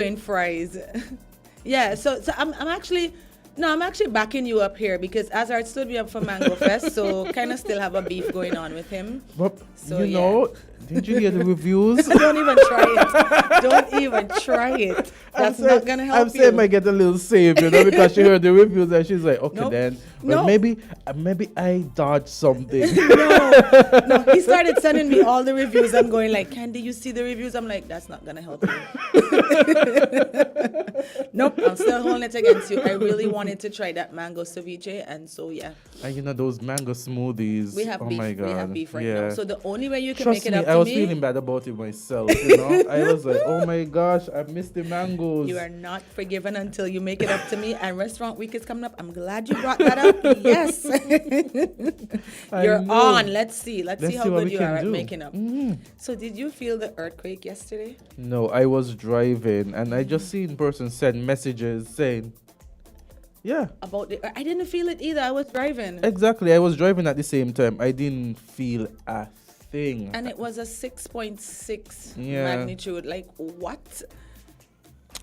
doing fries. Yeah, so I'm actually no, I'm actually backing you up here because Azard stood me up for Mango Fest, so kind of still have a beef going on with him. But So, you yeah. know, did you hear the reviews? Don't even try it. Don't even try it. That's not gonna help I'm you. saying I get a little save, because she heard the reviews and she's like, okay, Nope. then. But No. maybe I dodged something. No, he started sending me all the reviews. I'm going like, Candy, you see the reviews? I'm like, that's not gonna help you. Nope, I'm still holding it against you. I really wanted to try that mango ceviche, and so yeah, And those mango smoothies. we have oh beef. my God. We have beef right yeah. now. So the only way you can Trust make it me, up I to was me, feeling bad about it myself. I was like, oh my gosh, I missed the mangoes. you are not forgiven until you make it up to me. And restaurant week is coming up. I'm glad you brought that up. Yes, I you're know. on. Let's see how what good we you can are at do. making up. So did you feel the earthquake yesterday? No, I was driving and I just seen person send messages saying, yeah, About the, I didn't feel it either. I was driving. exactly. I was driving at the same time. I didn't feel a thing. And it was a 6.6 Yeah. magnitude. Like, what?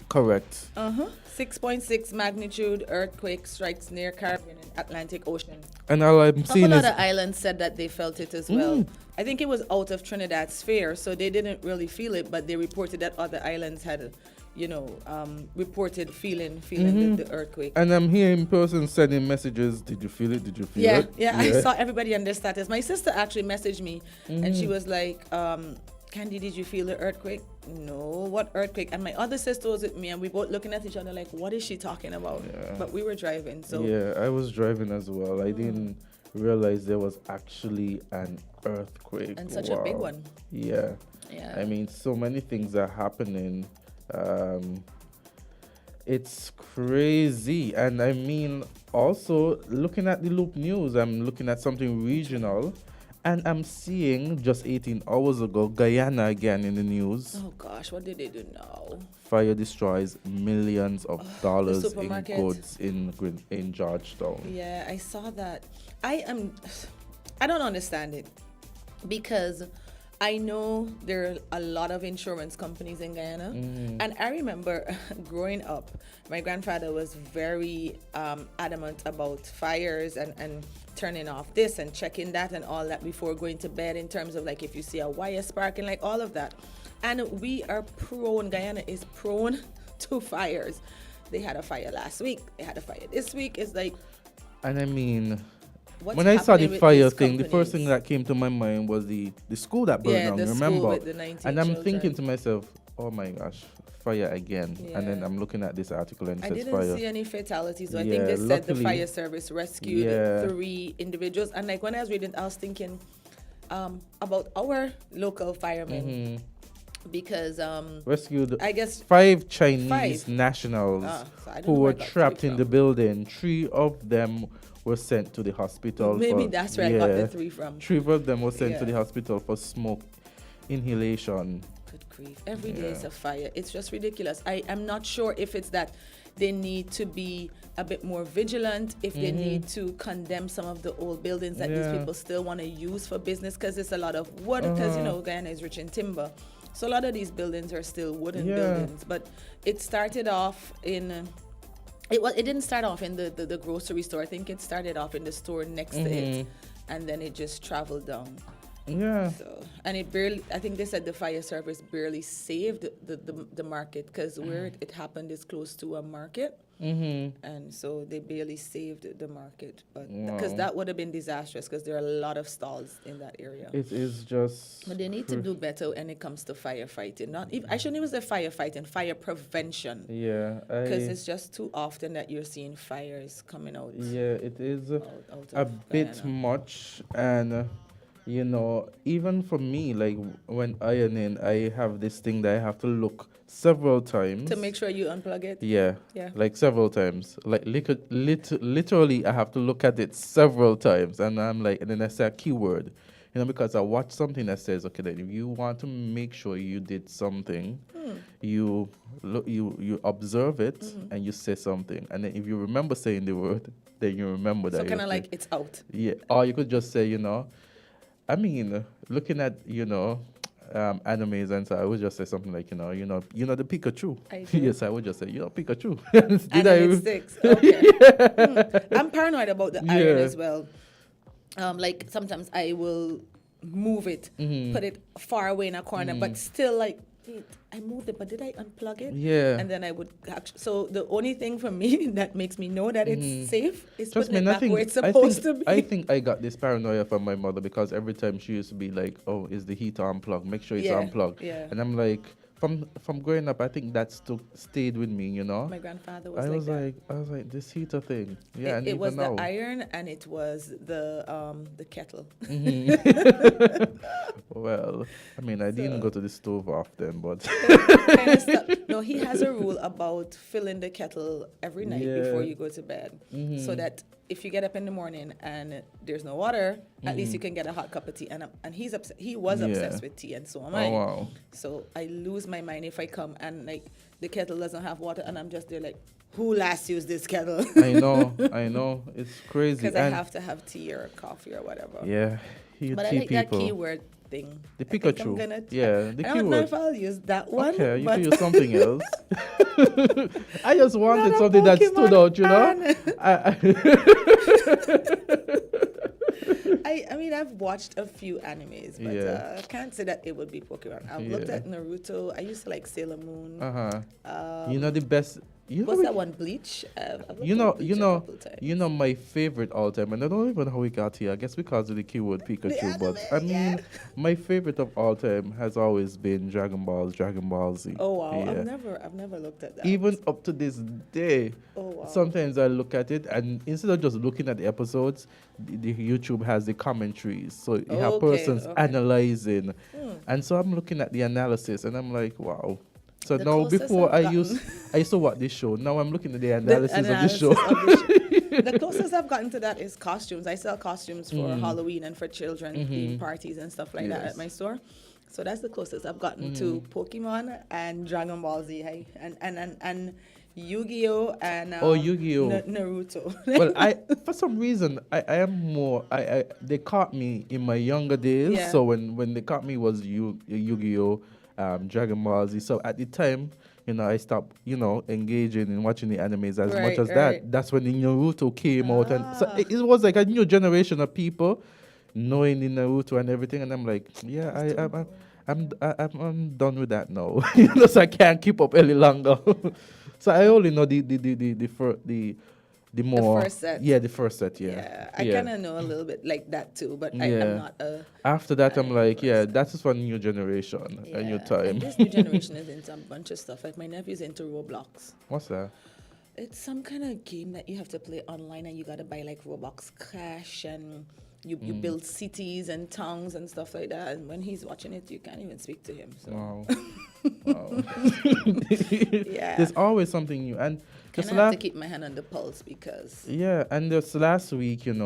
Correct. 6.6 magnitude earthquake strikes near Caribbean and Atlantic Ocean. And all I'm A couple seeing is other islands said that they felt it as well. I think it was out of Trinidad's sphere, so they didn't really feel it, but they reported that other islands had, reported feeling the earthquake. and I'm hearing person sending messages. Did you feel it? Did you feel Yeah, it? yeah, I saw everybody on their status. My sister actually messaged me, and she was like, Candy, did you feel the earthquake? No, what earthquake? And my other sister was with me, and we both looking at each other like, what is she talking about? Yeah. But we were driving, so Yeah, I was driving as well. I didn't realize there was actually an earthquake. and such a big Wow. one. Yeah. Yeah. I mean, so many things are happening. It's crazy. And I mean, also looking at the Loop News, I'm looking at something regional. And I'm seeing just 18 hours ago, Guyana again in the news. Oh gosh, what did they do now? Fire destroys millions of dollars in supermarket. goods in Georgetown. Yeah, I saw that. I don't understand it because I know there are a lot of insurance companies in Guyana, and I remember growing up, my grandfather was very adamant about fires and turning off this and checking that and all that before going to bed, in terms of like if you see a wire sparking, like all of that. And we are Guyana is prone to fires. They had a fire last week, they had a fire this week. It's like, And I mean, what's when I saw the happening with fire these thing, the first thing companies? that came to my mind was the school that burned Yeah, down, the school remember? with the 19 And I'm children. thinking to myself, oh my gosh, fire again. And then Yeah. I'm looking at this article and it I says didn't fire. see any fatalities. So I Yeah, think they said the luckily- fire service rescued Yeah. 3 individuals. And like when I was reading, I was thinking about our local firemen because Rescued I guess 5 Chinese 5. nationals So I don't who know were where I got trapped 3 in the from. building. 3 of them were sent to the hospital. Maybe for, that's where I got the 3 from. 3 of them were sent to Yeah. the hospital for smoke inhalation. Good grief. Every day is Yeah. a fire. It's just ridiculous. I'm not sure if it's that they need to be a bit more vigilant, if they need to condemn some of the old buildings that these Yeah. people still want to use for business, because it's a lot of wood, because Guyana is rich in timber. So a lot of these buildings are still wooden Yeah. buildings. But it started off in it didn't start off in the grocery store. I think it started off in the store next to it, and then it just traveled down. Yeah. So, and it barely, I think they said the fire service barely saved the market, because where it happened is close to a market. And so they barely saved the market. But because Wow. that would have been disastrous, because there are a lot of stalls in that area. It is just. But they need to do better when it comes to firefighting. I shouldn't even say firefighting, fire prevention. Yeah. Because it's just too often that you're seeing fires coming out. Yeah, it is out a of bit Guyana. much. And, even for me, like when ironing, I have this thing that I have to look several times. To make sure you unplug it. Yeah. Yeah. Like several times. Like literally, I have to look at it several times. And I'm like, and then I say a keyword. Because I watch something that says, okay, then if you want to make sure you did something, you look, you observe it and you say something. And then if you remember saying the word, then you remember that. So you kind of have like to- it's out. Yeah. Or you could just say, I mean, looking at, animes, and so I would just say something like, the Pikachu. I do. Yes, I would just say, Pikachu. And then it sticks. Okay. I'm paranoid about the iron Yeah. as well. Like sometimes I will move it, put it far away in a corner, but still like, wait, I moved it, but did I unplug it? Yeah. And then I would so the only thing for me that makes me know that it's safe is Trust putting me, it back where it's supposed to be. I think I got this paranoia from my mother because every time she used to be like, "Oh, is the heater unplugged? Make sure it's Yeah, unplugged." yeah. And I'm like, from growing up, I think that stayed with me. My grandfather was I like was that. this heater thing. Yeah, and It even was now. the iron and it was the kettle. Well, I mean, I didn't go to the stove often, but Kind of stuff. No, he has a rule about filling the kettle every night before Yeah. you go to bed, so that if you get up in the morning and there's no water, at least you can get a hot cup of tea. And he's upset. He was Yeah. obsessed with tea, and so am I. oh wow. So I lose my mind if I come and like the kettle doesn't have water, and I'm just there like, who last used this kettle? I know, it's crazy. Because I And have to have tea or coffee or whatever. yeah, you But I tea like that people. keyword thing. The I think I'm Pikachu. gonna Yeah, the I don't know keyword. if I'll use that one. Okay, you but can use something else. I just wanted Not a something that stood Pokemon out, you know. I mean, I've watched a few animes, but Yeah. I can't say that it would be Pokemon. I've looked Yeah. at Naruto. I used to like Sailor Moon. You know the best. You know, What's that one? Bleach. I've looked you at know, Bleach you a know, couple times. you know my favorite all time, and I don't even know how we got here. I guess because of the keyword Pikachu, but I anime, mean, yeah. my favorite of all time has always been Dragon Ball Z. Oh wow! Yeah. I've never looked at that. Even up to this day, Oh wow! sometimes I look at it, and instead of just looking at the episodes, the YouTube has the commentaries, so you have Okay, persons okay. analyzing, and so I'm looking at the analysis, and I'm like, wow. So The now, closest before I've I used to watch this show. Now I'm looking at the The analysis of this show. of the show. The closest I've gotten to that is costumes. I sell costumes for Halloween and for children theme parties and stuff like that Yes. at my store. So that's the closest I've gotten to Pokemon and Dragon Ball Z, hey? and Yu-Gi-Oh and Yu-Gi-Oh. Naruto. Well, for some reason I am more they caught me in my younger days. Yeah. So when they caught me was Yu-Gi-Oh, Dragon Ball Z. So at the time, I stopped, engaging in watching the animes as much Right, as right. that. That's when the Naruto came out, and so it was like a new generation of people knowing the Naruto and everything. And I'm like, yeah, I'm done with that now. So I can't keep up any longer. So I only know the more first set. Yeah, the first set. Yeah, Yeah, I kind of know a little bit like that too, but Yeah. I'm not a. After that, I'm like, yeah, person. that's just for a new generation, a new Yeah, time. And this new generation is into a bunch of stuff. Like my nephew's into Roblox. What's that? It's some kind of game that you have to play online, and you gotta buy like Roblox Cash, and you build cities and towns and stuff like that. And when he's watching it, you can't even speak to him. So Wow. Wow. yeah, There's always something new, and kind just of have to keep my hand on the pulse because and just last week, and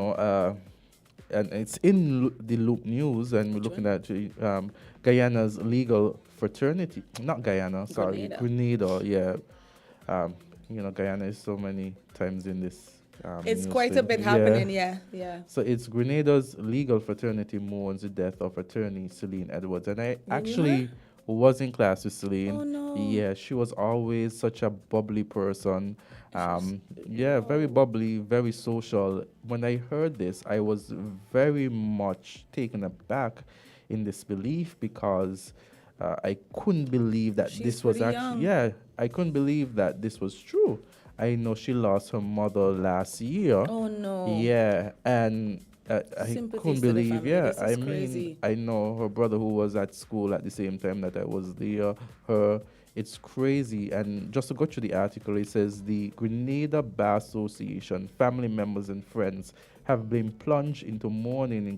it's in the Loop News, and we're looking at Guyana's legal fraternity. Not Guyana, sorry, Grenada. Yeah, Guyana is so many times in this. it's news quite a thing. bit Yeah. happening. Yeah. So it's Grenada's legal fraternity mourns the death of attorney Celine Edwards, and I actually was in class with Celine. Oh, no. Yeah, she was always such a bubbly person. Very bubbly, very social. When I heard this, I was very much taken aback in disbelief because I couldn't believe that She's this was pretty actually. young. Yeah, I couldn't believe that this was true. I know she lost her mother last year. Oh no. Yeah, and I Sympathies couldn't to the believe. family. Yeah, This is I mean, crazy. I know her brother who was at school at the same time that I was there. It's crazy. And just to go through the article, it says the Grenada Bar Association, family members and friends have been plunged into mourning in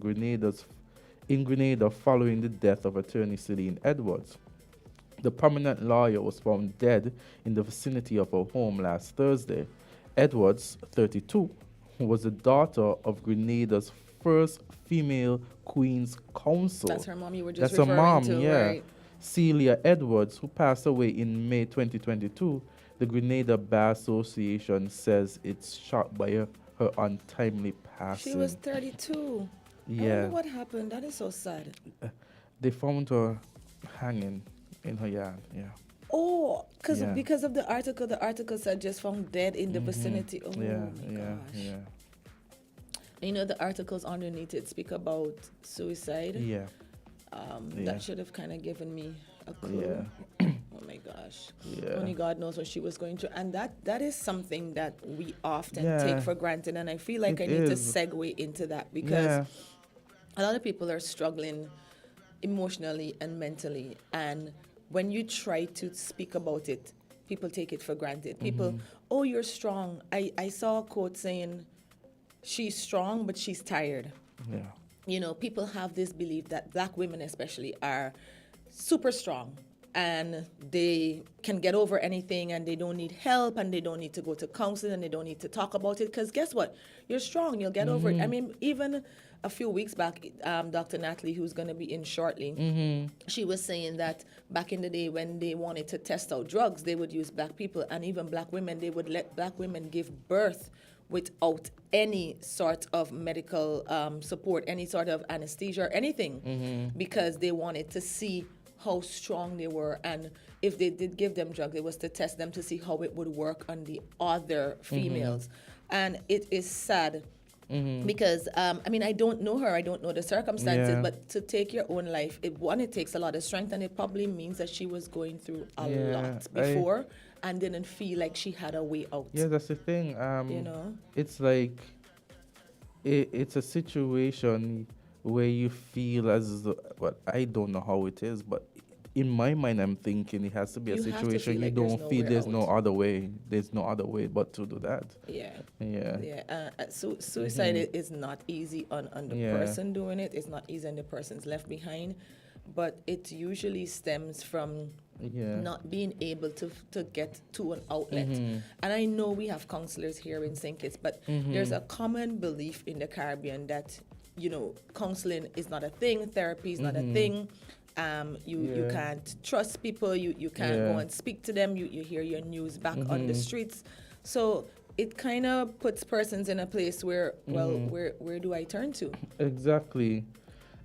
Grenada following the death of attorney Celine Edwards. The prominent lawyer was found dead in the vicinity of her home last Thursday. Edwards, 32, was the daughter of Grenada's first female Queen's Counsel. That's her mom you were just That's her referring mom, to, yeah. right? Celia Edwards, who passed away in May 2022. The Grenada Bar Association says it's shocked by her untimely passing. She was 32. I Yeah. wonder what happened. That is so sad. They found her hanging in her yard. Yeah. Oh, Yeah. because of the article said just found dead in the vicinity. Oh Yeah. my Yeah. gosh. Yeah. You know, the articles underneath it speak about suicide. Yeah. Yeah. That should have kind of given me a clue. Yeah. Oh my gosh. Yeah. Only God knows what she was going through. And that is something that we often Yeah. take for granted. And I feel like It I need to is. segue into that because Yeah. a lot of people are struggling emotionally and mentally. And when you try to speak about it, people take it for granted. People, oh, you're strong. I saw a quote saying, she's strong, but she's tired. Yeah. You know, people have this belief that black women especially are super strong and they can get over anything and they don't need help and they don't need to go to counseling and they don't need to talk about it because guess what? You're strong. You'll get over it. I mean, even a few weeks back, Dr. Natalie, who's going to be in shortly, she was saying that back in the day when they wanted to test out drugs, they would use black people and even black women. They would let black women give birth without any sort of medical support, any sort of anesthesia or anything, because they wanted to see how strong they were. And if they did give them drugs, it was to test them to see how it would work on the other females. And it is sad because, I mean, I don't know her, I don't know the circumstances, Yeah. but to take your own life, it takes a lot of strength, and it probably means that she was going through a Yeah, lot before and didn't feel like she had a way out. Yeah, that's the thing. You know? It's like it's a situation where you feel as though, well, I don't know how it is, but in my mind, I'm thinking it has to be a You have to situation feel you like there's don't feel nowhere there's no out. other way. There's no other way but to do that. Yeah. Yeah. Yeah, so suicide is not easy on the Yeah. person doing it. It's not easy on the person's left behind, but it usually stems from Yeah. not being able to get to an outlet. And I know we have counselors here in St. Kitts, but there's a common belief in the Caribbean that, you know, counseling is not a thing, therapy is not a thing. You Yeah. can't trust people, you can't Yeah. go and speak to them, you hear your news back on the streets. So it kind of puts persons in a place where, well, where do I turn to? Exactly.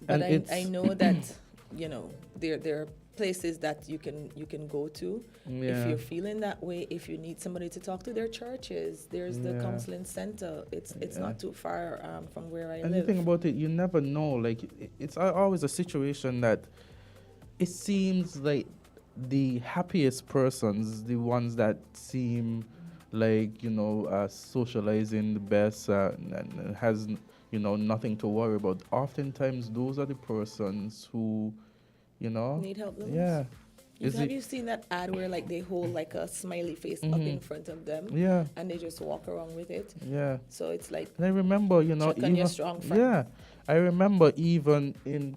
But And I know that, you know, there are places that you can go to if Yeah. you're feeling that way. If you need somebody to talk to, there are churches, there's the Yeah. counseling center. It's Yeah. not too far from where I And the live. thing about it, you never know. Like, it's always a situation that it seems like the happiest persons, the ones that seem like, you know, socializing the best and has, you know, nothing to worry about. Oftentimes, those are the persons who, you know, Need help the most? yeah. Have you seen that ad where like they hold like a smiley face up in front of them Yeah, and they just walk around with it? yeah. So it's like, And I remember, you know, check on your strong friend. yeah, I remember even in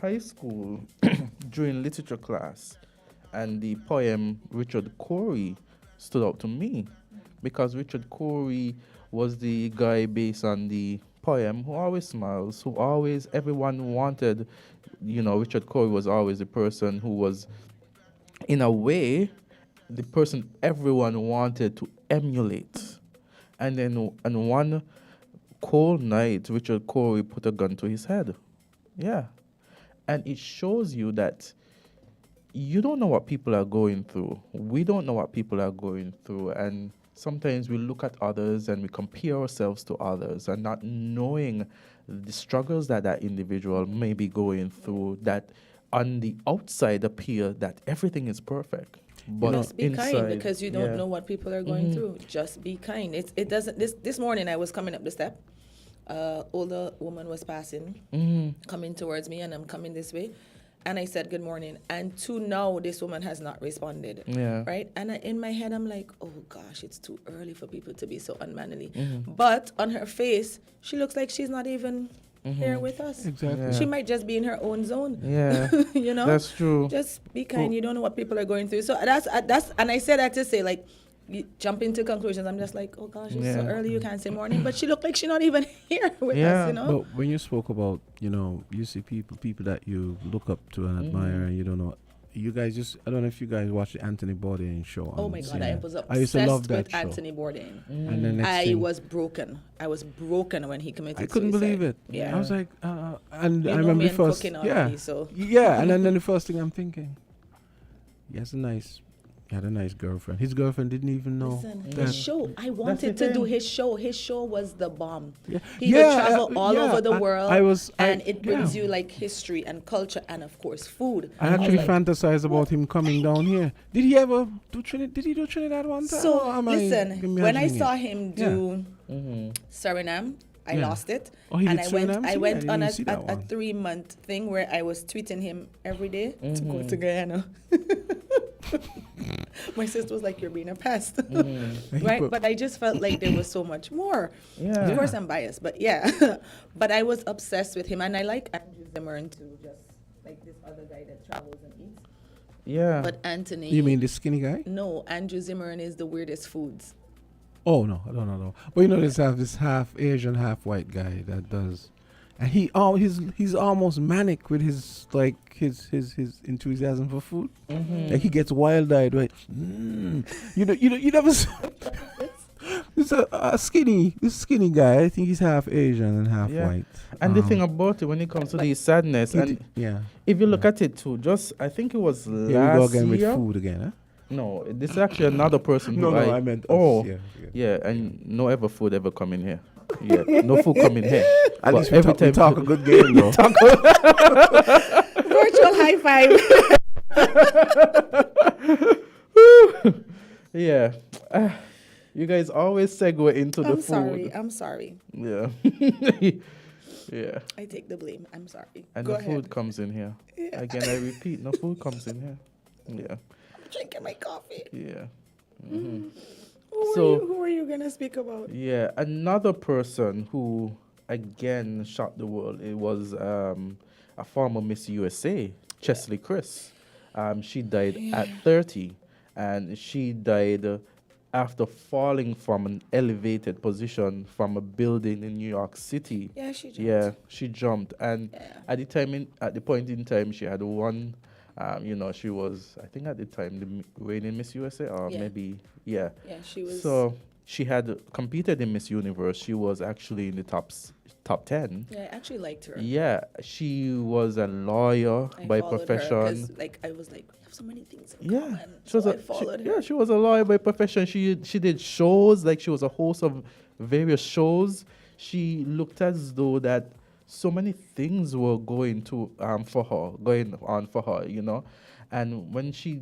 high school during literature class, and the poem Richard Cory stood out to me because Richard Cory was the guy based on the poem who always smiles, who always everyone wanted. You know, Richard Cory was always the person who was, in a way, the person everyone wanted to emulate. And then on one cold night, Richard Cory put a gun to his head. Yeah. And it shows you that you don't know what people are going through. We don't know what people are going through. And sometimes we look at others and we compare ourselves to others and not knowing the struggles that that individual may be going through, that on the outside appear that everything is perfect. But just be kind inside, because you don't yeah. know what people are going through. Just be kind. It doesn't. This morning I was coming up the step. Older woman was passing, coming towards me, and I'm coming this way, and I said good morning. And to now, this woman has not responded. Yeah. Right. And in my head, I'm like, oh gosh, it's too early for people to be so unmanly. But on her face, she looks like she's not even here with us. Exactly. Yeah. She might just be in her own zone. Yeah. You know. That's true. Just be kind. You don't know what people are going through. So that's and I said that to say, like, you jump into conclusions. I'm just like, oh gosh, it's so Yeah. early, you can't say morning. But she looked like she's not even here with Yeah. us, you know. But when you spoke about, you know, you see people that you look up to and admire, and you don't know you guys I don't know if you guys watch the Anthony Bourdain show. Oh my God, I was I used to love obsessed that with show. Anthony Bourdain. And the next I thing, was broken. I was broken when he committed I couldn't suicide. believe it. Yeah. I was like, and You I know remember me and first, cooking already, so. yeah, and then the first thing I'm thinking, he had a nice girlfriend. His girlfriend didn't even know. Listen, that- his show. I wanted the to do thing. his show. His show was the bomb. Yeah. He would travel all over the world, I- and it brings yeah. you like history and culture, and of course food. I actually was like, fantasized about him coming down here. Did he ever do Trinidad? Did he do Trinidad one time? So Or am listen, when I imagining saw it? him do Suriname, I Yeah. lost it, Oh, he and did I went. Suriname? I See, went I didn't on even see that a one. 3-month thing where I was tweeting him every day to go to Guyana. My sister was like, "You're being a pest," right? But I just felt like there was so much more. Yeah. Of course, I'm biased, but yeah. But I was obsessed with him, and I like Andrew Zimmern too, just like this other guy that travels and eats. Yeah. But Anthony, You mean the skinny guy? no, Andrew Zimmern is the weirdest foods. Oh no, I don't know. But you know, this half Asian, half white guy that does, and he's almost manic with his enthusiasm for food. Like he gets wild-eyed, right? You never. It's a skinny guy. I think he's half Asian and half Yeah. white. And the thing about it, when it comes to the sadness, and yeah. if you look at it too, just I think it was Here we go last again with year. food again, huh? No, this is actually another person. who I meant us. Oh, Yeah. yeah, and no ever food ever come in here. Yeah, no food come in here. At But least we talk a good game, though. Virtual high five. Yeah. You guys always segue into the food. I'm sorry. Yeah. Yeah. I take the blame. I'm sorry. And Go the ahead. food comes in here. Yeah. Again, I repeat, no food comes in here. Yeah. I'm drinking my coffee. Yeah. Who are you gonna speak about? Yeah, another person who again shocked the world. It was a former Miss USA, Chesley Chris. She died at 30, and she died after falling from an elevated position from a building in New York City. Yeah, she jumped. Yeah, she jumped, and Yeah. at the point in time, she had won. She was, I think, at the time the reigning Miss USA, or Yeah. maybe, yeah. Yeah, she was. So she had competed in Miss Universe. She was actually in the top 10. Yeah, I actually liked her. Yeah, she was a lawyer I by followed her profession. 'cause, like, I was like, we have so many things in Yeah, common. she was So I followed her. yeah, she was a lawyer by profession. She did shows, like she was a host of various shows. She looked as though that so many things were going on for her, and when she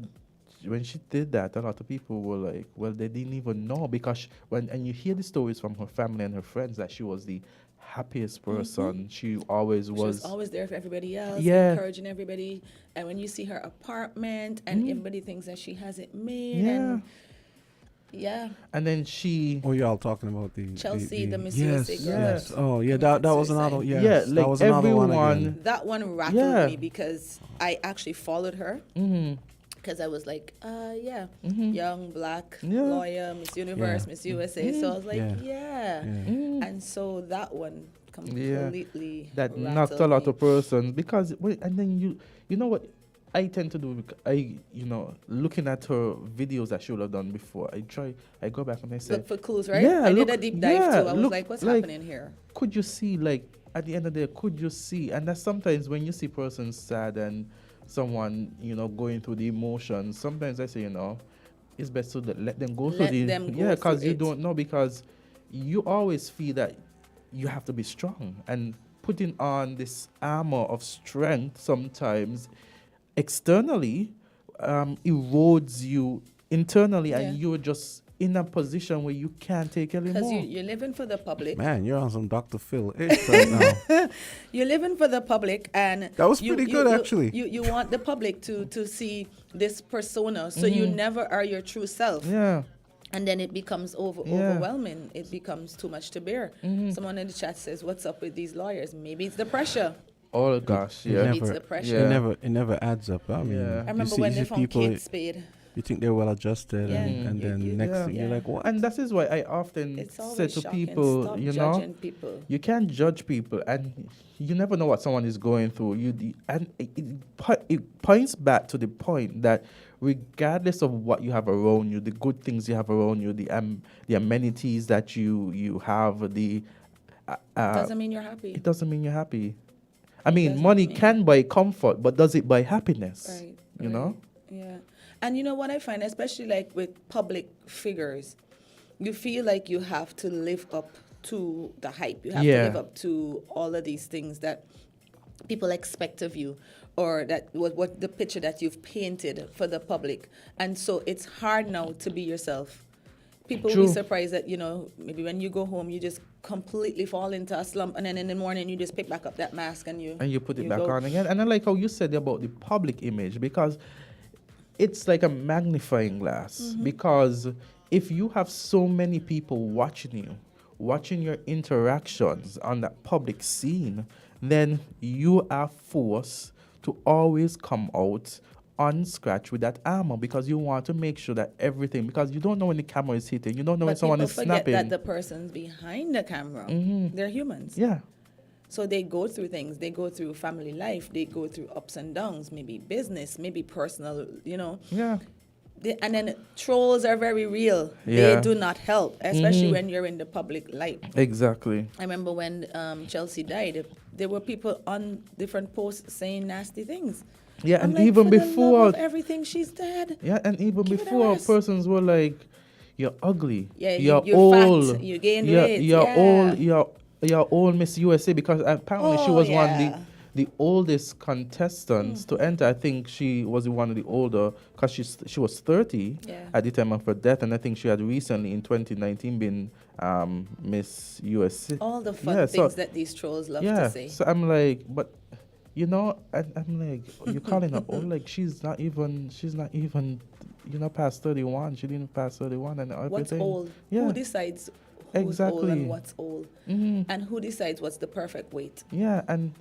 did that, a lot of people were like, well, they didn't even know, because and you hear the stories from her family and her friends that she was the happiest person. She always She was. was always there for everybody else, Yeah. encouraging everybody. And when you see her apartment, and everybody thinks that she has it made, Yeah. and yeah, And then she. Oh, y'all talking about the Chelsea, the Miss yes, USA girl. yes. Oh, yeah. That was Suicide. another. Yes, Yeah, that like was another one again. everyone. that one rattled Yeah. me because I actually followed her. Because I was like, young black Yeah. lawyer, Miss Universe, Yeah. Miss USA. So I was like, Yeah. yeah. Yeah. And so that one completely That rattled knocked a lot me. of persons, because and then you know what I tend to do. Looking at her videos that she would have done before, I go back and I say, Look for clues, right? Yeah, I look- did a deep dive yeah, too. I was look, like, what's like- happening here? could you see, like, at the end of the day, could you see? And that's sometimes when you see persons sad and someone, going through the emotions, sometimes I say, it's best to let them go through Let them go because through you it. don't know, because you always feel that you have to be strong, and putting on this armor of strength sometimes externally erodes you internally, Yeah. and you're just in a position where you can't take Because anymore. you're living for the public. Man, you're on some Dr. Phil ish right now. You're living for the public, and That was pretty good, actually. You want the public to see this persona, so you never are your true self. Yeah. And then it becomes overwhelming. It becomes too much to bear. Someone in the chat says, "What's up with these lawyers?" Maybe it's the pressure. Oh gosh, It yeah. It's the pressure. Yeah. It never adds up. I mean, Yeah. I remember when they found Kate Spade. You think they're well adjusted, Yeah, and then you- next Yeah. thing you're Yeah. like, what? And that is why I often It's say always to shocking. people, Stop you know, judging people. you can't judge people, and you never know what someone is going through. And it points back to the point that regardless of what you have around you, the good things you have around you, the amenities that you have, Doesn't mean you're happy. it doesn't mean you're happy. I mean, doesn't money mean- can buy comfort, but does it buy happiness? Right. You know? Yeah. And you know what I find, especially like with public figures, you feel like you have to live up to the hype. You have to Yeah. live up to all of these things that people expect of you, or that what the picture that you've painted for the public. And so it's hard now to be yourself. People will True. be surprised that, maybe when you go home, you just completely fall into a slump, and then in the morning you just pick back up that mask and you put it back go. on again. And I like how you said about the public image, because it's like a magnifying glass. Mm-hmm. Because if you have so many people watching you, watching your interactions on that public scene, then you are forced to always come out unscratched with that armor, because you want to make sure that everything, because you don't know when the camera is hitting, you don't know when But someone people is forget snapping. that the person's behind the camera. They're humans. Yeah. So they go through things. They go through family life. They go through ups and downs, maybe business, maybe personal, Yeah. And then trolls are very real. Yeah. They do not help, especially when you're in the public light. Exactly. I remember when Chelsea died, there were people on different posts saying nasty things. Yeah, I'm and like, even for the love before of everything, she's dead. Yeah, and even Give it a before, rest. persons were like, "You're ugly. Yeah, you're you're old. fat, you gained you're, weight, You're yeah. old. You're old, Miss USA." Because apparently she Oh, was one yeah. of the oldest contestants to enter. I think she was one of the older, because she was 30 Yeah. at the time of her death, and I think she had recently in 2019 been Miss USA. All the fun Yeah, things so- that these trolls love yeah, to say. so I'm like, but I'm like, you're calling her old? Like she's not even, past 31. She didn't pass 31 and everything. What's old? Yeah. Who decides who's old Exactly. and what's old? Mhm. And who decides what's the perfect weight? Yeah, and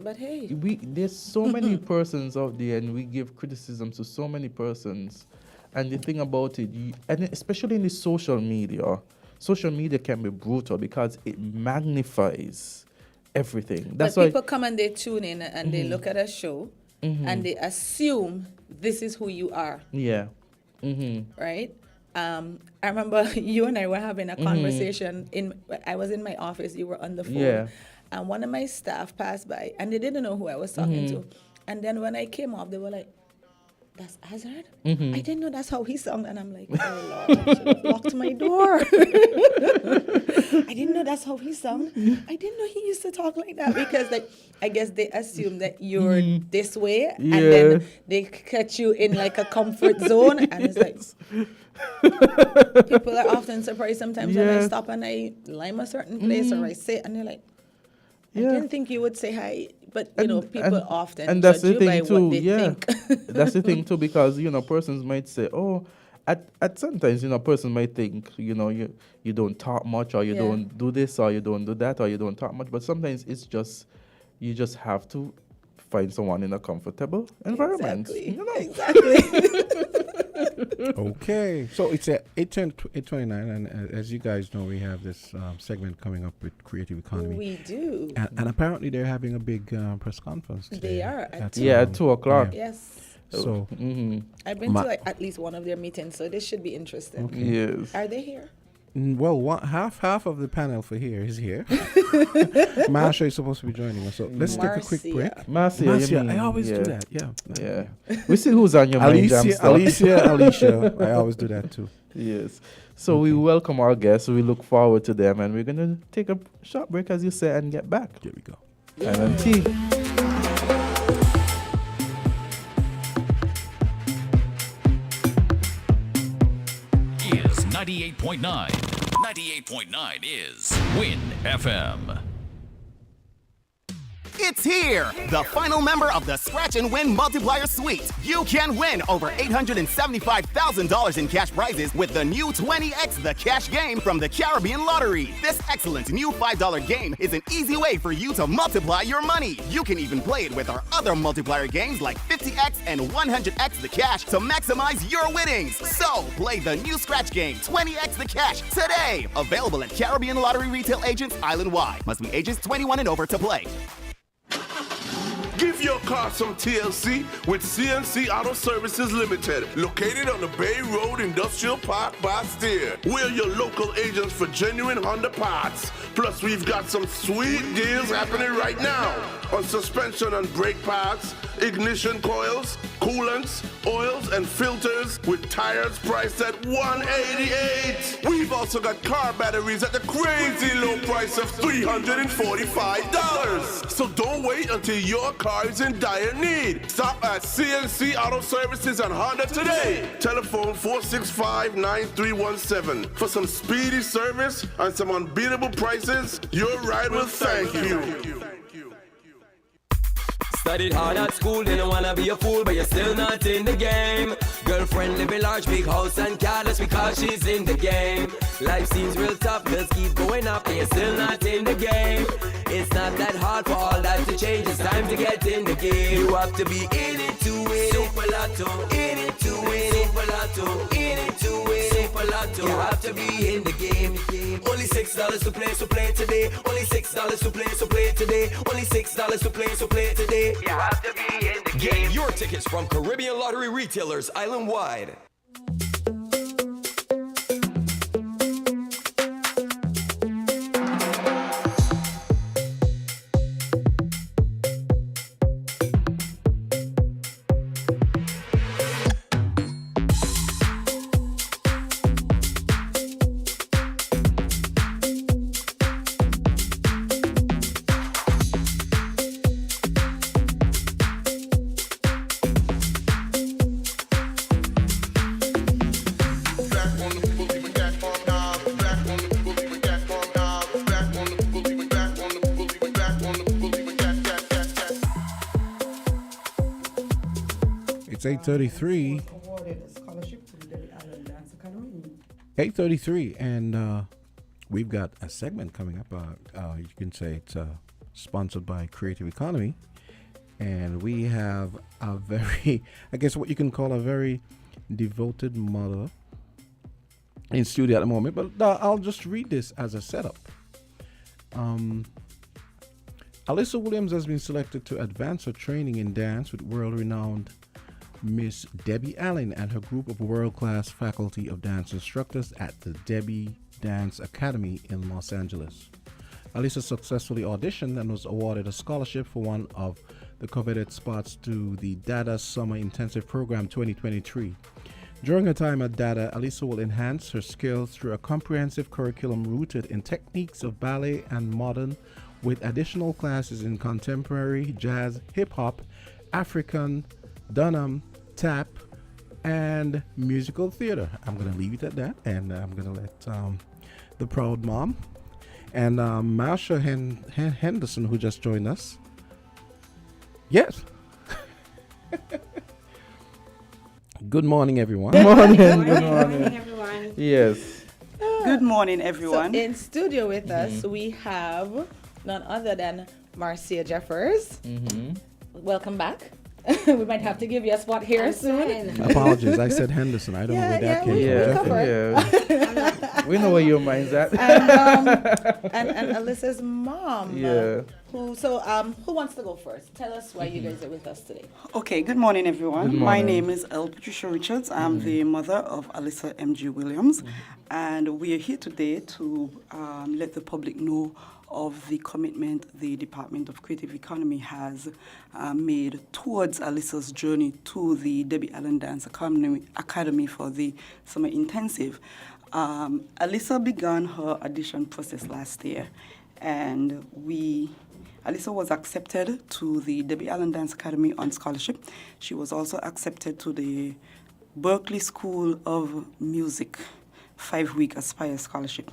But hey, there's so many persons out there, and we give criticism to so many persons. And the thing about it, and especially in the social media can be brutal because it magnifies everything. That's but why. people come and they tune in and they look at a show and they assume this is who you are, Yeah. Mm-hmm. right? I remember you and I were having a conversation. I was in my office, you were on the phone, Yeah. and one of my staff passed by and they didn't know who I was talking to. And then when I came off, they were like, "That's Azard? I didn't know that's how he sung." And I'm like, "Oh Lord, I should have locked my door." I didn't know that's how he sung. I didn't know he used to talk like that, because like I guess they assume that you're this way, and then they catch you in like a comfort zone, and it's like people are often surprised sometimes when I stop and I lime a certain place or I sit and they're like, "I Yeah. didn't think you would say hi," but people often and that's judge the you by thing too. what they Yeah, think. that's the thing too, because persons might say, "Oh, at sometimes person might think you don't talk much, or you Yeah. don't do this, or you don't do that, or you don't talk much." But sometimes it's just you just have to find someone in a comfortable environment. Exactly. Okay, so it's at 8:29, and as you guys know, we have this segment coming up with Creative Economy, We do. and apparently they're having a big press conference today. They are at At 2:00. yeah. Yes. So I've been to like at least one of their meetings, so this should be interesting. Yes. Are they here? well, half of the panel for here is here. Marsha is supposed to be joining us, so let's take a quick Marcia. break. Marcia, Marcia, you I mean, always do yeah. that. Yeah. Yeah. We see who's on your mind, Alicia. I always do that too. Yes. So we welcome our guests. We look forward to them, and we're gonna take a short break, as you say, and get back. Here we go. And tea. Is 98.9. 98.9 is Win FM. It's here! The final member of the Scratch and Win Multiplier Suite. You can win over $875,000 in cash prizes with the new 20X The Cash game from the Caribbean Lottery. This excellent new $5 game is an easy way for you to multiply your money. You can even play it with our other multiplier games like 50X and 100X The Cash to maximize your winnings. So, play the new Scratch game, 20X The Cash, today. Available at Caribbean Lottery retail agents island-wide. Must be ages 21 and over to play. Give your car some TLC with CNC Auto Services Limited, located on the Bay Road Industrial Park by Steer. We're your local agents for genuine Honda parts. Plus, we've got some sweet deals happening right now on suspension and brake parts, ignition coils, coolants, oils, and filters with tires priced at $188. We've also got car batteries at the crazy low price of $345. So don't wait until your car is in dire need. Stop at CNC Auto Services and Honda today. Telephone 465-9317. For some speedy service and some unbeatable prices, your ride will thank you. Studied hard at school, didn't wanna be a fool, but you're still not in the game. Girlfriend living large, big house and car, that's because she's in the game. Life seems real tough, bills keep going up, and you're still not in the game. It's not that hard for all that to change, it's time to get in the game. You have to be in it to win it. Super Lotto, in it to win it. Super Lotto, in it to win it. Super Lotto, you have to be in the game. Only $6 to play, so play today. Only $6 to play, so play today. Only $6 to play, so play today. You have to be in the game. Get your tickets from Caribbean Lottery retailers island-wide. It's 8:33. Awarded a scholarship to the Debbie Allen Dance Academy. 8:33, and we've got a segment coming up. You can say it's sponsored by Creative Economy, and we have a very, I guess what you can call a very devoted mother in studio at the moment. But I'll just read this as a setup. Alyssa Williams has been selected to advance her training in dance with world-renowned Miss Debbie Allen and her group of world-class faculty of dance instructors at the Debbie Dance Academy in Los Angeles. Alyssa successfully auditioned and was awarded a scholarship for one of the coveted spots to the Dada Summer Intensive Program 2023. During her time at Dada, Alyssa will enhance her skills through a comprehensive curriculum rooted in techniques of ballet and modern, with additional classes in contemporary, jazz, hip-hop, African, Dunham, tap, and musical theater. I'm going to leave it at that, and I'm going to let the proud mom and Marsha Henderson, who just joined us. Yes. Good morning, everyone. Good morning. Good morning, everyone. Yes. Good morning, everyone. So in studio with us, we have none other than Marcia Jeffers. Welcome back. We might have to give you a spot here soon. Apologies, I said Henderson. I don't know where that came from. Yeah. We know where your mind's at. And Alyssa's mom. Yeah. Who wants to go first? Tell us why you guys are with us today. Okay, good morning, everyone. Good My morning. name is L. Patricia Richards. I'm the mother of Alyssa M.G. Williams, and we are here today to let the public know of the commitment the Department of Creative Economy has made towards Alyssa's journey to the Debbie Allen Dance Academy for the Summer Intensive. Alyssa began her audition process last year, and Alyssa was accepted to the Debbie Allen Dance Academy on scholarship. She was also accepted to the Berklee School of Music 5-week Aspire scholarship.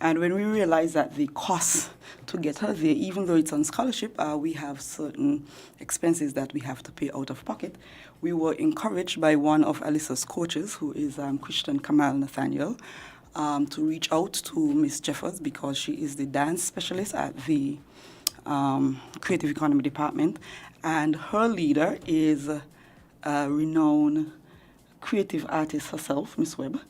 And when we realized that the cost to get her there. Even though it's on scholarship, we have certain expenses that we have to pay out of pocket. We were encouraged by one of Alyssa's coaches, who is Christian Kamal Nathaniel, to reach out to Miss Jeffers because she is the dance specialist at the Creative Economy Department, and her leader is a renowned creative artist herself, Miss Webb.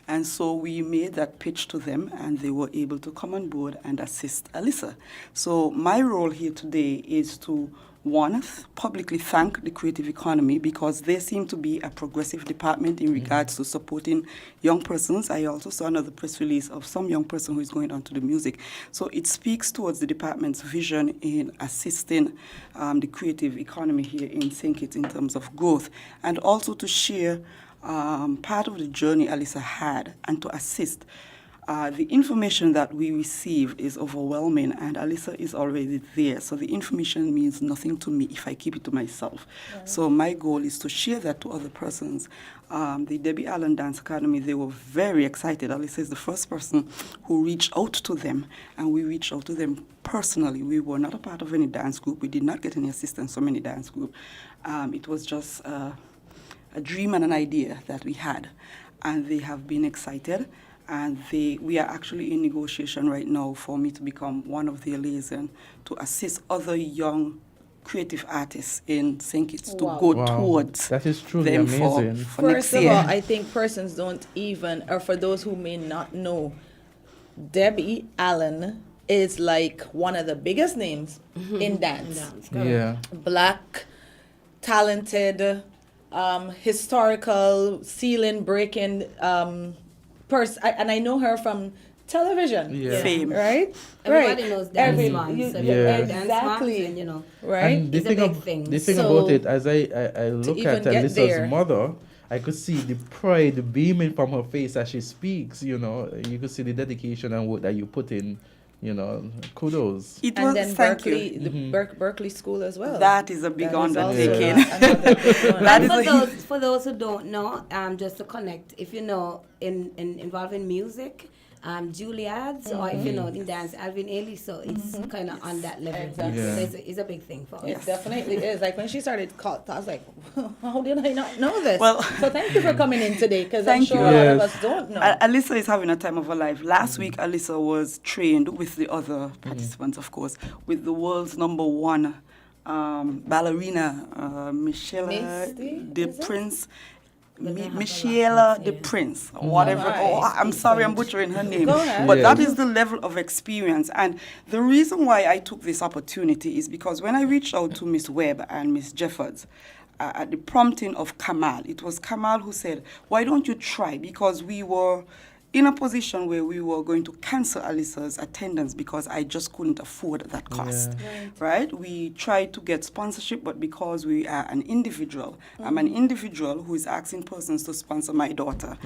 And so we made that pitch to them, and they were able to come on board and assist Alyssa. So my role here today is to, one, publicly thank the creative economy because they seem to be a progressive department in regards to supporting young persons. I also saw another press release of some young person who is going on to the music. So it speaks towards the department's vision in assisting the creative economy here in St. Kitts in terms of growth, and also to share part of the journey Alyssa had and to assist. The information that we receive is overwhelming, and Alyssa is already there. So the information means nothing to me if I keep it to myself. Right. So my goal is to share that to other persons. The Debbie Allen Dance Academy, they were very excited. Alyssa is the first person who reached out to them, and we reached out to them personally. We were not a part of any dance group. We did not get any assistance from any dance group. It was just a dream and an idea that we had, and they have been excited. And we are actually in negotiation right now for me to become one of their liaison to assist other young creative artists in St. Kitts to go towards that is truly them amazing. for First next of year. all, I think persons don't even, or for those who may not know, Debbie Allen is like one of the biggest names in dance. Yeah. Black, talented, historical, ceiling breaking person, and I know her from television. Fame. Right? Everybody knows dance moms. Exactly. And, you know, right? And the it's thing a big thing. The thing So, about it, as I look even at get Alyssa's there- mother, I could see the pride beaming from her face as she speaks. You know, you could see the dedication and work that you put in. You know, kudos. It and was, then thank Berkeley, you. the Berkeley School as well. That is a big That is also undertaking. another big one. That And is for those who don't know, just to connect, if you know in involving music, Juilliard's, or if you know in dance, Alvin Ailey, so it's kind of on that level. Exactly. So it's a big thing for us. It definitely is. Like when she started, I was like, how did I not know this? Well, so thank you for coming in today, because I'm Thank sure you. a lot of Yes. us don't know. Alyssa is having a time of her life. Last week, Alyssa was trained with the other participants, of course, with the world's #1 ballerina, Michelle Misty, de is it? Prince. But they have a Michelle lot, de yeah. Prince, whatever. Alright. Oh, I'm sorry, I'm butchering her name. Go ahead. But that Yeah. is the level of experience. And the reason why I took this opportunity is because when I reached out to Miss Webb and Miss Jeffords, at the prompting of Kamal, it was Kamal who said, why don't you try? Because we were in a position where we were going to cancel Alyssa's attendance because I just couldn't afford that cost, right? We tried to get sponsorship, but because we are an individual, I'm an individual who is asking persons to sponsor my daughter.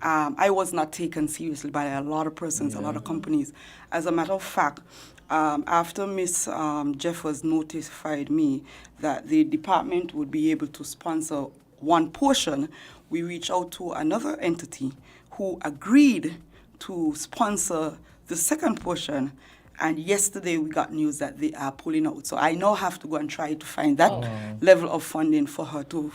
I was not taken seriously by a lot of persons, a lot of companies. As a matter of fact, after Miss Jeffers notified me that the department would be able to sponsor one portion, we reached out to another entity who agreed to sponsor the second portion. And yesterday we got news that they are pulling out. So I now have to go and try to find that level of funding for her to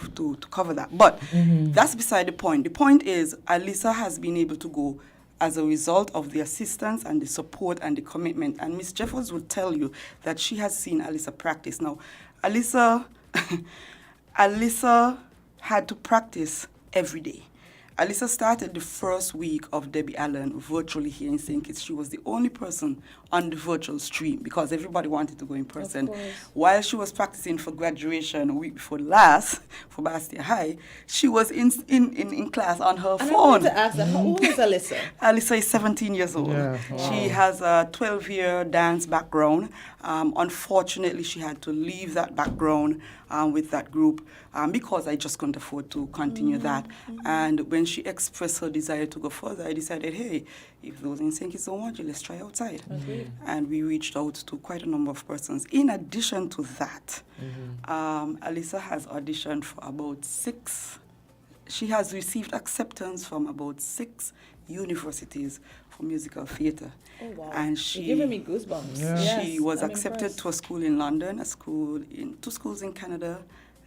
cover that. But that's beside the point. The point is Alyssa has been able to go as a result of the assistance and the support and the commitment. And Miss Jeffers would tell you that she has seen Alyssa practice. Now, Alyssa had to practice every day. Alyssa started the first week of Debbie Allen virtually here in St. Kitts. She was the only person on the virtual stream because everybody wanted to go in person. While she was practicing for graduation a week before last for Bastia High, she was in class on her And I phone. wanted to ask her, how old is Alyssa? Alyssa is 17 years old. Yeah, She has a 12-year dance background. Unfortunately, she had to leave that background with that group because I just couldn't afford to continue that. And when she expressed her desire to go further, I decided, hey, if those in St. Kitts don't want you, let's try outside. And we reached out to quite a number of persons. In addition to that, Alyssa has auditioned for about 6. She has received acceptance from about 6 universities for musical theatre. Oh, wow. And You're giving me goosebumps. Yeah. she Yes, was I'm accepted impressed. to a school in London, two schools in Canada,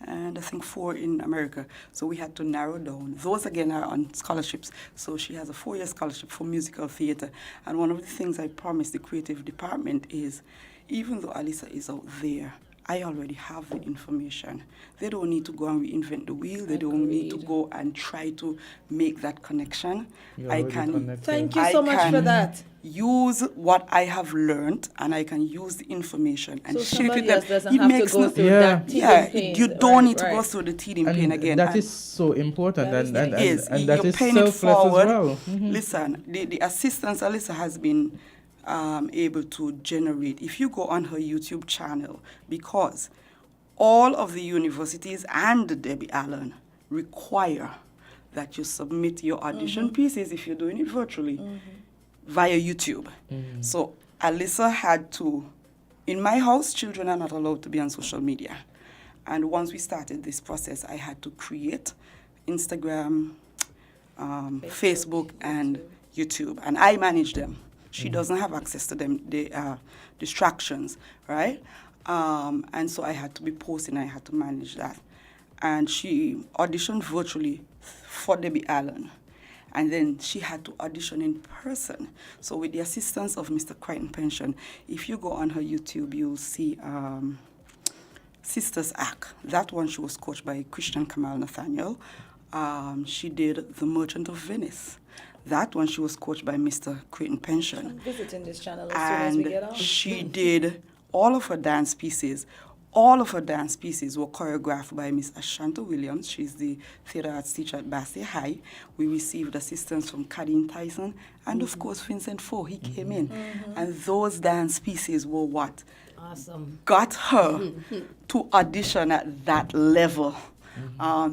and I think 4 in America. So we had to narrow down. Those, again, are on scholarships. So she has a 4-year scholarship for musical theatre. And one of the things I promised the creative department is, even though Alyssa is out there, I already have the information. They don't need to go and reinvent the wheel. They don't need to go and try to make that connection. You're I already can connected. Thank you so much for that. use what I have learned, and I can use the information and So share it with somebody them. else doesn't It have to makes go no- through Yeah. that teething Yeah, pain. you don't need to Right. go through the teething And pain again. that And is so important, That is and it is. that You're is paying it selfless forward. as well. Mhm. Listen, the assistance Alyssa has been able to generate, if you go on her YouTube channel, because all of the universities and Debbie Allen require that you submit your audition pieces, if you're doing it virtually, via YouTube. So Alyssa had to, in my house, children are not allowed to be on social media. And once we started this process, I had to create Instagram, Facebook, and YouTube. And I manage them. She doesn't have access to them. They are distractions, right? And so I had to be posting. I had to manage that. And she auditioned virtually for Debbie Allen. And then she had to audition in person. So with the assistance of Mr. Crichton Pension, if you go on her YouTube, you'll see Sisters Act. That one she was coached by Christian Kamal Nathaniel. She did The Merchant of Venice. That one she was coached by Mr. Crichton Pension. I'm visiting this channel as soon as we get And off. she did all of her dance pieces. All of her dance pieces were choreographed by Miss Ashanta Williams. She's the theatre arts teacher at Bassey High. We received assistance from Cadine Tyson and, of course, Vincent Foe. He came in. And those dance pieces were what Awesome. got her to audition at that level.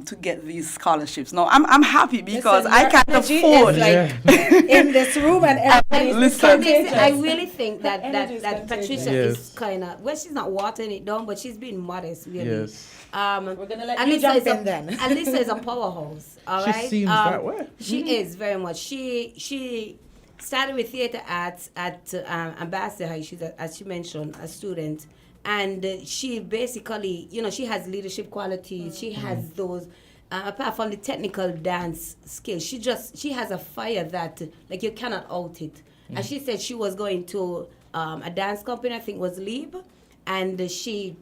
To get these scholarships. Now, I'm happy because Listen, I your can't energy afford. is like in this room and everybody's Listen. contagious. I really think that energy is that contagious. Patricia Yes. is kind of, well, she's not watering it down, but she's being modest, really. Yes. We're gonna let you jump in then. Alyssa is a powerhouse, all She right? seems that way. She is very much. She started with theater arts at Ambassador High. She's, as she mentioned, a student. And she basically, she has leadership qualities. She has those, apart from the technical dance skills, she has a fire that, like, you cannot out it. And she said she was going to a dance company, I think was Lieb, and she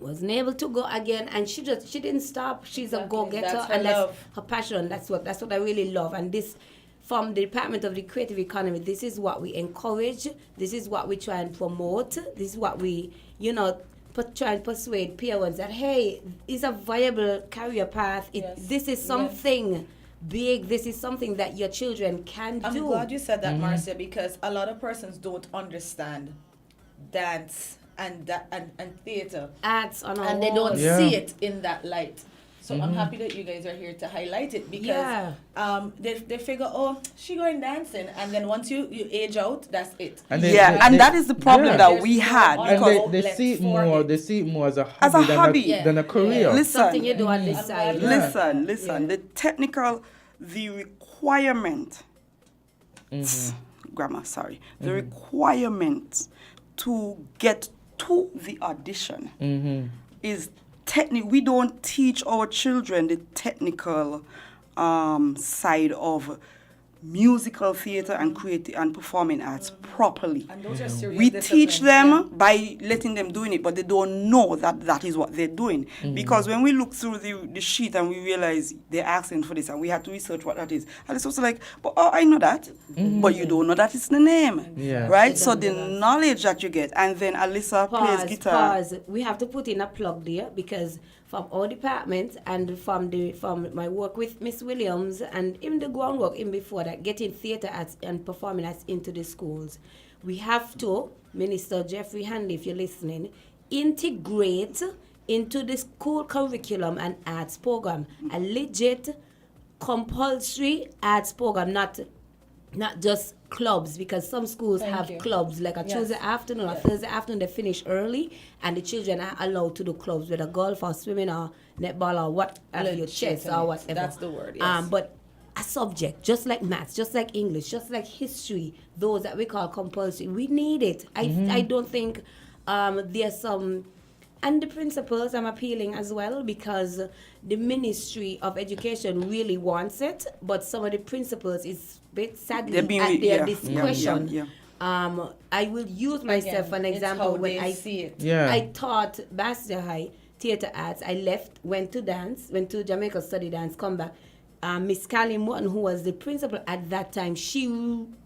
wasn't able to go again, and she didn't stop. She's a go-getter, That's her and love. that's her passion. That's what I really love. And this, from the Department of the Creative Economy, this is what we encourage. This is what we try and promote. This is what we, try and persuade peer ones that, hey, it's a viable career path. This is something big. This is something that your children can do. I'm glad you said that, Marcia, because a lot of persons don't understand dance and theater, Arts on and they don't Yeah. see it in that light. So I'm happy that you guys are here to highlight it because they figure, oh, she going dancing, and then once you age out, that's it. And And that is the problem that we had. And Because And they see it for more. it. They see it more as a hobby, As a hobby. than a career. Listen, Something you do on this side. listen. The technical, the requirement, grammar, sorry. The requirement to get to the audition is technical. We don't teach our children the technical side of musical theater and creative and performing arts properly. And those are serious We teach disciplines, them by letting them doing it, but they don't know that that is what they're doing. Because when we look through the sheet and we realize they're asking for this and we had to research what that is, and it's also like, but I know that, but you don't know that it's the name, Yeah. right? So the knowledge that you get, and then Alyssa plays guitar. Pause. We have to put in a plug there because from our department and from my work with Miss Williams and even the groundwork in before that, getting theater arts and performing arts into the schools, we have to, Minister Jeffrey Hanley, if you're listening, integrate into the school curriculum and arts program a legit compulsory arts program, not just clubs, because some schools have clubs like a Tuesday afternoon or Thursday afternoon. They finish early and the children are allowed to do clubs, whether golf or swimming or netball or whatever, your chess or whatever. That's the word, yes. But a subject, just like maths, just like English, just like history, those that we call compulsory. We need it. I don't think there's some, and the principals I'm appealing as well, because the Ministry of Education really wants it, but some of the principals is sadly at their discretion. I will use myself for an example when I see it. I taught Bastille High theater arts. I left, went to Jamaica, study dance, come back. Miss Callie Morton, who was the principal at that time, she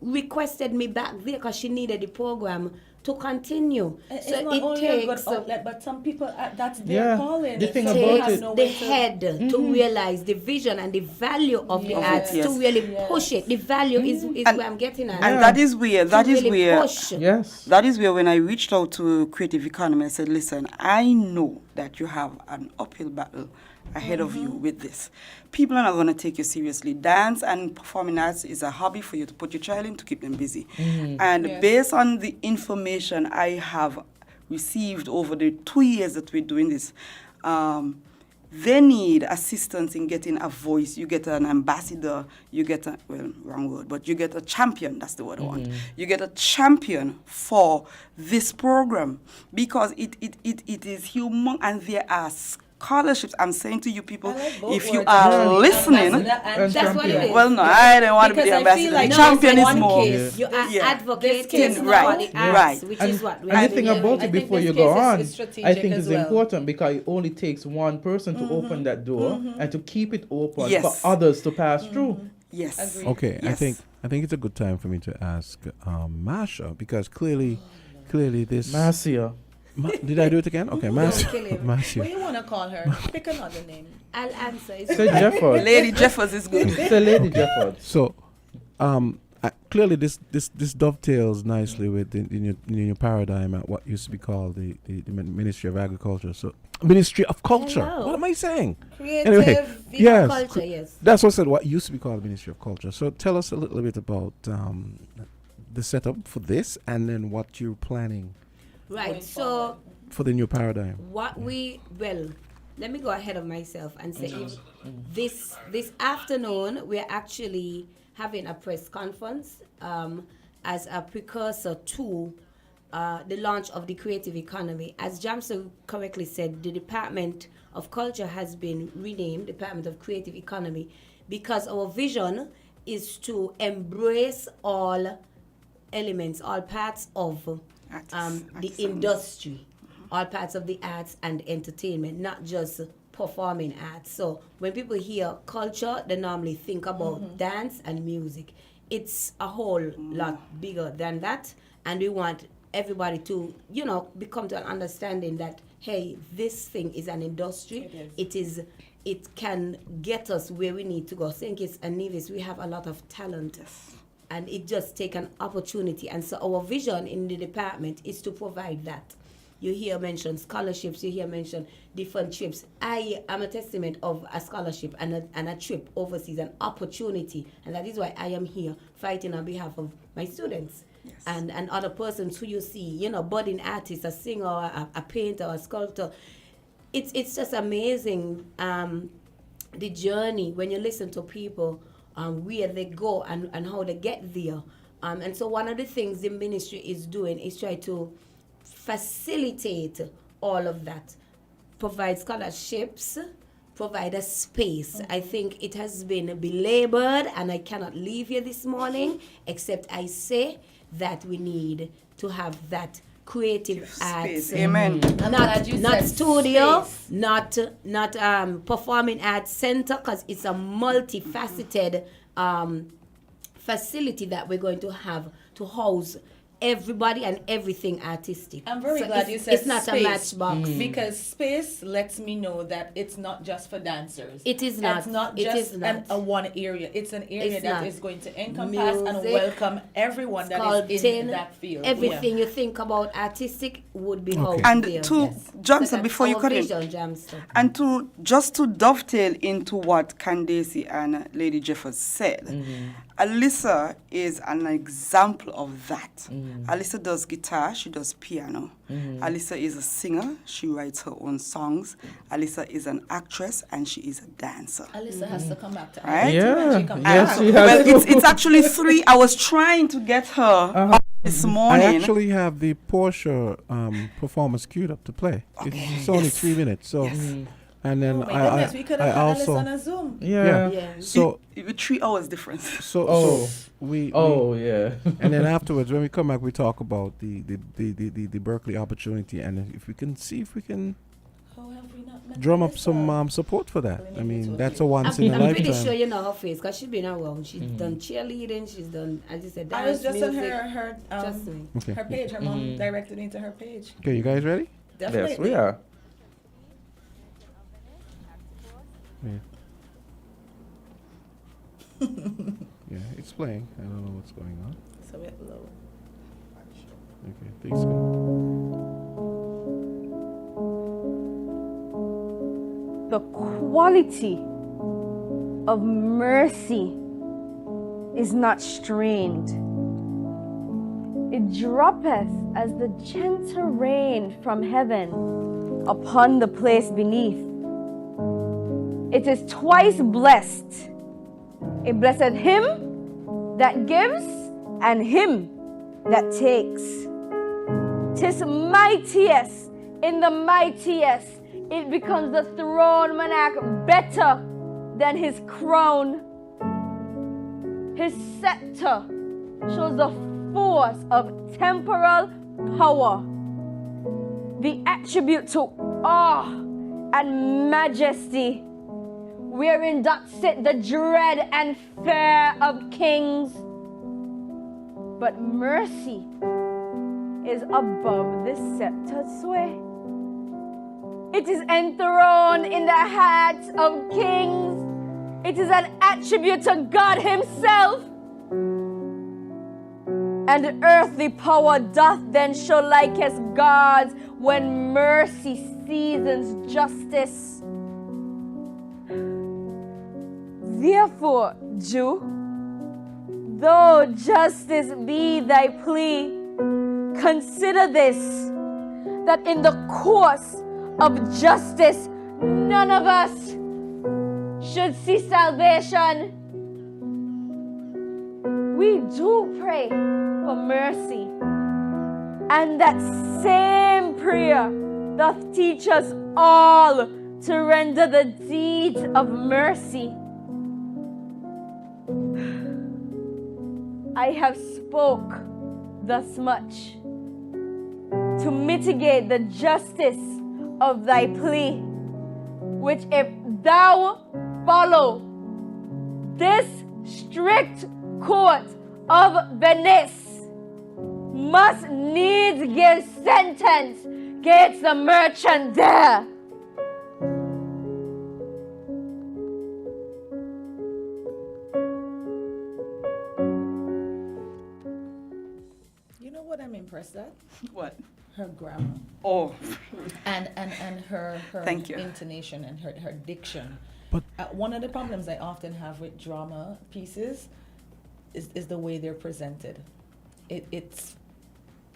requested me back there because she needed the program to continue. It's so not it only takes a good outlet, but some people, that's their calling. The thing Some about have it, no the way to- head to realize the vision and the value of the arts, to really push it. The value is where I'm getting at. And that is where, push. that is where when I reached out to Creative Economy, I said, listen, I know that you have an uphill battle ahead of you with this. People are not going to take you seriously. Dance and performing arts is a hobby for you to put your child in to keep them busy. And based on the information I have received over the 2 years that we're doing this, they need assistance in getting a voice. You get an ambassador, you get a, well, wrong word, but you get a champion, that's the word I want. You get a champion for this program because it is human, and there are scholarships. I'm saying to you people, if you are listening, that's what it is. well, no, I don't want to be the ambassador. Like Champion is more. You are advocating for right, the arts, right. which and, is what we and the thing about it before you go on, I think as it's well. important because it only takes one person to open that door and to keep it open Yes. for others to pass through. Yes. Agreed. Okay, Yes. I think it's a good time for me to ask Marsha, because clearly this. Marcia. Did I do it again? Okay, Marcia. What do you want to call her? Pick another name. I'll answer. Say Jefford. Lady Jeffers is good. Say Lady Jefford. So, clearly this dovetails nicely with in your paradigm at what used to be called the Ministry of Agriculture. So, Ministry of Culture. Hello. What am I saying? Creative yes, culture, yes. That's what I said. What used to be called the Ministry of Culture. So, tell us a little bit about the setup for this, and then what you're planning. Right, so for the new paradigm. let me go ahead of myself and say this afternoon we're actually having a press conference as a precursor to the launch of the creative economy. As Jamsa correctly said, the Department of Culture has been renamed Department of Creative Economy because our vision is to embrace all elements, all parts of the industry, all parts of the arts and entertainment, not just performing arts. So when people hear culture, they normally think about dance and music. It's a whole lot bigger than that, and we want everybody to, become to an understanding that, hey, this thing is an industry. It can get us where we need to go. St. Kitts and Nevis, we have a lot of talent. And it just take an opportunity. And so our vision in the department is to provide that. You hear mention scholarships, you hear mention different trips. I am a testament of a scholarship and a trip overseas, an opportunity. And that is why I am here fighting on behalf of my students. Yes. And other persons who you see, budding artists, a singer, a painter, a sculptor. It's just amazing, the journey when you listen to people, where they go and how they get there. And so one of the things the ministry is doing is try to facilitate all of that. Provide scholarships, provide a space. I think it has been belabored, and I cannot leave here this morning except I say that we need to have that creative arts. Amen. Not studio, space. not performing arts center, because it's a multifaceted facility that we're going to have to house everybody and everything artistic. I'm very glad you said it's not space, a matchbox because space lets me know that it's not just for dancers. It is not. It's not just a one area. It's an area that is going to encompass music, and welcome everyone that is in that field. Everything you think about artistic would be housed and there. to Jamsa, before you cut in, and to just to dovetail into what Candisie and Lady Jeffers said, Alyssa is an example of that. Alyssa does guitar, she does piano. Alyssa is a singer, she writes her own songs. Alyssa is an actress and she is a dancer. Alyssa has to come back to Right? Yeah. She come Yes, back. she has Well, to. it's actually 3. I was trying to get her this I morning. actually have the Porsche performance queued up to play. It's only 3 minutes, so. And then Oh my goodness, we could I have had Alice also on a Zoom. Yeah. So With 3 hours difference. so we Yeah. and then afterwards when we come back we talk about the Berkeley opportunity, and if we can see if we can How have we not met drum up Alyssa? some support for that. I mean, that's a once I'm in a pretty lifetime. sure you know her face because she's been around. She's done cheerleading. She's done, as you said, I was dance, just music. on her Trust me. Okay. her page. Her mom directed me to her page. Okay, you guys ready? Definitely. Yes, we are. Yeah, it's playing. I don't know what's going on. It's a bit low. Okay, thanks. The quality of mercy is not strained. It droppeth as the gentle rain from heaven upon the place beneath. It is twice blessed. It blesseth him that gives and him that takes. 'Tis mightiest in the mightiest. It becomes the throne monarch better than his crown. His scepter shows the force of temporal power, the attribute to awe and majesty, wherein doth sit the dread and fear of kings. But mercy is above the scepter's sway. It is enthroned in the hearts of kings. It is an attribute to God himself. And earthly power doth then show like as God's when mercy seasons justice. Therefore, Jew, though justice be thy plea, consider this, that in the course of justice, none of us should see salvation. We do pray for mercy, and that same prayer doth teach us all to render the deeds of mercy. I have spoke thus much to mitigate the justice of thy plea, which if thou follow this strict court of Venice, must needs give sentence against the merchant there. You know what I'm impressed at? What? Her grammar. Oh. And her Thank you. intonation and her diction. But one of the problems I often have with drama pieces is the way they're presented.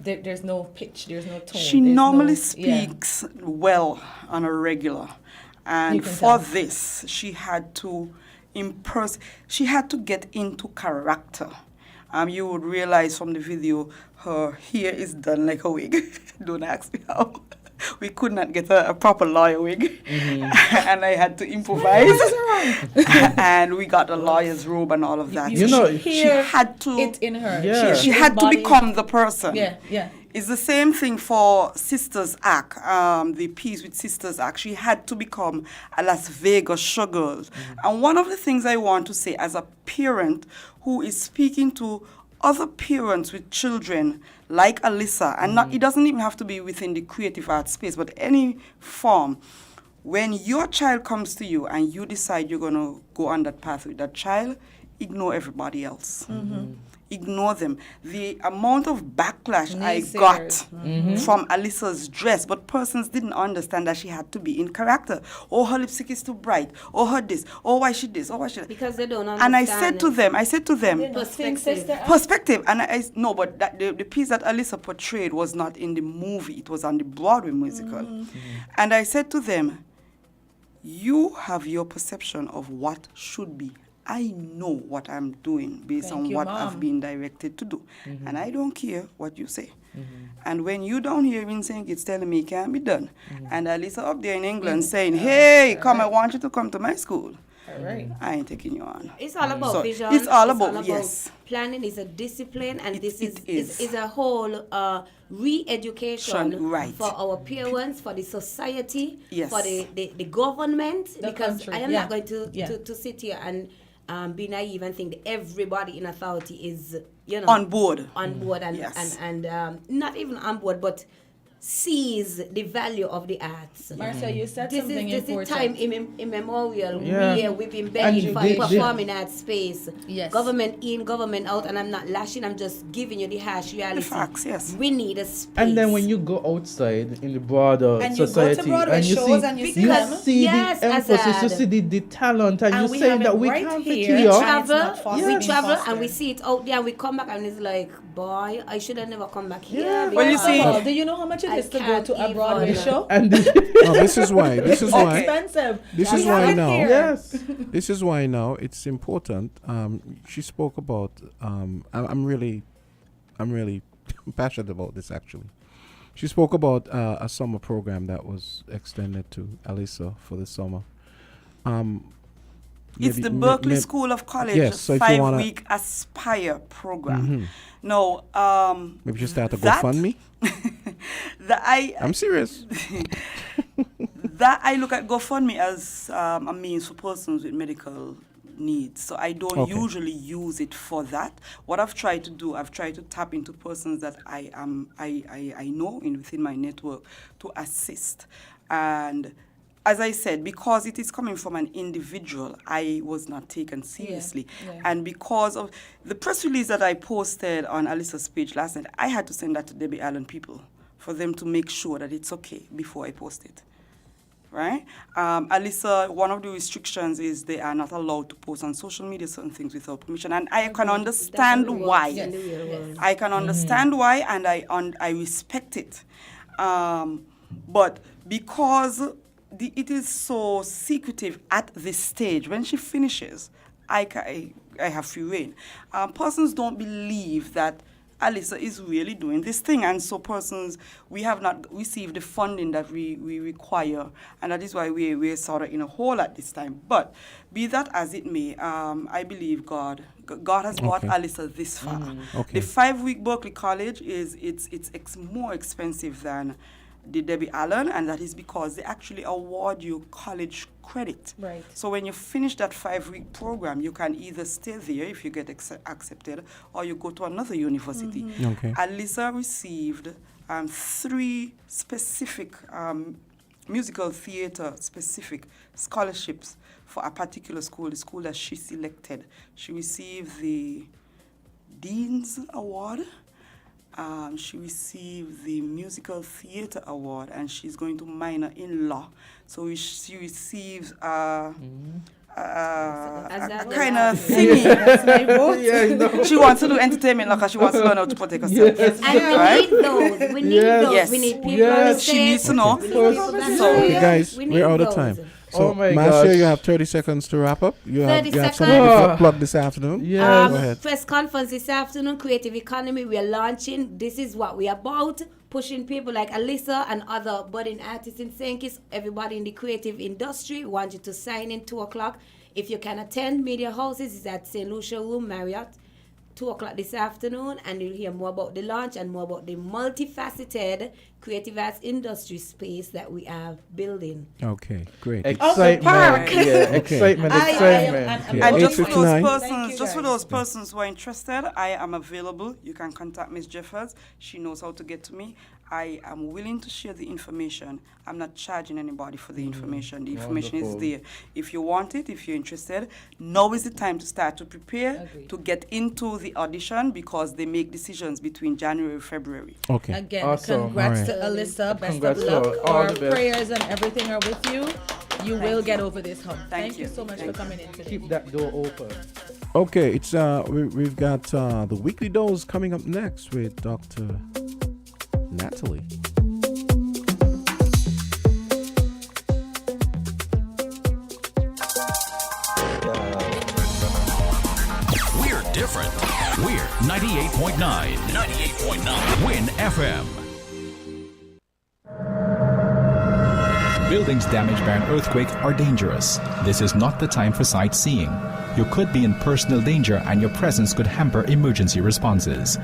There's no pitch, there's no tone. She there's normally no- yeah. speaks well on a regular. You And can for tell. this, she had to she had to get into character. You would realize from the video, her hair is done like a wig. Don't ask me how. We could not get a proper lawyer wig. And I had to improvise. And we got a lawyer's robe and all of that. You know, she had to. It in her. Yeah. She had to embodies- become the person. Yeah, yeah. It's the same thing for Sisters Act, the piece with Sisters Act. She had to become a Las Vegas showgirl. And one of the things I want to say as a parent who is speaking to other parents with children like Alyssa, and not, it doesn't even have to be within the creative arts space, but any form, when your child comes to you and you decide you're going to go on that path with that child, ignore everybody else. ignore them. The amount of backlash I Naysayers. got from Alyssa's dress, but persons didn't understand that she had to be in character. Oh, her lipstick is too bright. Oh, her this. Oh, why she this? Oh, why she that? Because they don't understand. And I said to them, perspective. And no, but the piece that Alyssa portrayed was not in the movie. It was on the Broadway musical. And I said to them, you have your perception of what should be. I know what I'm doing based on what I've been directed to do. And I don't care what you say. And when you down here in St. Kitts telling me it can't be done, and Alyssa up there in England saying, hey, come, I want you to come to my school. Right. I ain't taking you on. It's all about So vision. it's all about yes. Planning is a discipline, and this It is a whole re-education right. for our parents, for the society, Yes. for the government. The because country, I am yeah. not going to sit here and be naive and think that everybody in authority is on board and yes. and not even on board, but sees the value of the arts. Marcia, you said This something is important. time immemorial Yeah. where we've been begging And for they- performing arts space. Yes. Government in, government out, and I'm not lashing, I'm just giving you the harsh reality. The facts, yes. We need a space. And then when you go outside in the broader And you go to society Broadway and you shows see, and you see you them. see Yes, the emphasis, you Azard. see the talent, and, And you we say have that it we right can't here. fit we here. It's travel, not fostered, we being travel, fostered. and we see it out there, and we come back, and it's like, boy, I should have never come back here. Yeah. Well, you because see- Do you know how much it I is to go can't to a even- Broadway show? And No, this is why. This is why. Expensive. This We is have why it now. here. yes, This is why now it's important. She spoke about. I'm really passionate about this actually. She spoke about a summer program that was extended to Alyssa for the summer. It's the Berkeley School of College yes, so if you wanna- 5-week Aspire program. Now, Maybe just start a that- GoFundMe. I'm serious. that I look at GoFundMe as a means for persons with medical needs. So I don't Okay. usually use it for that. What I've tried to do, I've tried to tap into persons that I know within my network to assist. And as I said, because it is coming from an individual, I was not taken seriously. Yeah. And because of the press release that I posted on Alyssa's page last night, I had to send that to Debbie Allen people for them to make sure that it's okay before I post it. Right? Alyssa, one of the restrictions is they are not allowed to post on social media certain things without permission. And I can understand why. I can understand why, and I respect it. But because it is so secretive at this stage, when she finishes, I have free reign. Persons don't believe that Alyssa is really doing this thing, and so persons, we have not received the funding that we require, and that is why we're sort of in a hole at this time. But be that as it may, I believe God has brought Alyssa this far. Okay. The 5-week Berkeley College it's more expensive than the Debbie Allen, and that is because they actually award you college credit. Right. So when you finish that 5-week program, you can either stay there if you get accepted, or you go to another university. Okay. Alyssa received 3 specific musical theater specific scholarships for a particular school, the school that she selected. She received the Dean's Award. She received the Musical Theater Award, and she's going to minor in law. So she receives a kind of thingy. She wants to do entertainment law because she wants to learn how to protect herself. And we need those. We need those. Yes. We need people Yes. She needs to know. Okay, guys, We need we're out of those. time. So, Oh my Marcia, gosh. you have 30 seconds to wrap up. You have 30 something seconds. to plug this afternoon. Yeah. Go ahead. Press conference this afternoon, Creative Economy. We are launching. This is what we are about. Pushing people like Alyssa and other budding artists in St. Kitts, everybody in the creative industry. We want you to sign in 2 o'clock. If you can attend, Media Houses is at St. Lucia Room, Marriott, 2 o'clock this afternoon, and you'll hear more about the launch and more about the multifaceted creative arts industry space that we are building. Okay, great. excitement. park. Yeah, Okay. excitement, I excitement. am Okay. And just for 8:59. those Thank persons, you, just for guys. those persons who are interested, I am available. You can contact Ms. Jeffers. She knows how to get to me. I am willing to share the information. I'm not charging anybody for the information. The information is Wonderful. there. If you want it, if you're interested, now is the time to start to prepare, Agreed. to get into the the audition because they make decisions between January, February. Okay. Again, Awesome. congrats All to Alyssa. Best Congrats of to luck. all Our the best. prayers and everything are with you. You will get over this hump. Thank Thank you you. so much Thank for you. coming in today. Keep that door open. Okay, it's we've got the weekly dose coming up next with Dr. Natalie. We're different. We're 98.9. 98.9. Win FM. Buildings damaged by an earthquake are dangerous. This is not the time for sightseeing. You could be in personal danger and your presence could hamper emergency responses.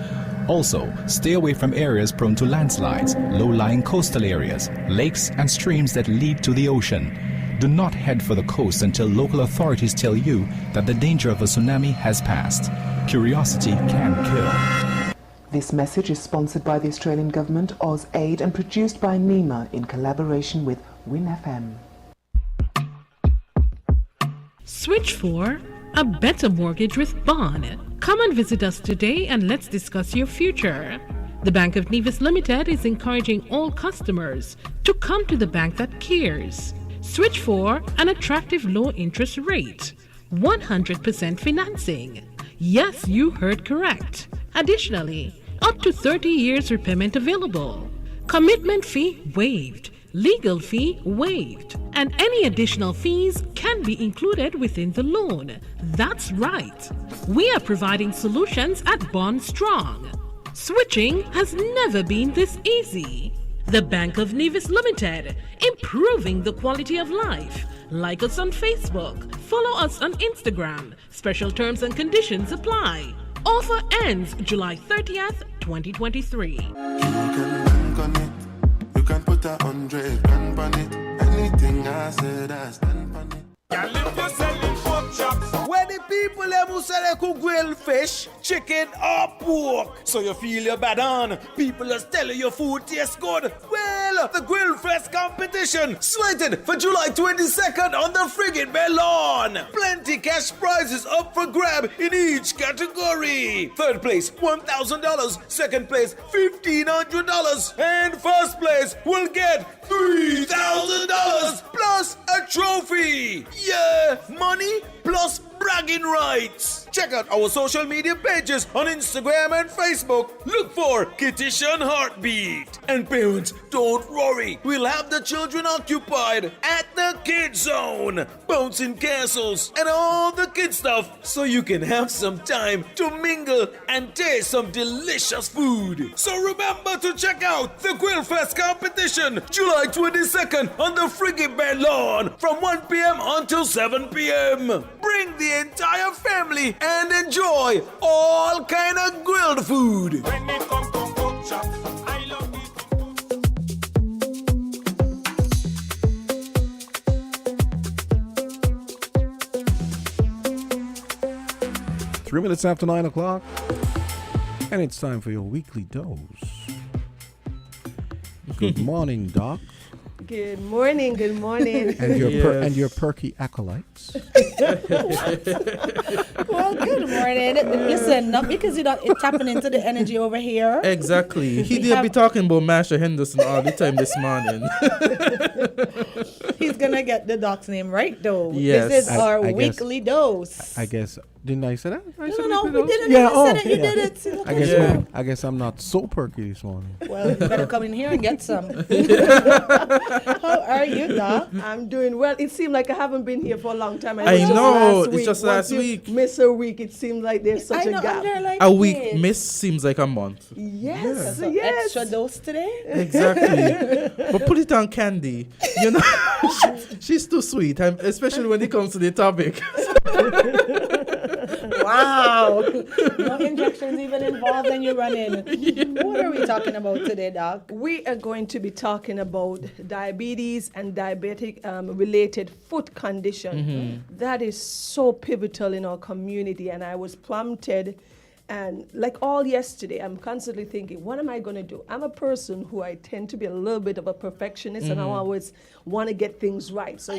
Also, stay away from areas prone to landslides, low-lying coastal areas, lakes and streams that lead to the ocean. Do not head for the coast until local authorities tell you that the danger of a tsunami has passed. Curiosity can kill. This message is sponsored by the Australian Government, AusAid, and produced by NEMA in collaboration with WINNFM. Switch for a better mortgage with Bond. Come and visit us today and let's discuss your future. The Bank of Nevis Limited is encouraging all customers to come to the bank that cares. Switch for an attractive low interest rate, 100% financing. Yes, you heard correct. Additionally, up to 30 years repayment available. Commitment fee waived. Legal fee waived. And any additional fees can be included within the loan. That's right. We are providing solutions at Bond Strong. Switching has never been this easy. The Bank of Nevis Limited, improving the quality of life. Like us on Facebook. Follow us on Instagram. Special terms and conditions apply. Offer ends July 30th, 2023. You can put 100 grand on it. Anything I said, I stand on it. If you're selling pork chops, where the people them who sell they cook grilled fish, chicken or pork, so you feel your bad on. People are telling your food tastes good. Well, the Grill Fest competition slated for July 22nd on the Frigate Bay lawn. Plenty cash prizes up for grab in each category. Third place $1,000, second place $1,500, and first place will get $3,000 plus a trophy. Yeah, money plus bragging rights. Check out our social media pages on Instagram and Facebook. Look for Kittition Heartbeat. And parents, don't worry. We'll have the children occupied at the Kid Zone, bouncing castles, and all the kid stuff so you can have some time to mingle and taste some delicious food. So remember to check out the Grill Fest competition July 22nd on the Frigate Bay lawn from 1 p.m. until 7 p.m. Bring the entire family and enjoy all kind of grilled food. When it comes to pork chops, I love it. 3 minutes after 9 o'clock, and it's time for your weekly dose. Good morning, Doc. Good morning, good morning. And your perky acolytes. Well, good morning. Listen, not because you're not tapping into the energy over here. Exactly. He did be talking about Marsha Henderson all the time this morning. He's going to get the doc's name right, though. Yes. This is our I weekly dose. I guess. Didn't I say that? No, we didn't even say that. You did it. See, I guess I'm not so perky this morning. Well, you better come in here and get some. How are you, Doc? I'm doing well. It seemed like I haven't been here for a long time. I know. It's Week. just last week. Miss a week. It seems like there's such a gap. A week miss seems like a month. Yes, So yes. extra dose today? Exactly. But put it on Candy. You know, she's too sweet, especially when it comes to the topic. Wow. No injections even involved and you're running. What are we talking about today, Doc? We are going to be talking about diabetes and diabetic related foot condition. That is so pivotal in our community, and I was prompted And like all yesterday, I'm constantly thinking, what am I going to do? I'm a person who I tend to be a little bit of a perfectionist, and I always want to get things right. So,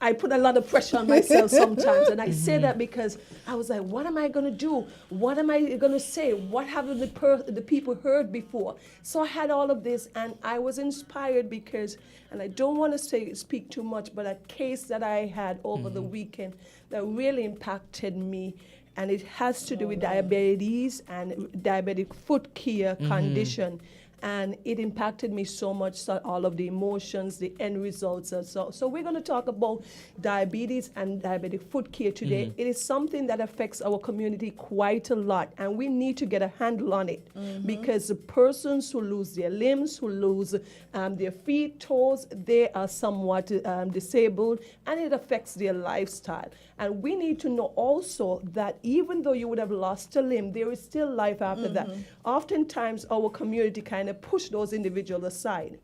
I put a lot of pressure on myself sometimes. And I say that because I was like, what am I going to do? What am I going to say? What haven't the people heard before? So I had all of this, and I was inspired because, and I don't want to speak too much, but a case that I had over the weekend that really impacted me. And it has to do with diabetes and diabetic foot care condition. And it impacted me so much, so all of the emotions, the end results. And so we're going to talk about diabetes and diabetic foot care today. It is something that affects our community quite a lot. And we need to get a handle on it. Because the persons who lose their limbs, who lose their feet, toes, they are somewhat disabled. And it affects their lifestyle. And we need to know also that even though you would have lost a limb, there is still life after that. Oftentimes, our community kind of push those individuals aside.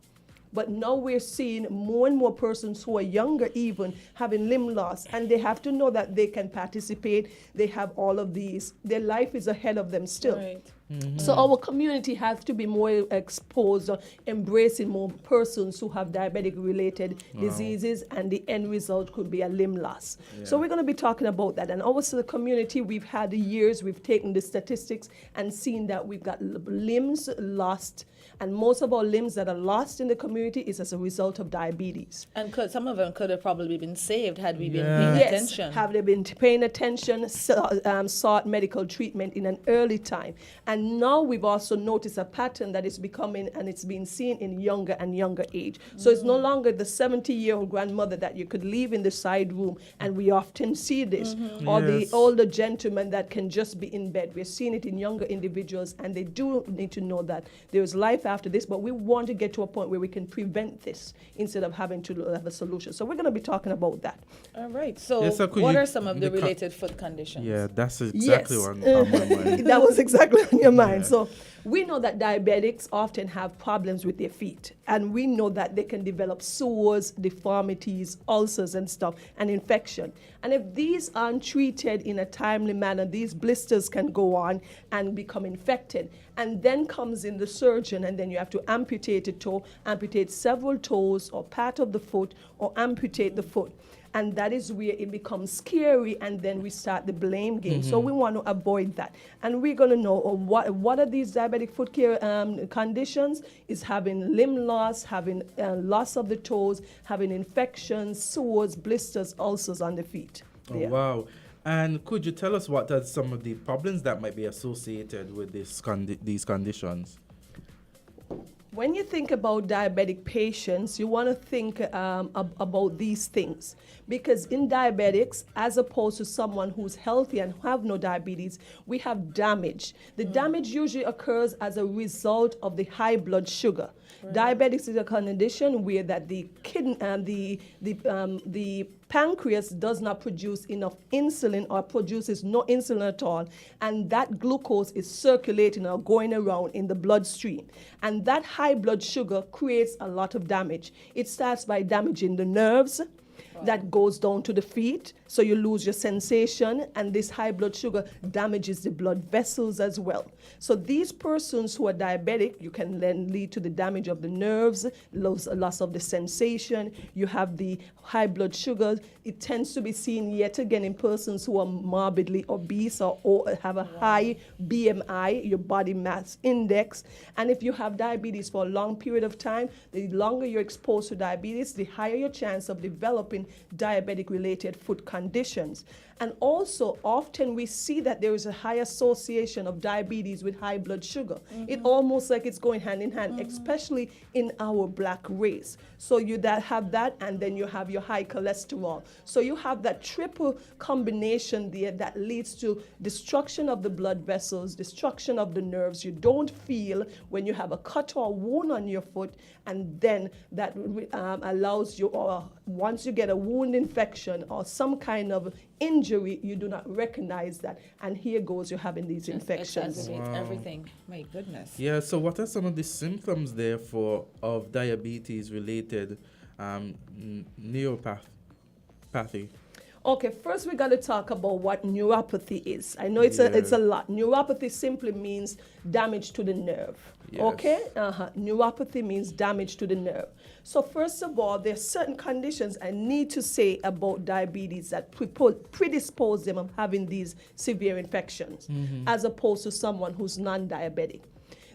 But now we're seeing more and more persons who are younger even having limb loss, and they have to know that they can participate. They have all of these. Their life is ahead of them still. Right. So our community has to be more exposed, embracing more persons who have diabetic-related diseases, and the end result could be a limb loss. So we're going to be talking about that. And also the community, we've had the years, we've taken the statistics and seen that we've got limbs lost, and most of our limbs that are lost in the community is as a result of diabetes. And some of them could have probably been saved had we been paying attention. Have they been paying attention, sought medical treatment in an early time. And now we've also noticed a pattern that is becoming, and it's being seen in younger and younger age. So it's no longer the 70-year-old grandmother that you could leave in the side room, and we often see this, or the older gentleman that can just be in bed. We're seeing it in younger individuals, and they do need to know that there is life after this, but we want to get to a point where we can prevent this instead of having to have a solution. So we're going to be talking about that. All right. So what are some of the related foot conditions? Yeah, that's exactly on my mind. That was exactly on your mind. So we know that diabetics often have problems with their feet, and we know that they can develop sores, deformities, ulcers and stuff, and infection. And if these aren't treated in a timely manner, these blisters can go on and become infected. And then comes in the surgeon, and then you have to amputate a toe, amputate several toes or part of the foot, or amputate the foot. And that is where it becomes scary, and then we start the blame game. So we want to avoid that. And we're going to know what are these diabetic foot care conditions. Is having limb loss, having loss of the toes, having infections, sores, blisters, ulcers on the feet. Oh, wow. And could you tell us what are some of the problems that might be associated with these conditions? When you think about diabetic patients, you want to think about these things. Because in diabetics, as opposed to someone who's healthy and have no diabetes, we have damage. The damage usually occurs as a result of the high blood sugar. Diabetics is a condition where that the kidney, the pancreas does not produce enough insulin, or produces no insulin at all, and that glucose is circulating or going around in the bloodstream. And that high blood sugar creates a lot of damage. It starts by damaging the nerves. That goes down to the feet, so you lose your sensation, and this high blood sugar damages the blood vessels as well. So these persons who are diabetic, you can then lead to the damage of the nerves, loss of the sensation. You have the high blood sugar. It tends to be seen yet again in persons who are morbidly obese or have a high BMI, your body mass index. And if you have diabetes for a long period of time, the longer you're exposed to diabetes, the higher your chance of developing diabetic-related foot conditions. And also, often we see that there is a high association of diabetes with high blood sugar. It almost like it's going hand in hand, especially in our black race. So you have that, and then you have your high cholesterol. So you have that triple combination there that leads to destruction of the blood vessels, destruction of the nerves. You don't feel when you have a cut or wound on your foot, and then that allows you, or once you get a wound infection or some kind of injury, you do not recognize that, and here goes you're having these infections. Everything. My goodness. Yeah. So, what are some of the symptoms therefore of diabetes-related neuropathy? Okay, first we got to talk about what neuropathy is. I know it's a lot. Neuropathy simply means damage to the nerve. Yes. Okay? Neuropathy means damage to the nerve. So first of all, there are certain conditions I need to say about diabetes that predispose them of having these severe infections, as opposed to someone who's non-diabetic.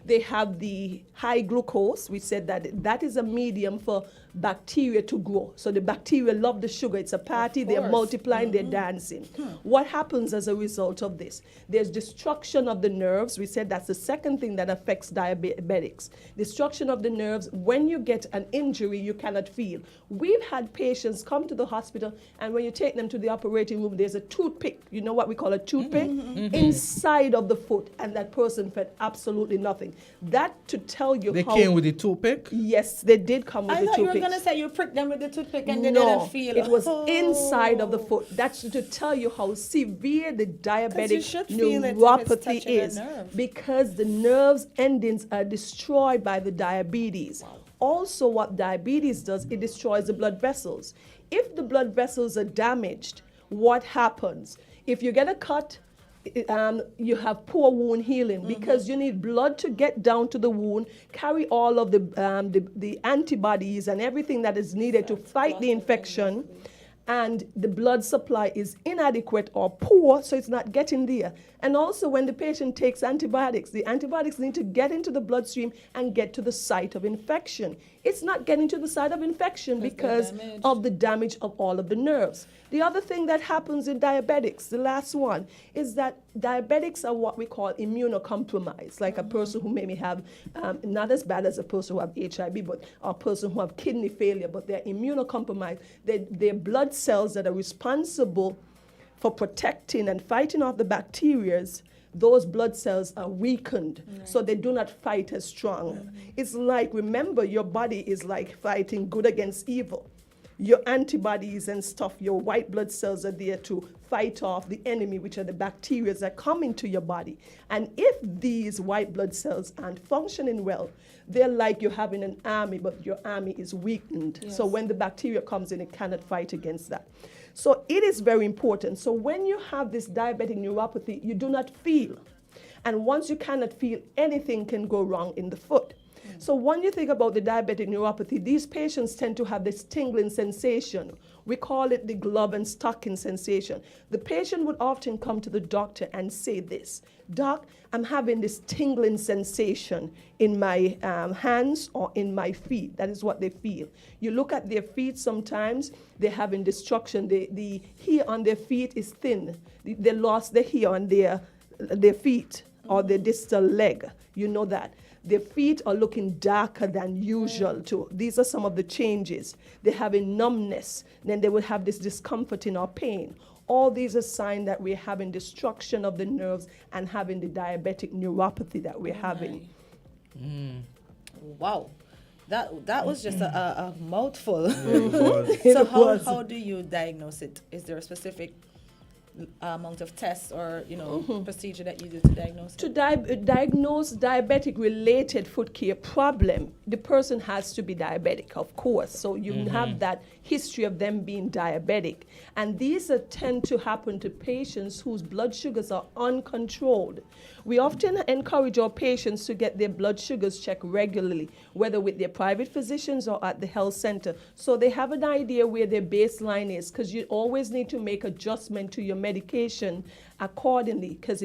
They have the high glucose. We said that is a medium for bacteria to grow. So the bacteria love the sugar. It's a party. They're multiplying. They're dancing. What happens as a result of this? There's destruction of the nerves. We said that's the second thing that affects diabetics. Destruction of the nerves. When you get an injury, you cannot feel. We've had patients come to the hospital, and when you take them to the operating room, there's a toothpick. You know what we call a toothpick? Inside of the foot, and that person felt absolutely nothing. That to tell you They how... came with the toothpick? Yes, they did come with the toothpick. I thought you were going to say you pricked them with the toothpick and they No, didn't feel it was inside of the foot. That's to tell you how severe the diabetic neuropathy is, because the nerves endings are destroyed by the diabetes. Also, what diabetes does, it destroys the blood vessels. If the blood vessels are damaged, what happens? If you get a cut, you have poor wound healing, because you need blood to get down to the wound, carry all of the antibodies and everything that is needed to fight the infection, and the blood supply is inadequate or poor, so it's not getting there. And also when the patient takes antibiotics, the antibiotics need to get into the bloodstream and get to the site of infection. It's not getting to the site of infection because of the damage of all of the nerves. The other thing that happens in diabetics, the last one, is that diabetics are what we call immunocompromised, like a person who maybe have, not as bad as a person who have HIV, but a person who have kidney failure, but they're immunocompromised. They're blood cells that are responsible for protecting and fighting off the bacteria. Those blood cells are weakened, so they do not fight as strong. It's like, remember, your body is like fighting good against evil. Your antibodies and stuff, your white blood cells are there to fight off the enemy, which are the bacteria that come into your body. And if these white blood cells aren't functioning well, they're like you're having an army, but your army is weakened. Yes. So when the bacteria comes in, it cannot fight against that. So it is very important. So when you have this diabetic neuropathy, you do not feel. And once you cannot feel, anything can go wrong in the foot. So when you think about the diabetic neuropathy, these patients tend to have this tingling sensation. We call it the glove and stocking sensation. The patient would often come to the doctor and say this: "Doc, I'm having this tingling sensation in my hands or in my feet." That is what they feel. You look at their feet sometimes, they're having destruction. The hair on their feet is thin. They lost the hair on their feet or their distal leg. You know that. Their feet are looking darker than usual too. These are some of the changes. They're having numbness. Then they will have this discomforting or pain. All these are signs that we're having destruction of the nerves and having the diabetic neuropathy that we're having. Wow. That was just a mouthful. So how do you diagnose it? Is there a specific amount of tests or procedure that you do to diagnose it? To diagnose diabetic related foot care problem, the person has to be diabetic, of course. So you have that history of them being diabetic. And these tend to happen to patients whose blood sugars are uncontrolled. We often encourage our patients to get their blood sugars checked regularly, whether with their private physicians or at the health center, so they have an idea where their baseline is, because you always need to make adjustment to your medication accordingly, because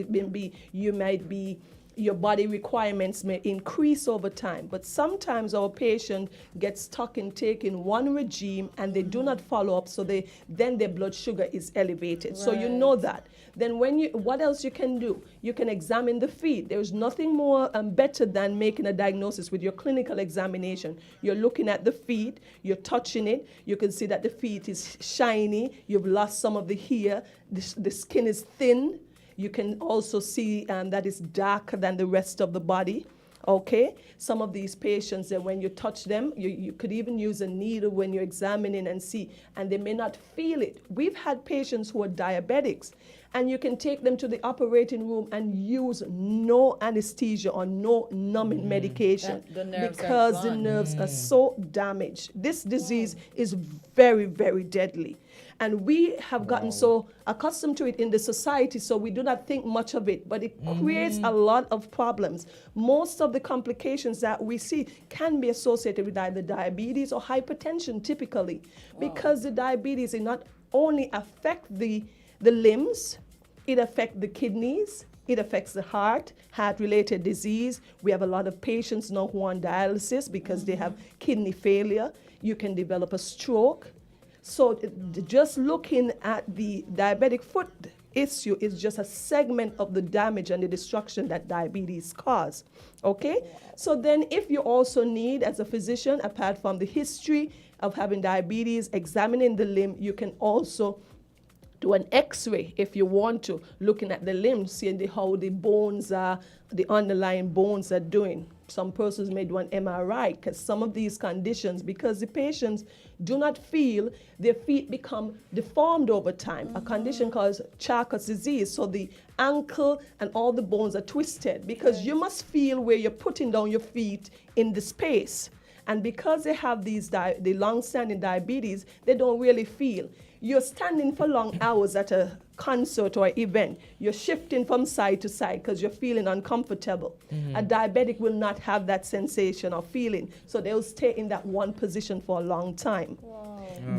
your body requirements may increase over time. But sometimes our patient gets stuck in taking one regime and they do not follow up, so then their blood sugar is elevated. Right. So you know that. Then what else you can do? You can examine the feet. There's nothing more better than making a diagnosis with your clinical examination. You're looking at the feet, you're touching it, you can see that the feet is shiny, you've lost some of the hair, the skin is thin. You can also see that it's darker than the rest of the body. Okay, some of these patients, that when you touch them, you could even use a needle when you're examining and see, and they may not feel it. We've had patients who are diabetics, and you can take them to the operating room and use no anesthesia or no numbing medication because the nerves are so damaged. This disease is very, very deadly. And we have gotten so accustomed to it in the society, so we do not think much of it, but it creates a lot of problems. Most of the complications that we see can be associated with either diabetes or hypertension typically, because the diabetes it not only affect the limbs, it affects the kidneys, it affects the heart-related disease. We have a lot of patients now who are on dialysis because they have kidney failure. You can develop a stroke. So just looking at the diabetic foot issue is just a segment of the damage and the destruction that diabetes cause. Okay? So then if you also need, as a physician, apart from the history of having diabetes, examining the limb, you can also do an x-ray if you want to, looking at the limbs, seeing how the bones are, the underlying bones are doing. Some persons may do an MRI because some of these conditions, because the patients do not feel, their feet become deformed over time, a condition called Charcot's disease. So the ankle and all the bones are twisted because you must feel where you're putting down your feet in the space. And because they have the long-standing diabetes, they don't really feel. You're standing for long hours at a concert or event. You're shifting from side to side because you're feeling uncomfortable. A diabetic will not have that sensation or feeling, so they'll stay in that one position for a long time.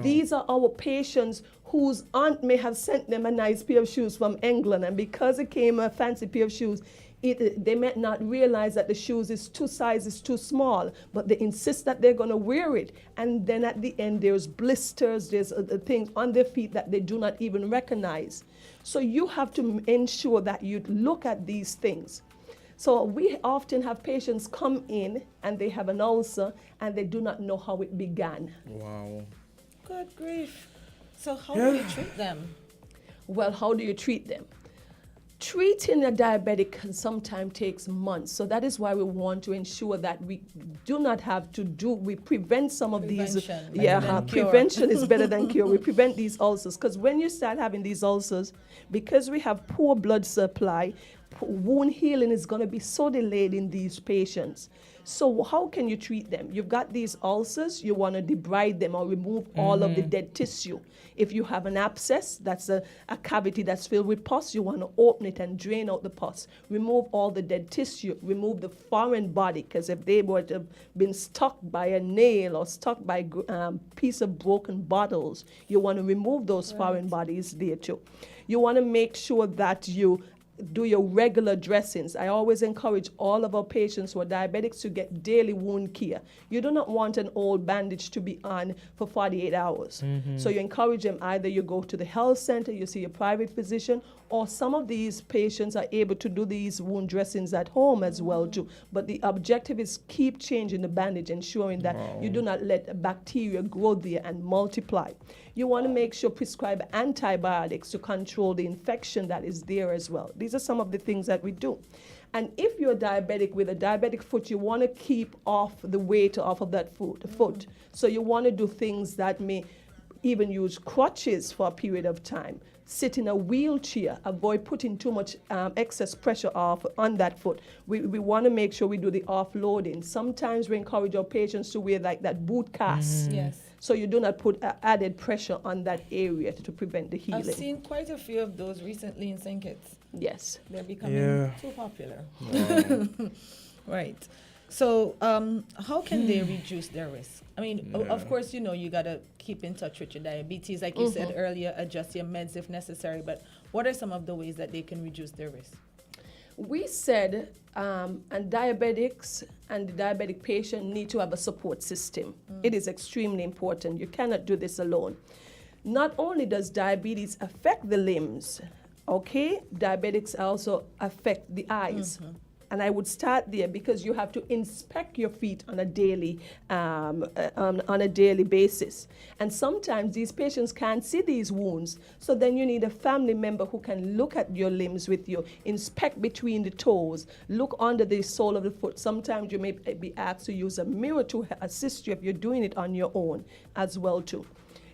These are our patients whose aunt may have sent them a nice pair of shoes from England, and because it came a fancy pair of shoes, they may not realize that the shoes is two sizes too small, but they insist that they're going to wear it. And then at the end, there's blisters, there's things on their feet that they do not even recognize. So you have to ensure that you look at these things. So we often have patients come in and they have an ulcer and they do not know how it began. Wow. Good grief. So how do you treat them? Well, how do you treat them? Treating a diabetic can sometimes takes months. So that is why we want to ensure that we do not have to we prevent some of these. Prevention is better than cure. We prevent these ulcers because when you start having these ulcers, because we have poor blood supply, wound healing is going to be so delayed in these patients. So how can you treat them? You've got these ulcers, you want to debride them or remove all of the dead tissue. If you have an abscess, that's a cavity that's filled with pus, you want to open it and drain out the pus. Remove all the dead tissue, remove the foreign body, because if they were to have been stuck by a nail or stuck by a piece of broken bottles, you want to remove those foreign bodies there too. You want to make sure that you do your regular dressings. I always encourage all of our patients who are diabetics to get daily wound care. You do not want an old bandage to be on for 48 hours. So you encourage them, either you go to the health center, you see your private physician, or some of these patients are able to do these wound dressings at home as well too. But the objective is keep changing the bandage, ensuring that you do not let bacteria grow there and multiply. You want to make sure prescribe antibiotics to control the infection that is there as well. These are some of the things that we do. And if you're diabetic with a diabetic foot, you want to keep off the weight off of that foot. So you want to do things that may even use crutches for a period of time. Sit in a wheelchair, avoid putting too much excess pressure on that foot. We want to make sure we do the offloading. Sometimes we encourage our patients to wear like that boot cast. Yes. So you do not put added pressure on that area to prevent the healing. I've seen quite a few of those recently in St. Kitts. Yes. They're becoming too popular. Right. So how can they reduce their risk? I mean, of course, you got to keep in touch with your diabetes. Like you said earlier, adjust your meds if necessary. But what are some of the ways that they can reduce their risk? We said and diabetics and the diabetic patient need to have a support system. It is extremely important. You cannot do this alone. Not only does diabetes affect the limbs, diabetics also affect the eyes. And I would start there because you have to inspect your feet on a daily basis. And sometimes these patients can't see these wounds. So then you need a family member who can look at your limbs with you, inspect between the toes, look under the sole of the foot. Sometimes you may be asked to use a mirror to assist you if you're doing it on your own as well too.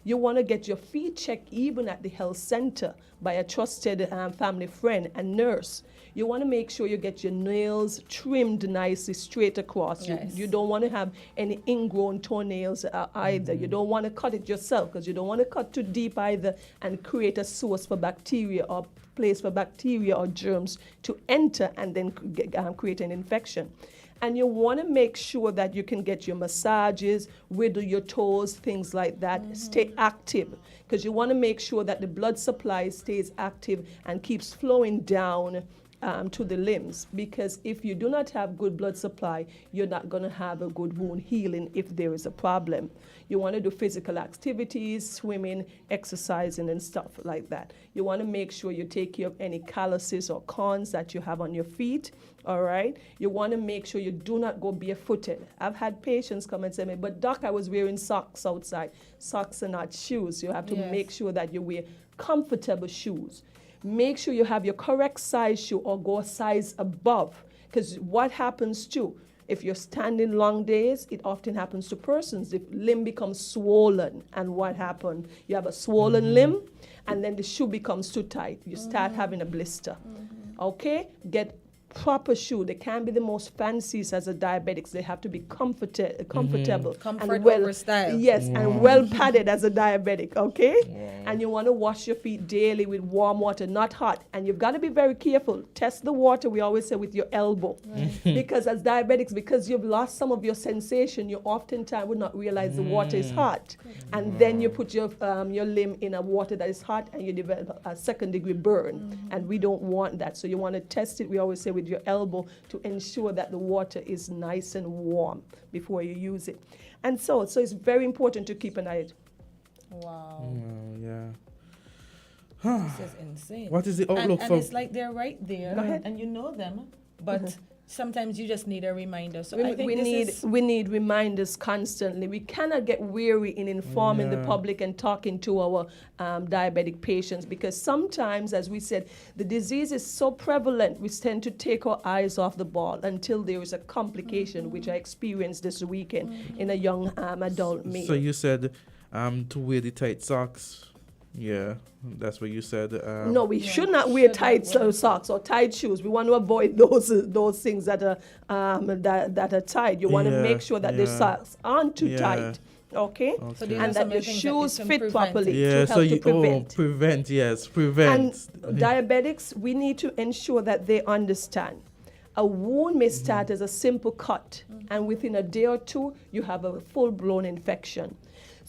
You want to get your feet checked even at the health center by a trusted family friend and nurse. You want to make sure you get your nails trimmed nicely straight across. Yes. You don't want to have any ingrown toenails either. You don't want to cut it yourself because you don't want to cut too deep either and create a source for bacteria or place for bacteria or germs to enter and then create an infection. And you want to make sure that you can get your massages, wiggle your toes, things like that. Stay active because you want to make sure that the blood supply stays active and keeps flowing down to the limbs, because if you do not have good blood supply, you're not going to have a good wound healing if there is a problem. You want to do physical activities, swimming, exercising, and stuff like that. You want to make sure you take care of any calluses or corns that you have on your feet, all right? You want to make sure you do not go barefooted. I've had patients come and say to me, but doc, I was wearing socks outside. Socks are not shoes. You have to make sure that you wear comfortable shoes. Make sure you have your correct size shoe or go a size above, because what happens too, if you're standing long days, it often happens to persons. The limb becomes swollen, and what happened? You have a swollen limb, and then the shoe becomes too tight. You start having a blister. Okay? Get proper shoe. They can't be the most fanciest as a diabetics. They have to be comfortable Comfort and well, over style. yes, and well padded as a diabetic. Okay, and you want to wash your feet daily with warm water, not hot. And you've got to be very careful. Test the water. We always say with your elbow, because as diabetics, because you've lost some of your sensation, you oftentimes would not realize the water is hot, and then you put your limb in a water that is hot, and you develop a second-degree burn, and we don't want that. So you want to test it. We always say with your elbow to ensure that the water is nice and warm before you use it. And so it's very important to keep an eye. Wow. Yeah. This is insane. What is the outlook and for? it's like they're right there, Go ahead. and you know them, but sometimes you just need a reminder. So I think we need reminders constantly. We cannot get weary in informing the public and talking to our diabetic patients, because sometimes, as we said, the disease is so prevalent, we tend to take our eyes off the ball until there is a complication, which I experienced this weekend in a young adult male. So you said to wear the tight socks. Yeah, that's what you said. No, we should not wear tight socks or tight shoes. We want to avoid those things that are that are tight. You want to make sure that the socks aren't too tight. Okay? So and that your shoes fit properly to help to prevent. Prevent. And diabetics, we need to ensure that they understand. A wound may start as a simple cut, and within a day or two, you have a full-blown infection.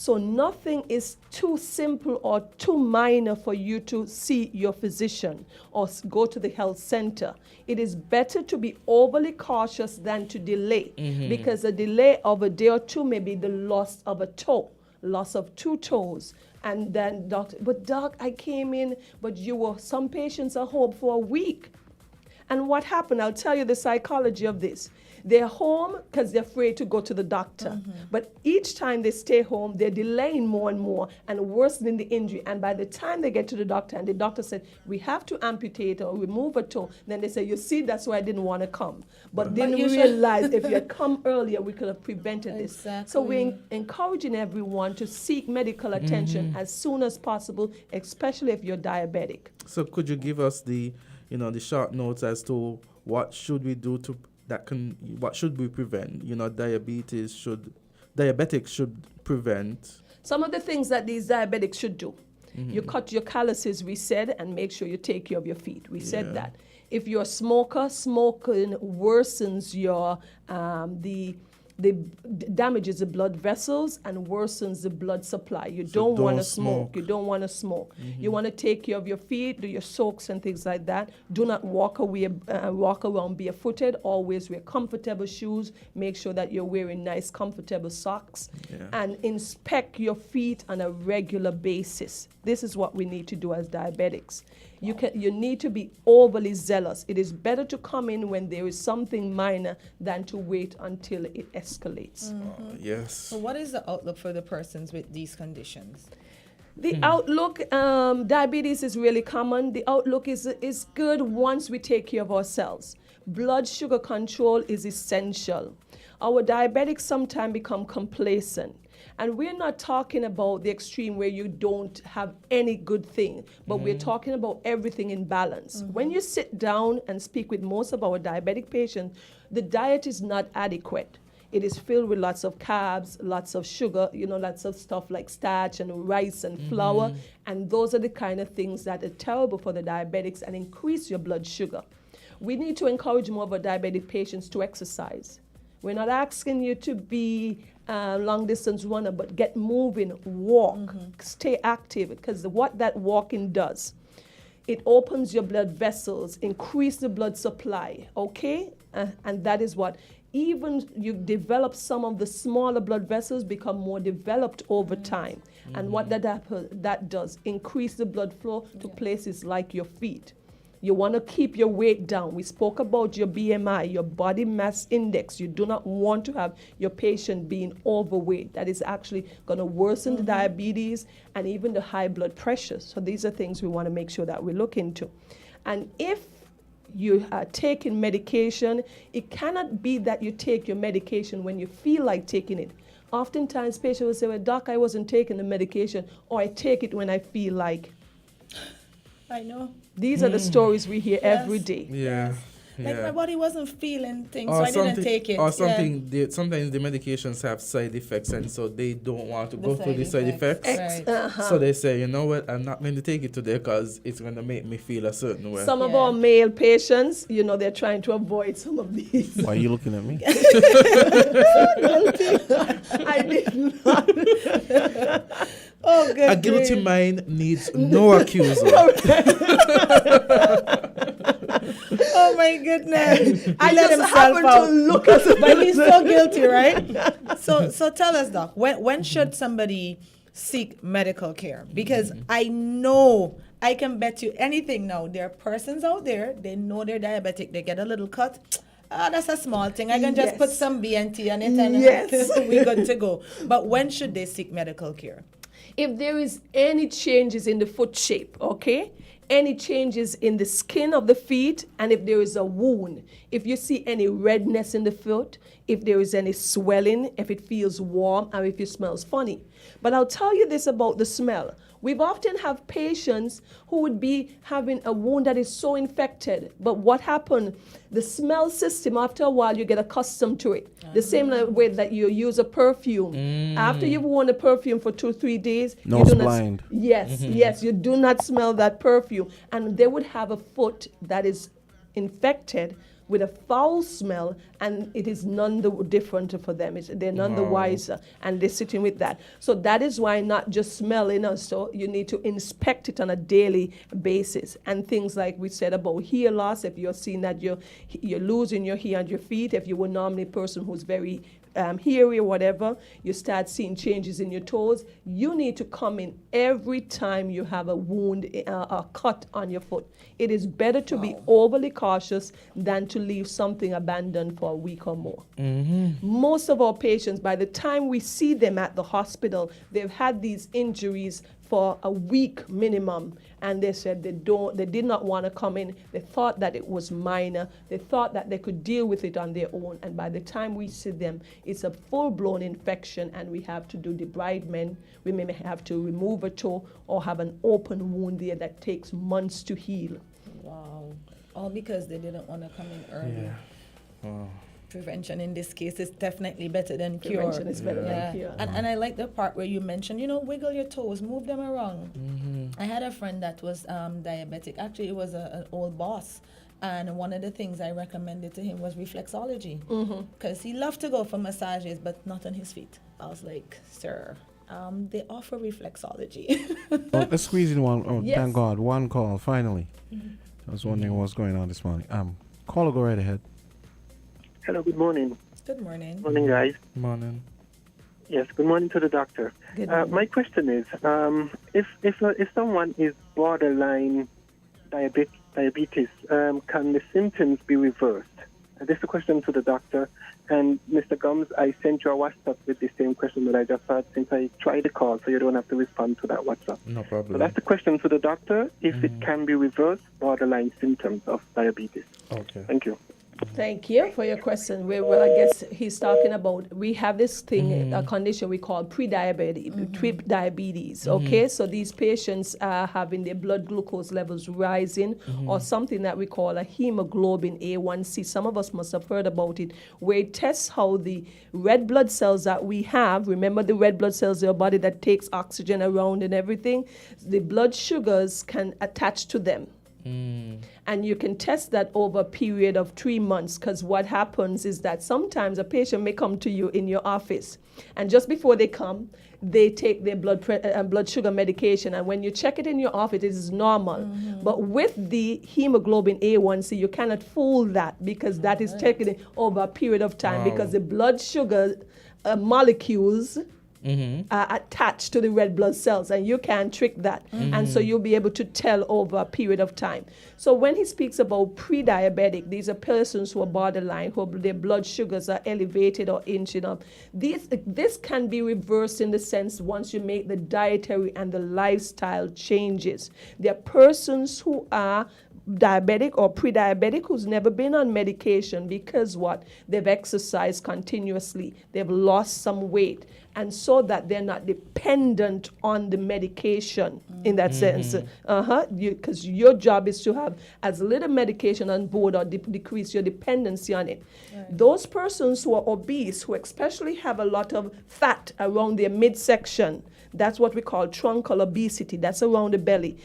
So nothing is too simple or too minor for you to see your physician or go to the health center. It is better to be overly cautious than to delay, because a delay of a day or two may be the loss of a toe, loss of 2 toes. And then doc, I came in, but some patients are home for a week. And what happened? I'll tell you the psychology of this. They're home because they're afraid to go to the doctor. But each time they stay home, they're delaying more and more and worsening the injury. And by the time they get to the doctor and the doctor said, we have to amputate or remove a toe, then they say, you see, that's why I didn't want to come. But didn't realize if you had come earlier, we could have prevented this. So we're encouraging everyone to seek medical attention as soon as possible, especially if you're diabetic. So could you give us the short notes as to what should we do what should we prevent? Diabetics should prevent. Some of the things that these diabetics should do. You cut your calluses, we said, and make sure you take care of your feet. We said that. If you're a smoker, smoking worsens your damages the blood vessels and worsens the blood supply. You don't want to smoke. You don't want to smoke. You want to take care of your feet, do your soaks and things like that. Do not walk around barefooted. Always wear comfortable shoes. Make sure that you're wearing nice, comfortable socks. And inspect your feet on a regular basis. This is what we need to do as diabetics. You need to be overly zealous. It is better to come in when there is something minor than to wait until it escalates. Yes. So what is the outlook for the persons with these conditions? The outlook, diabetes is really common. The outlook is good once we take care of ourselves. Blood sugar control is essential. Our diabetics sometimes become complacent. And we're not talking about the extreme where you don't have any good thing, but we're talking about everything in balance. When you sit down and speak with most of our diabetic patients, the diet is not adequate. It is filled with lots of carbs, lots of sugar, lots of stuff like starch and rice and flour. And those are the kind of things that are terrible for the diabetics and increase your blood sugar. We need to encourage more of our diabetic patients to exercise. We're not asking you to be a long-distance runner, but get moving, walk, stay active, because what that walking does, it opens your blood vessels, increase the blood supply, okay? And that is what, even you develop some of the smaller blood vessels become more developed over time. And what that does, increase the blood flow to places like your feet. You want to keep your weight down. We spoke about your BMI, your body mass index. You do not want to have your patient being overweight. That is actually going to worsen the diabetes and even the high blood pressure. So these are things we want to make sure that we look into. And if you are taking medication, it cannot be that you take your medication when you feel like taking it. Oftentimes patients will say, well, doc, I wasn't taking the medication, or I take it when I feel like. I know. These are the stories we hear every day. Yeah. Like my body wasn't feeling things, so I didn't take it. Or something, sometimes the medications have side effects, and so they don't want to go through the side effects. Right. So they say, you know what, I'm not going to take it today because it's going to make me feel a certain way. Some of our male patients, they're trying to avoid some of these. Why are you looking at me? I did not. Oh, good. A guilty mind needs no accuser. Oh my goodness! I let just himself happened out. to look at it. But he's so guilty, right? So tell us, doc, when should somebody seek medical care? Because I know, I can bet you anything now. There are persons out there, they know they're diabetic, they get a little cut. That's a small thing. I can just put some BNT on it and we're good to go. But when should they seek medical care? If there is any changes in the foot shape, okay? Any changes in the skin of the feet, and if there is a wound, if you see any redness in the foot, if there is any swelling, if it feels warm, and if it smells funny. But I'll tell you this about the smell. We've often have patients who would be having a wound that is so infected. But what happened? The smell system, after a while, you get accustomed to it. The same way that you use a perfume. After you've worn a perfume for 2-3 days, Nose blind. Yes, you do not smell that perfume. And they would have a foot that is infected with a foul smell, and it is none the different for them. They're none the wiser, and they're sitting with that. So that is why not just smelling, so you need to inspect it on a daily basis. And things like we said about hair loss, if you're seeing that you're losing your hair on your feet, if you were normally a person who's very hairy or whatever, you start seeing changes in your toes, you need to come in every time you have a wound, a cut on your foot. It is better to be overly cautious than to leave something abandoned for a week or more. Most of our patients, by the time we see them at the hospital, they've had these injuries for a week minimum, and they said they did not want to come in. They thought that it was minor. They thought that they could deal with it on their own, and by the time we see them, it's a full-blown infection, and we have to do debridement. We may have to remove a toe or have an open wound there that takes months to heal. Wow. All because they didn't want to come in early. Yeah. Wow. Prevention in this case is definitely better than cure. Prevention is better than cure. And I like the part where you mentioned, wiggle your toes, move them around. I had a friend that was diabetic. Actually, it was an old boss. And one of the things I recommended to him was reflexology. Because he loved to go for massages, but not on his feet. I was like, sir, they offer reflexology. Let's squeeze in one. Oh, yes. Thank God. One call, finally. I was wondering what's going on this morning. Caller, go right ahead. Hello, good morning. Good morning. Morning, guys. Morning. Yes, good morning to the doctor. My question is, if someone is borderline diabetes, can the symptoms be reversed? This is a question to the doctor. And Mr. Gumbs, I sent you a WhatsApp with the same question that I just had since I tried the call, so you don't have to respond to that WhatsApp. No problem. So that's the question to the doctor, if it can be reversed, borderline symptoms of diabetes. Okay. Thank you. Thank you for your question. Well, I guess he's talking about, we have this thing, a condition we call pre-diabetes, okay? So these patients are having their blood glucose levels rising, or something that we call a hemoglobin A1C. Some of us must have heard about it, where it tests how the red blood cells that we have, remember the red blood cells in your body that takes oxygen around and everything, the blood sugars can attach to them. And you can test that over a period of 3 months, because what happens is that sometimes a patient may come to you in your office, and just before they come, they take their blood sugar medication, and when you check it in your office, it is normal. But with the hemoglobin A1C, you cannot fool that, because that is taken over a period of time, because the blood sugar molecules are attached to the red blood cells, and you can't trick that. And so you'll be able to tell over a period of time. So when he speaks about pre-diabetic, these are persons who are borderline, who their blood sugars are elevated or inching up. This can be reversed in the sense once you make the dietary and the lifestyle changes. There are persons who are diabetic or pre-diabetic who's never been on medication because what? They've exercised continuously. They've lost some weight. And so that they're not dependent on the medication in that sense. Because your job is to have as little medication on board or decrease your dependency on it. Those persons who are obese, who especially have a lot of fat around their midsection, that's what we call truncal obesity. That's around the belly.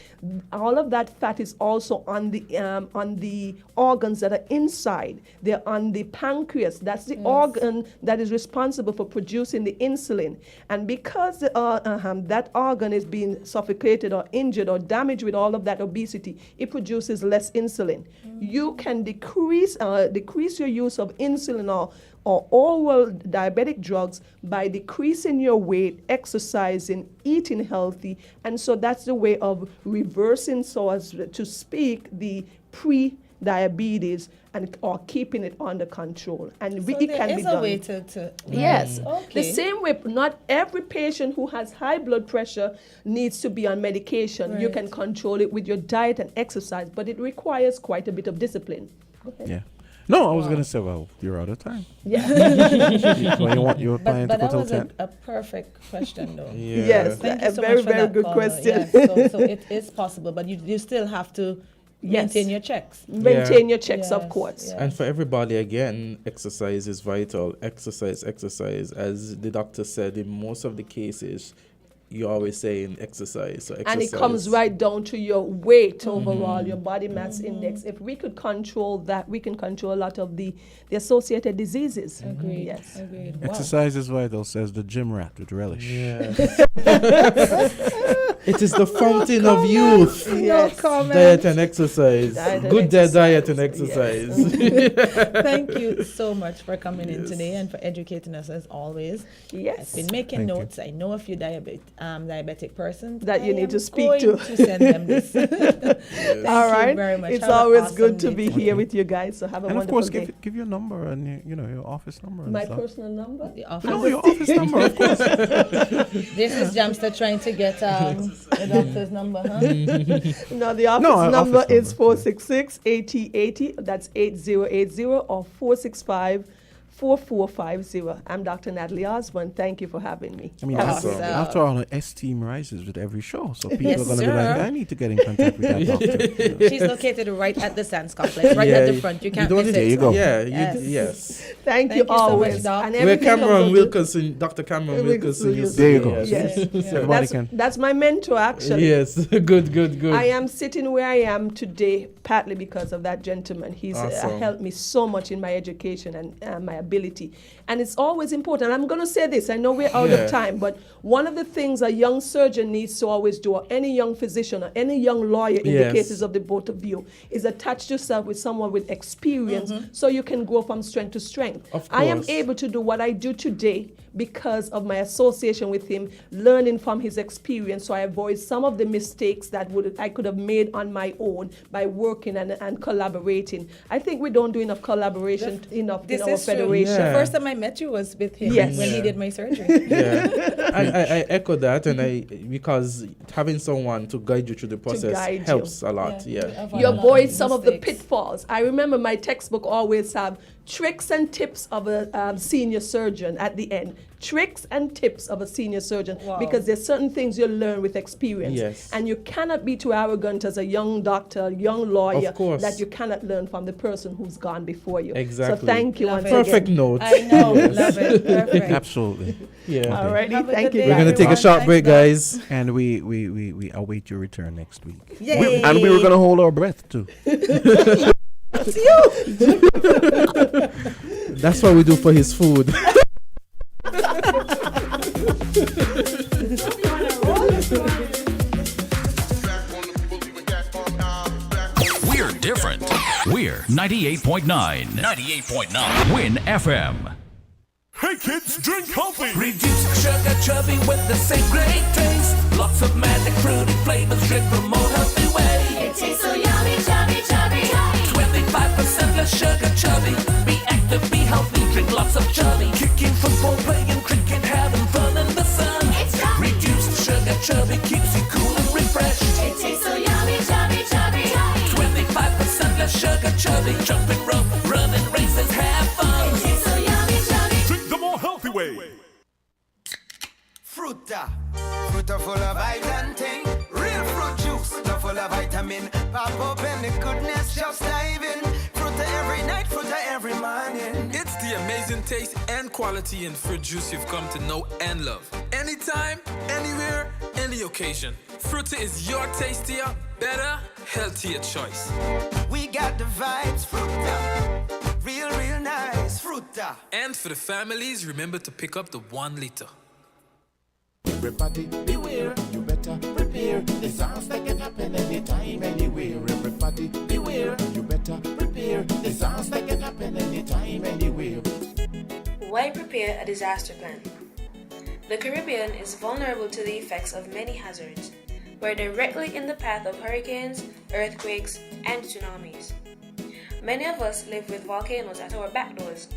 All of that fat is also on the organs that are inside. They're on the pancreas. That's the organ that is responsible for producing the insulin. And because that organ is being suffocated or injured or damaged with all of that obesity, it produces less insulin. You can decrease your use of insulin or oral diabetic drugs by decreasing your weight, exercising, eating healthy. And so that's the way of reversing, so as to speak, the pre-diabetes or keeping it under control. And So it there can is be a done. way to Yes. Okay. The same way, not every patient who has high blood pressure needs to be on medication. You Right. can control it with your diet and exercise, but it requires quite a bit of discipline. Go ahead. Yeah. No, I was going to say, well, you're out of time. Yeah. So you want your client to But go that till was 10? a perfect question, though. Yeah. Yes, Thank a you so very, much for very that good caller. question. Yes, so it is possible, but you still have to Yes. maintain your checks. Maintain your checks, of Yes, course. yes. And for everybody, again, exercise is vital. Exercise. As the doctor said, in most of the cases, you're always saying exercise. So exercise. And it comes right down to your weight overall, your body mass index. If we could control that, we can control a lot of the associated diseases. Agreed. Yes. Agreed. Wow. Exercise is vital, says the gym rat with relish. Yeah. It is the fountain of youth. Yes. No comment. Diet and exercise. Diet and Good exercise. diet and exercise. Thank you so much for coming in today and for educating us as always. Yes. I've been making Thank you. notes. I know a few diabetic persons That you I need to am speak going to. send them this. Thank All right. you very much. It's Have an always awesome good to day be today. here with you guys. So have a And of wonderful course, day. give your number and your office number and My stuff. personal number? The office. No, your office number, of course. This is Jamster trying to get the doctor's number, huh? No, the office No, number office is number. 466-8080. That's 8080 or 465-4450. I'm Dr. Natalie Osborne. Thank you for having me. I mean, Awesome. after all, her esteem rises with every show. So people Yes, are going to be like, sir. I need to get in contact with that doctor. She's located right at the Sands Complex, right at the front. You can't don't miss need- it. There you go. Yeah, Yes. yes. Thank you so always. much, Doc. And Where everything comes Cameron out Wilkinson, Dr. Cameron Wilkinson used to There you be. go. Yes. Everybody can. That's my mentor, actually. Yes, good. I am sitting where I am today partly because of that gentleman. He's Awesome. helped me so much in my education and my ability. And it's always important. I'm going to say this. I know we're out Yeah. of time, but one of the things a young surgeon needs to always do, or any young physician, or any young lawyer in the Yes. cases of the both of you, is attach yourself with someone with experience so you can go from strength to strength. Of I am course. able to do what I do today because of my association with him, learning from his experience, so I avoid some of the mistakes that I could have made on my own by working and collaborating. I think we don't do enough collaboration enough in This our is true. federation. generation. Yeah. First time I met you was with him Yes. when Yeah. he did my surgery. Yeah, I echo that, and because having someone to guide you through the process guide you. helps a lot. Yeah. You avoid some of the pitfalls. I remember my textbook always have tricks and tips of a senior surgeon at the end. Tricks and tips of a senior surgeon, because there's certain things you learn with experience. Yes. And you cannot be too arrogant as a young doctor, young lawyer, Of course. that you cannot learn from the person who's gone before you. Exactly. So thank you once Perfect again. note. I know, Yes. love it. Perfect. Absolutely. Yeah. Alrighty, Have a thank good you. day, We're going to take a everyone. short Thanks, break, Doc. guys, and we await your return next week. Yay. And we were going to hold our breath too. That's you. That's what we do for his food. We're different. We're 98.9. 98.9. Win FM. Hey kids, drink healthy. Reduce sugar chubby with the same great taste. Lots of magic fruity flavors, drink the more healthy way. It tastes so yummy, chubby, chubby, chubby. 25% less sugar chubby. Be active, be healthy, drink lots of chubby. Kicking football, playing cricket, having fun in the sun. It's chubby. Reduced sugar chubby keeps you cool and refreshed. It tastes so yummy, chubby, chubby, chubby. 25% less sugar chubby. Jumping rope, running races, have fun. It tastes so yummy, chubby. Drink the more healthy way. Fruta, fruta full of vitamin thing. Real fruit juice, not full of vitamin. Pop open the goodness, just dive in. Fruta every night, fruta every morning. It's the amazing taste and quality in fruit juice you've come to know and love. Anytime, anywhere, any occasion. Fruta is your tastier, better, healthier choice. We got the vibes, fruta. Real, real nice, fruta. And for the families, remember to pick up the 1 liter. Everybody beware, you better prepare. Disaster can happen anytime, anywhere. Everybody beware, you better prepare. Disaster can happen anytime, anywhere. Why prepare a disaster plan? The Caribbean is vulnerable to the effects of many hazards. We're directly in the path of hurricanes, earthquakes, and tsunamis. Many of us live with volcanoes at our back doors.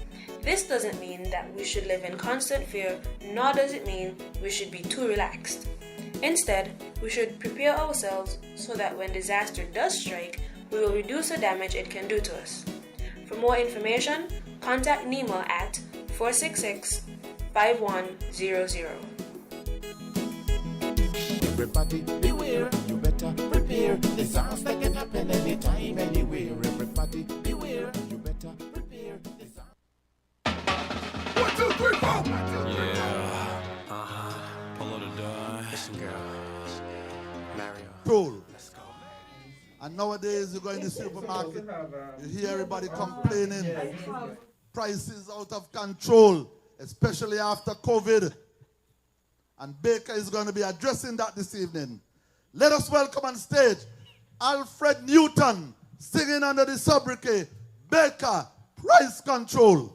This doesn't mean that we should live in constant fear, nor does it mean we should be too relaxed. Instead, we should prepare ourselves so that when disaster does strike, we will reduce the damage it can do to us. For more information, contact NEMA at 466-5100. Everybody beware, you better prepare. Disaster can happen anytime, anywhere. Everybody beware, you better prepare. 1, 2, 3, 4. Yeah. Pull out a die. Listen, girls. Mario. Cool. Let's go. And nowadays you go in the supermarket, you hear everybody complaining. Prices out of control, especially after COVID. And Baker is going to be addressing that this evening. Let us welcome on stage Alfred Newton singing under the sobriquet Baker Price Control.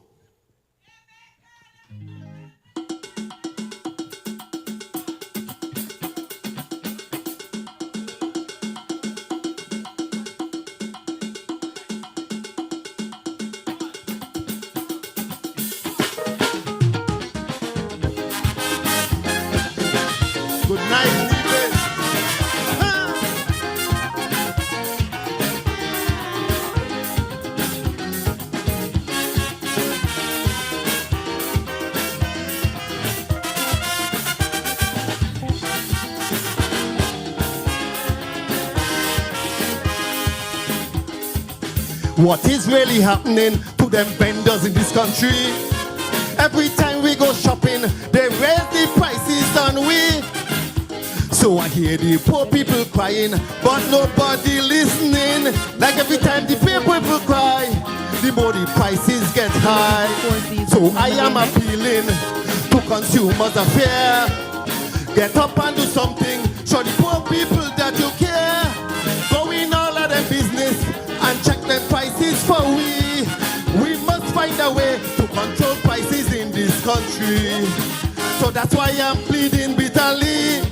Good night, Nevis. What is really happening to them vendors in this country? Every time we go shopping, they raise the prices on we. So I hear the poor people crying, but nobody listening. Like every time the poor people cry, the more the prices get high. So I am appealing to consumers affair. Get up and do something, show the poor people that you care. Go in all of them business and check them prices for we. We must find a way to control prices in this country. So that's why I'm pleading bitterly.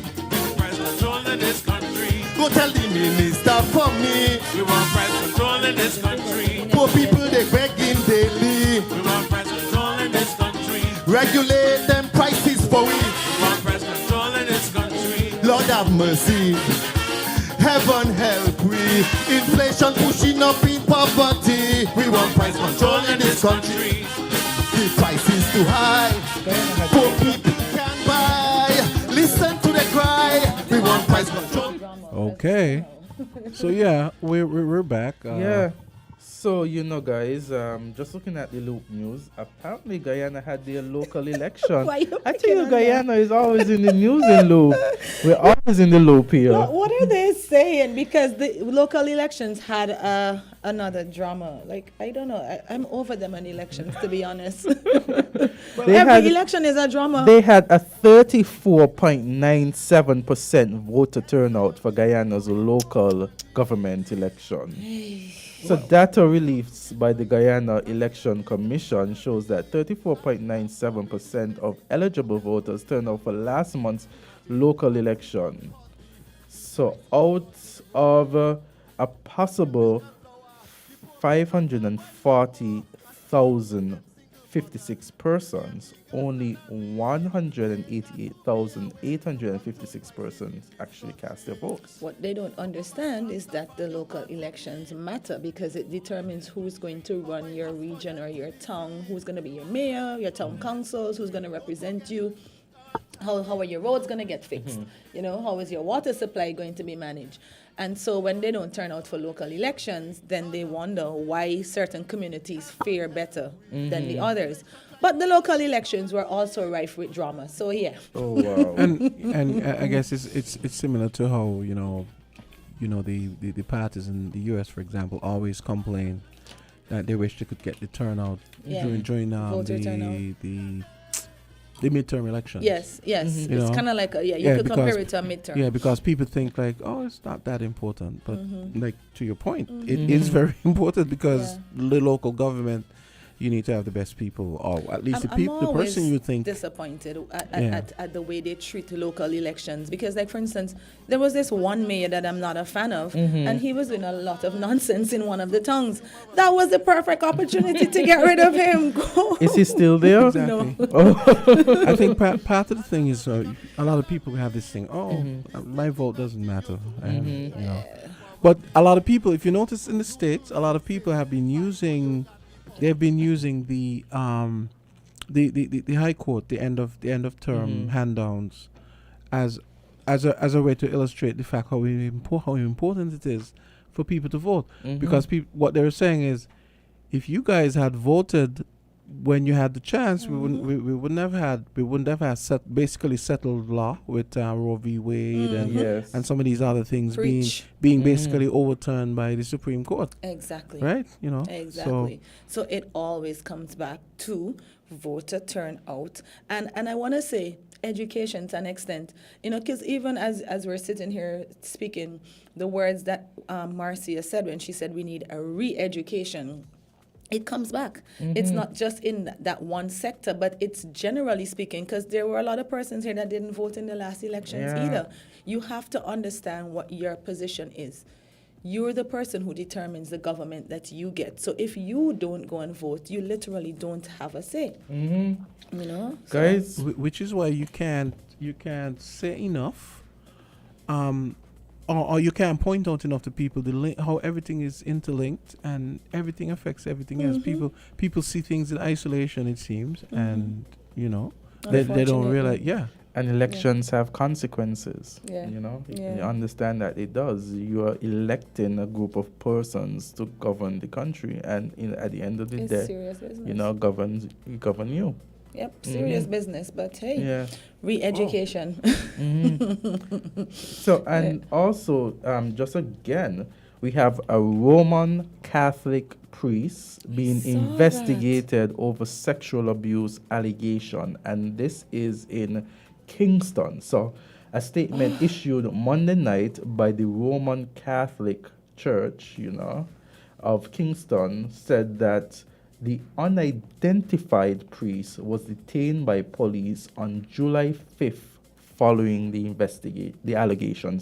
Price control in this country. Go tell the minister for me. We want price control in this country. Poor people they begging daily. We want price control Regulate them prices for we. Want price control in this country. Lord have mercy. Heaven help we. Inflation pushing up in poverty. We want price control in this country. The price is too high. Poor people can't buy. Listen to the cry. We want price control. Okay. So yeah, we're back. Yeah. So, guys, just looking at the Loop News, apparently Guyana had their local election. Why you I tell picking you, on Guyana is always in the news in Loop. We're always in the Loop here. What are they saying? Because the local elections had another drama. Like, I don't know. I'm over them on elections, to be honest. Every election is a drama. They had a 34.97% voter turnout for Guyana's local government election. So data released by the Guyana Election Commission shows that 34.97% of eligible voters turned out for last month's local election. So out of a possible 540,056 persons, only 188,856 persons actually cast their votes. What they don't understand is that the local elections matter because it determines who's going to run your region or your town, who's going to be your mayor, your town councils, who's going to represent you. How are your roads going to get fixed? How is your water supply going to be managed? And so when they don't turn out for local elections, then they wonder why certain communities fare better than the others. But the local elections were also rife with drama. So yeah. Oh wow. and I guess it's similar to how the parties in the U.S., for example, always complain that they wish they could get the turnout during the midterm election. Yes. It's kind of like you could compare it to a midterm. Yeah, because people think like, oh, it's not that important. But like to your point, it is very important because the local government, you need to have the best people, or at least the person you think. Disappointed at the way they treat local elections because, like for instance, there was this one mayor that I'm not a fan of, and he was doing a lot of nonsense in one of the towns. That was the perfect opportunity to get rid of him. Is he still there? Exactly. No. I think part of the thing is a lot of people have this thing. My vote doesn't matter. But a lot of people, if you notice in the States, a lot of people have been using. They've been using the High Court, the end of term hand-downs, as a way to illustrate the fact how important it is for people to vote. Because what they're saying is, if you guys had voted when you had the chance, we wouldn't have basically settled law with Roe v. Wade and some of these other things being basically overturned by the Supreme Court. Exactly. Right? Exactly. So it always comes back to voter turnout, and I want to say education to an extent, because even as we're sitting here speaking, the words that Marcia said when she said we need a re-education. It comes back. It's not just in that one sector, but it's generally speaking, because there were a lot of persons here that didn't vote in the last elections either. You have to understand what your position is. You're the person who determines the government that you get. So if you don't go and vote, you literally don't have a say. Guys, which is why you can't say enough. Or you can't point out enough to people how everything is interlinked and everything affects everything else. People see things in isolation, it seems, and they don't realize. And elections have consequences. You understand that it does. You are electing a group of persons to govern the country, and at the end of the day, serious business. govern you. Yep, serious business, but hey, re-education. So, and also, just again, we have a Roman Catholic priest being investigated over sexual abuse allegation, and this is in Kingston. So, a statement issued Monday night by the Roman Catholic Church, of Kingston said that the unidentified priest was detained by police on July 5th following the allegation.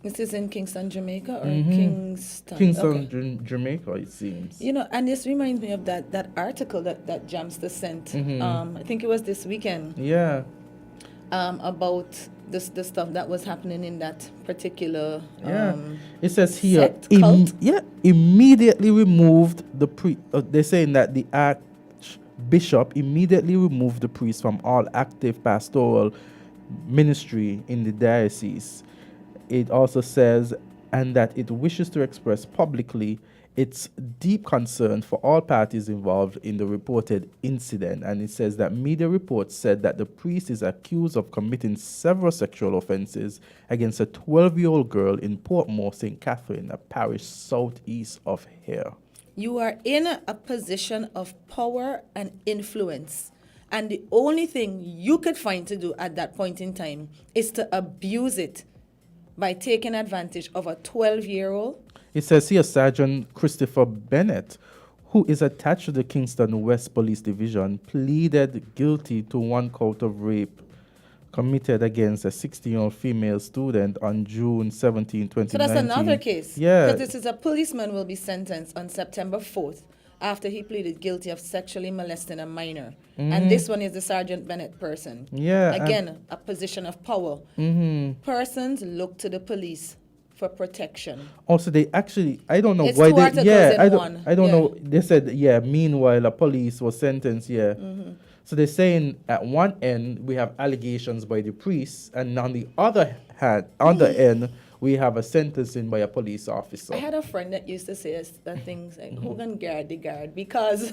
This is in Kingston, Jamaica, or Kingston? Kingston, Okay. Jamaica, it seems. You know, and this reminds me of that article that Jamster sent. I think it was this weekend. Yeah. About the stuff that was happening in that particular it says here sect, cult. Immediately removed the they're saying that the archbishop immediately removed the priest from all active pastoral ministry in the diocese. It also says, and that it wishes to express publicly its deep concern for all parties involved in the reported incident. And it says that media reports said that the priest is accused of committing several sexual offenses against a 12-year-old girl in Portmore, St. Catherine, a parish southeast of here. You are in a position of power and influence. And the only thing you could find to do at that point in time is to abuse it by taking advantage of a 12-year-old. It says here Sergeant Christopher Bennett, who is attached to the Kingston West Police Division, pleaded guilty to one count of rape committed against a 16-year-old female student on June 17, 2019. So that's another case. Yeah. Because this is a policeman will be sentenced on September 4th after he pleaded guilty of sexually molesting a minor. And this one is the Sergeant Bennett person. Yeah. Again, a position of power. Persons look to the police for protection. Also, they actually, I don't know It's why two they, articles yeah, in one. I don't Yeah. know. They said, meanwhile, a police was sentenced, So they're saying at one end, we have allegations by the priests, and on the other hand, on the end, we have a sentencing by a police officer. I had a friend that used to say things like, who can guard the guard? Because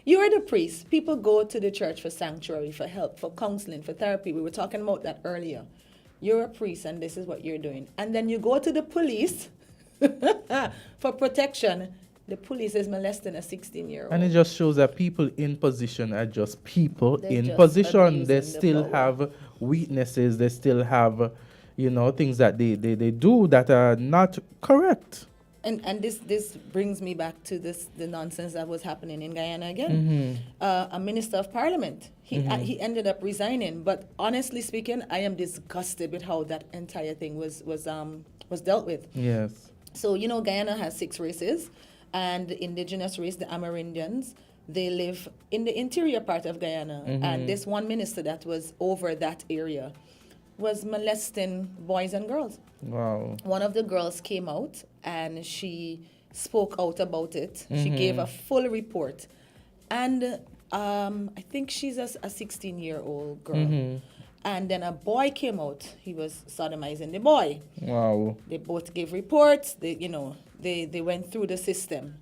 you are the priest. People go to the church for sanctuary, for help, for counseling, for therapy. We were talking about that earlier. You're a priest and this is what you're doing. And then you go to the police for protection. The police is molesting a 16-year-old. And it just shows that people in position are just people They're in just position. They abusing the still power. have weaknesses. They still have, things that they do that are not correct. And this brings me back to the nonsense that was happening in Guyana again. A minister of parliament, he ended up resigning. But honestly speaking, I am disgusted with how that entire thing was dealt with. Yes. So Guyana has 6 races, and the indigenous race, the Amerindians, they live in the interior part of Guyana. And this one minister that was over that area was molesting boys and girls. Wow. One of the girls came out and she spoke out about it. She gave a full report. And I think she's a 16-year-old girl. And then a boy came out. He was sodomizing the boy. Wow. They both gave reports. They went through the system.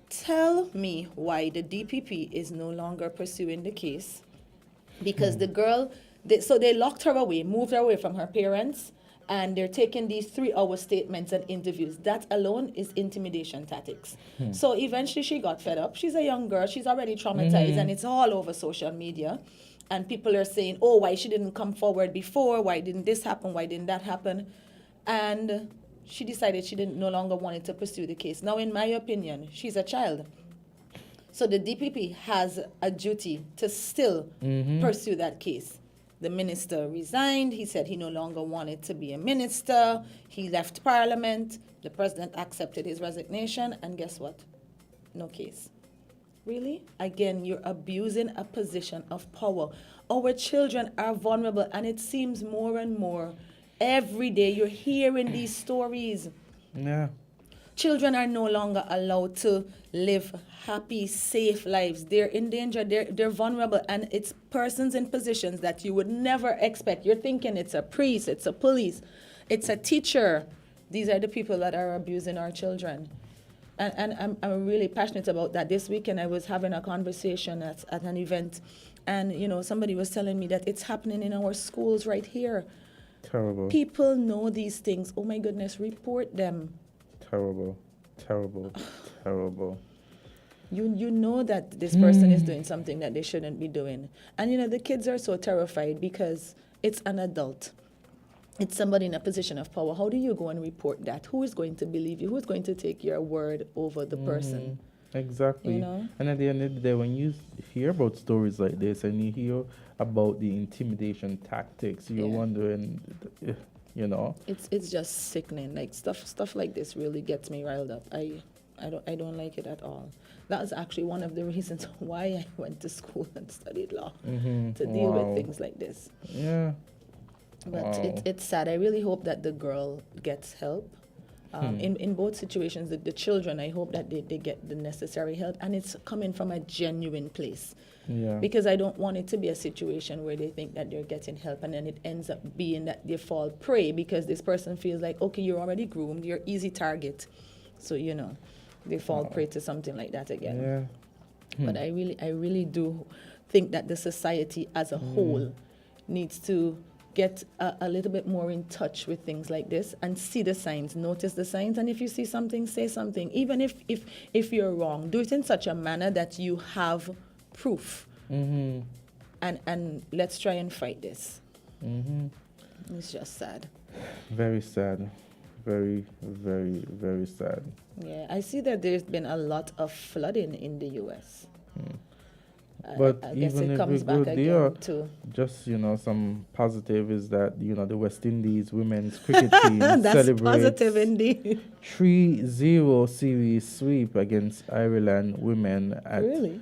Tell me why the DPP is no longer pursuing the case. Because the girl, they locked her away, moved her away from her parents, and they're taking these 3-hour statements and interviews. That alone is intimidation tactics. So eventually she got fed up. She's a young girl. She's already traumatized, and it's all over social media. And people are saying, oh, why she didn't come forward before? Why didn't this happen? Why didn't that happen? And she decided she no longer wanted to pursue the case. Now, in my opinion, she's a child. So the DPP has a duty to still pursue that case. The minister resigned. He said he no longer wanted to be a minister. He left parliament. The president accepted his resignation. And guess what? No case. Really? Again, you're abusing a position of power. Our children are vulnerable, and it seems more and more every day you're hearing these stories. Yeah. Children are no longer allowed to live happy, safe lives. They're in danger. They're vulnerable, and it's persons in positions that you would never expect. You're thinking it's a priest, it's a police, it's a teacher. These are the people that are abusing our children. And I'm really passionate about that. This weekend I was having a conversation at an event, and somebody was telling me that it's happening in our schools right here. Terrible. People know these things. Oh my goodness, report them. Terrible. You know that this person is doing something that they shouldn't be doing. And the kids are so terrified because it's an adult. It's somebody in a position of power. How do you go and report that? Who is going to believe you? Who is going to take your word over the person? Exactly. And at the end of the day, when you hear about stories like this and you hear about the intimidation tactics, you're wondering, you know. It's just sickening. Like stuff like this really gets me riled up. I don't like it at all. That was actually one of the reasons why I went to school and studied law, to deal with things like this. Yeah. But it's sad. I really hope that the girl gets help. In both situations, the children, I hope that they get the necessary help, and it's coming from a genuine place. Yeah. Because I don't want it to be a situation where they think that they're getting help and then it ends up being that they fall prey because this person feels like, okay, you're already groomed, you're easy target. So, you know, they fall prey to something like that again. Yeah. But I really do think that the society as a whole needs to get a little bit more in touch with things like this and see the signs, notice the signs, and if you see something, say something. Even if you're wrong, do it in such a manner that you have proof. And let's try and fight this. It's just sad. Very sad. Very, very, very sad. Yeah, I see that there's been a lot of flooding in the U.S. But I guess even it if comes we back go again there, too. just, you know, some positive is that, you know, the West Indies women's cricket team That's celebrates positive indeed. 3-0 series sweep against Ireland women at Really?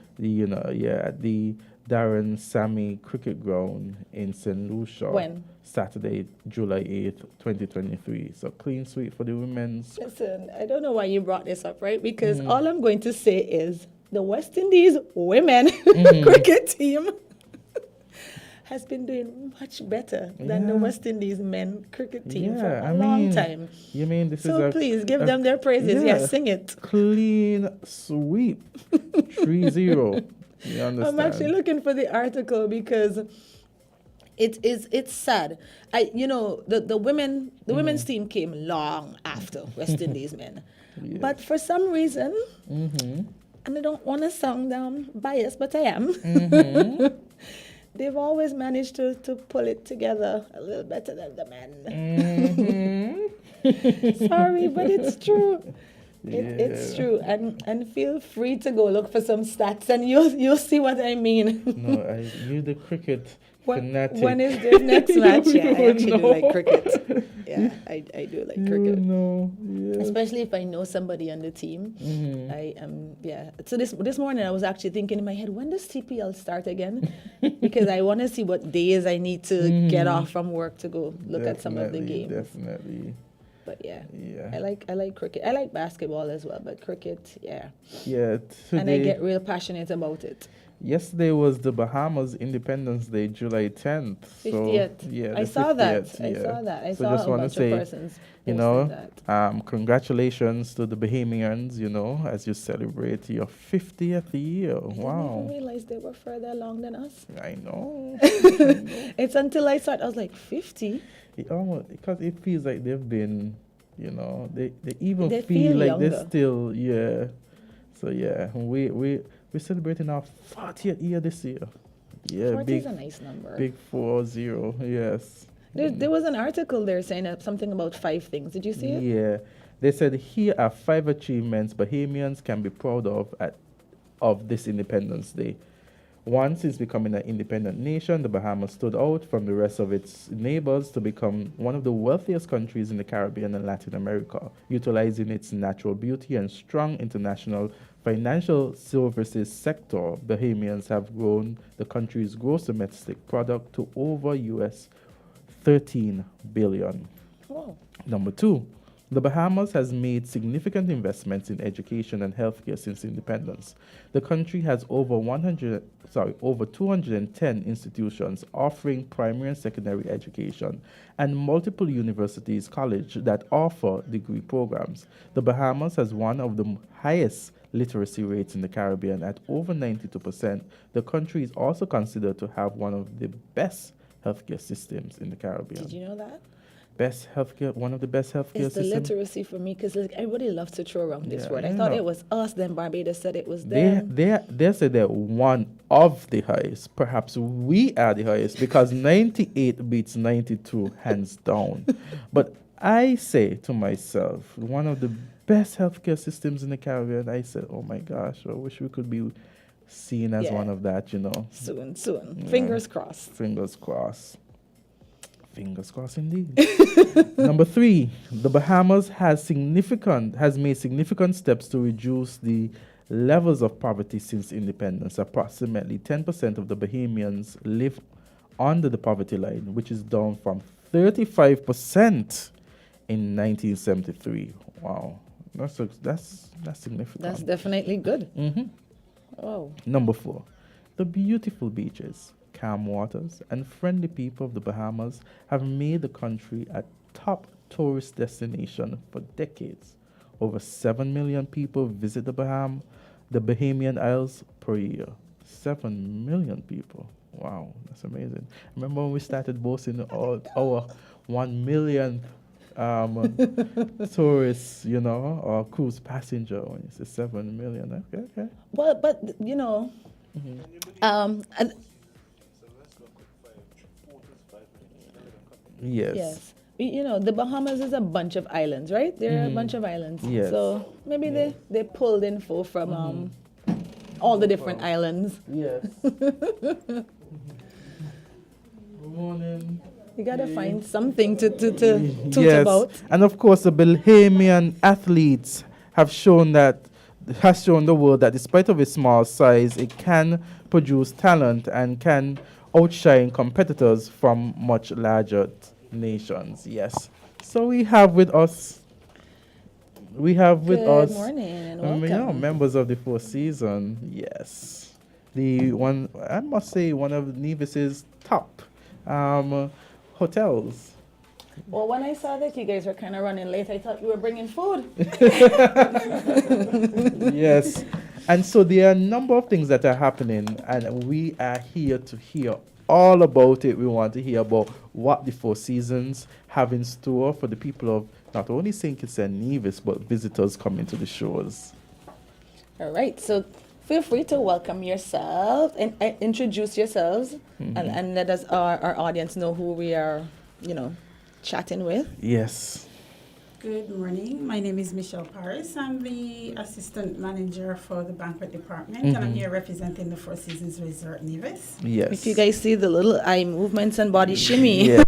at the Darren Sammy Cricket Ground in St. Lucia. When? Saturday, July 8th, 2023. So clean sweep for the women's. Listen, I don't know why you brought this up, right? Because all I'm going to say is the West Indies women cricket team has been doing much better than the West Indies men cricket team for a long time. You mean this So is please give them their praises. Yes, sing it. Clean sweep. 3-0. You understand? I'm actually looking for the article because it's sad. The women's team came long after West Indies men. Yes. But for some reason, and I don't want to sound biased, but I am. They've always managed to pull it together a little better than the men. Sorry, but it's true. It's true, and feel free to go look for some stats, and you'll see what I mean. No, you the cricket fanatic. When is their next match? Yeah, I actually do like cricket. Yeah, I do like cricket. Especially if I know somebody on the team. I am So this morning I was actually thinking in my head, when does TPL start again? Because I want to see what days I need to get off from work to go look at some of the games. Definitely. But yeah, I like cricket. I like basketball as well, but cricket, yeah. Yeah. And I get real passionate about it. Yesterday was the Bahamas Independence Day, July 10th. 50th. I saw that. I saw just a want bunch to say, of persons you know, congratulations to the Bahamians, you know, as you celebrate your 50th year. Wow. I didn't realize they were further along than us. I know. It's until I started, I was like, 50? It almost, because it feels like they've been, you know, they even They feel like younger. they're still, So yeah, we're celebrating our 40th year this year. Yeah, 40 is a nice number. Big 40, yes. There was an article there saying something about 5 things. Did you see it? Yeah, they said here are 5 achievements Bahamians can be proud of this Independence Day. One, since becoming an independent nation, the Bahamas stood out from the rest of its neighbors to become one of the wealthiest countries in the Caribbean and Latin America, utilizing its natural beauty and strong international financial services sector. Bahamians have grown the country's gross domestic product to over US $13 billion. Wow. Number 2, the Bahamas has made significant investments in education and healthcare since independence. The country has over 210 institutions offering primary and secondary education and multiple universities, colleges that offer degree programs. The Bahamas has one of the highest literacy rates in the Caribbean at over 92%. The country is also considered to have one of the best healthcare systems in the Caribbean. Did you know that? Best healthcare, one of the best healthcare It's the systems. literacy for me, because everybody loves to throw around this Yeah, word. I I thought know. it was us, then Barbados said it was them. They said they're one of the highest. Perhaps we are the highest because 98 beats 92 hands down. But I say to myself, one of the best healthcare systems in the Caribbean. I said, oh my gosh, I wish we could be seen as one of that, you know. Soon. Fingers crossed. Fingers crossed. Fingers crossed indeed. Number 3, the Bahamas has made significant steps to reduce the levels of poverty since independence. Approximately 10% of the Bahamians live under the poverty line, which is down from 35% in 1973. Wow, that's significant. That's definitely good. Mm-hmm. Oh. Number 4, the beautiful beaches, calm waters, and friendly people of the Bahamas have made the country a top tourist destination for decades. Over 7 million people visit the Bahamian Isles per year. 7 million people. Wow, that's amazing. Remember when we started boasting our 1 millionth tourists, or cruise passenger, when you say 7 million. Okay. Well, but, Yes. The Bahamas is a bunch of islands, right? There are a bunch of islands. Yes. So maybe they pulled info from all the different islands. Yes. Good morning. You gotta find something to toot Yes. about. And of course, the Bahamian athletes has shown the world that despite of its small size, it can produce talent and can outshine competitors from much larger nations. Yes. So we have with us. Good morning and welcome. Members of the Four Seasons. Yes. I must say, one of Nevis's top hotels. Well, when I saw that you guys were kind of running late, I thought you were bringing food. Yes. And so there are a number of things that are happening, and we are here to hear all about it. We want to hear about what the Four Seasons have in store for the people of not only St. Kitts and Nevis, but visitors coming to the shores. All right. So feel free to welcome yourself and introduce yourselves, and let us our audience know who we are, chatting with. Yes. Good morning. My name is Michelle Paris. I'm the assistant manager for the banquet department, and I'm here representing the Four Seasons Resort Nevis. Yes. If you guys see the little eye movements and body shimmy. Yes.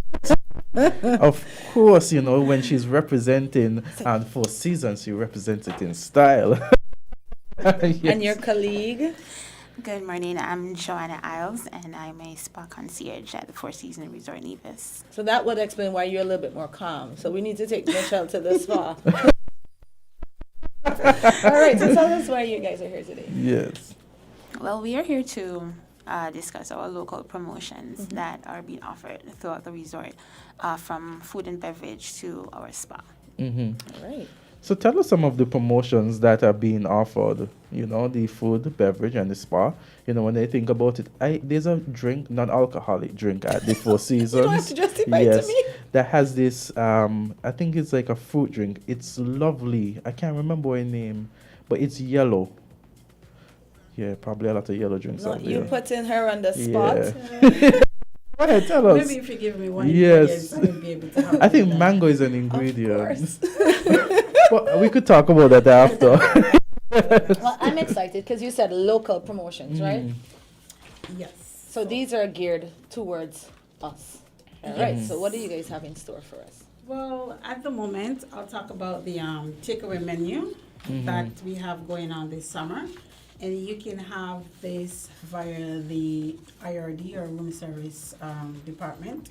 Of course, when she's representing Four Seasons, she represents it in style. Yes. And your colleague? Good morning, I'm Joanna Isles, and I'm a spa concierge at the Four Seasons Resort Nevis. So that would explain why you're a little bit more calm. So we need to take Michelle to the spa. All right, so tell us why you guys are here today. Yes. Well, we are here to discuss our local promotions that are being offered throughout the resort, from food and beverage to our spa. Mm-hmm. All right. So tell us some of the promotions that are being offered, the food, beverage, and the spa. When they think about it, there's a drink, non-alcoholic drink at the Four Seasons. You don't have to justify it to me. That has this, I think it's like a fruit drink. It's lovely. I can't remember her name, but it's yellow. Yeah, probably a lot of yellow drinks out there. You putting her on the spot. Yeah. Go ahead, tell us. Maybe if you give me one yes. ingredient, I would be able to help. I think mango is an ingredient. Of course. But we could talk about that after. Well, I'm excited because you said local promotions, right? Yes. So these are geared towards us. All right. So what do you guys have in store for us? Well, at the moment, I'll talk about the takeaway menu that we have going on this summer. And you can have this via the IRD or room service department.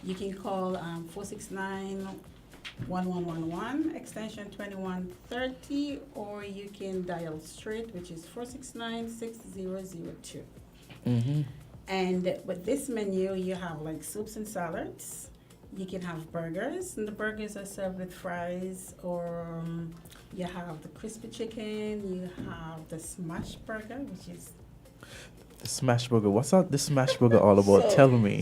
You can call 469-1111, extension 2130, or you can dial straight, which is 469-6002. And with this menu, you have like soups and salads. You can have burgers, and the burgers are served with fries, or you have the crispy chicken, you have the smash burger, which is... The smash burger. What's the smash burger all about? Tell me.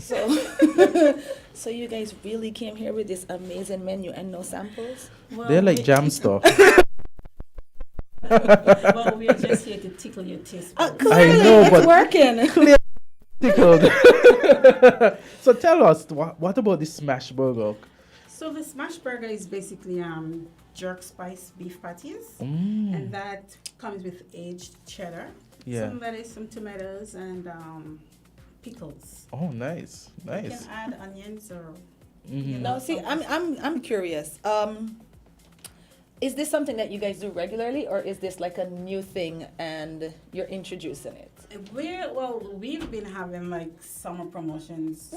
So you guys really came here with this amazing menu and no samples? Well, they're like jam stuff. Well, we're just here to tickle your taste buds. Clearly, I know, it's working. Clearly tickled. So tell us, what about the smash burger? So the smash burger is basically jerk spice beef patties, Mm. and that comes with aged cheddar, some lettuce, some tomatoes, and pickles. Oh, nice, You nice. can add onions or You No, know, see, I'm curious. Is this something that you guys do regularly, or is this like a new thing and you're introducing it? We've been having like summer promotions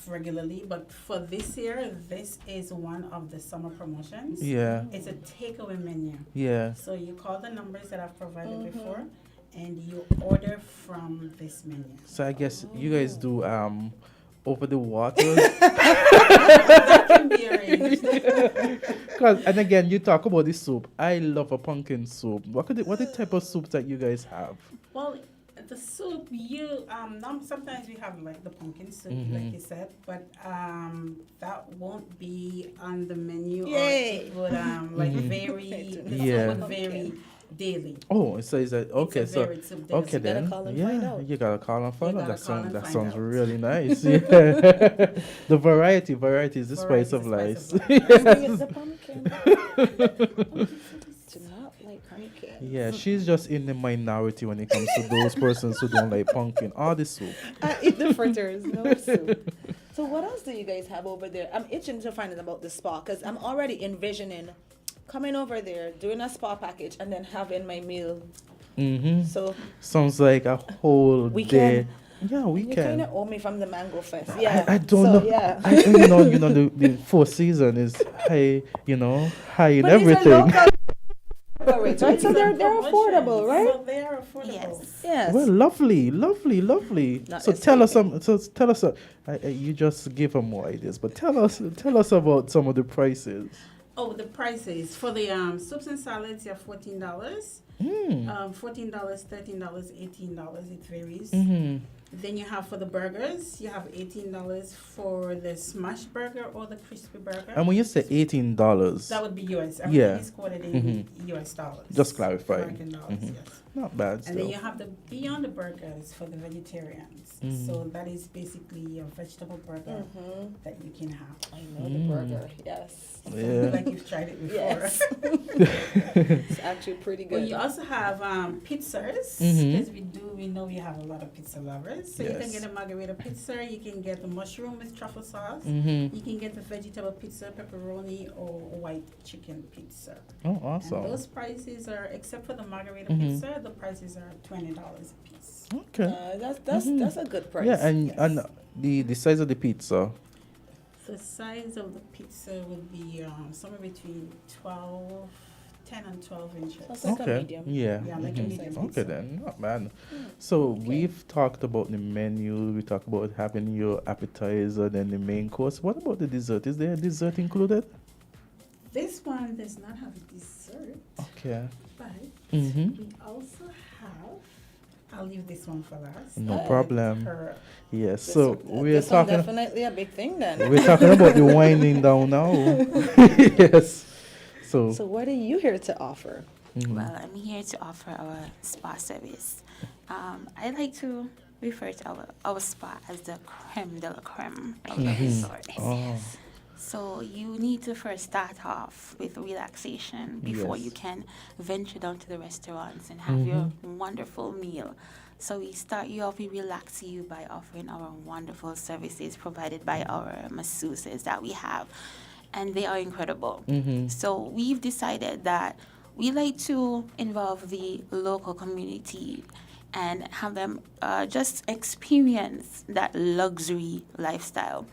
regularly, but for this year, this is one of the summer promotions. Yeah. It's a takeaway menu. Yeah. So you call the numbers that I've provided before, and you order from this menu. So I guess you guys do over the water. That can be arranged. And again, you talk about the soup. I love a pumpkin soup. What the type of soups that you guys have? Well, the soup, sometimes we have like the pumpkin soup, like you said, but that won't be on the menu. Yay. Or it would would vary daily. Oh, so is that okay? It's a So varied soup. okay You gotta then, call and find yeah, out. you gotta call and find out. That sounds out. really nice. Yeah. The variety is the spice of life. The pumpkin. Do not like pumpkin. Yeah, she's just in the minority when it comes to those persons who don't like pumpkin or the soup. I eat the fritters, no soup. So what else do you guys have over there? I'm itching to find out about the spa because I'm already envisioning coming over there, doing a spa package, and then having my meal. So sounds like a whole day. Yeah, we you can. kind of owe me from the Mango Fest. Yeah, I don't know. Yeah. You know, the Four Seasons is high. High in everything. Right? So they're affordable, right? So they are affordable. Yes. Well, lovely. Not So tell us you just give her more ideas, but tell us about some of the prices. Oh, the prices for the soups and salads, you have $14. $14, $13, $18. It varies. Then you have for the burgers, you have $18 for the smash burger or the crispy burger. And when you say $18, that would be US. Everything is quoted in US dollars. Just clarify. American dollars, yes. Not bad. And still. then you have the Beyond the Burgers for the vegetarians. So that is basically a vegetable burger that you can have. I know the burger, yes. Yeah. Like you've tried it before. Yes. It's actually pretty good. Well, you also have pizzas, because we know we have a lot of pizza lovers. So you can get a margarita pizza, you can get the mushroom with truffle sauce, you can get the vegetable pizza, pepperoni, or white chicken pizza. Oh, awesome. And those prices are, except for the margarita pizza, the prices are $20 a piece. Okay. That's a good price. Yeah, and the size of the pizza. The size of the pizza would be somewhere between 10 and 12 inches. That's like a medium. Yeah. Yeah, like a medium Okay pizza. then, not bad. So we've talked about the menu. We talked about having your appetizer, then the main course. What about the dessert? Is there a dessert included? This one does not have a dessert. Okay. But we also have, I'll leave this one for last. No problem. Yes. So we're this talking. definitely a big thing then. We're talking about the winding down now. Yes. So what are you here to offer? Well, I'm here to offer our spa service. I like to refer to our spa as the creme de la creme of the resort. Yes. So you need to first start off with relaxation before you can venture down to the restaurants and have your wonderful meal. So we start you off, we relax you by offering our wonderful services provided by our masseuses that we have. And they are incredible. So we've decided that we like to involve the local community and have them just experience that luxury lifestyle.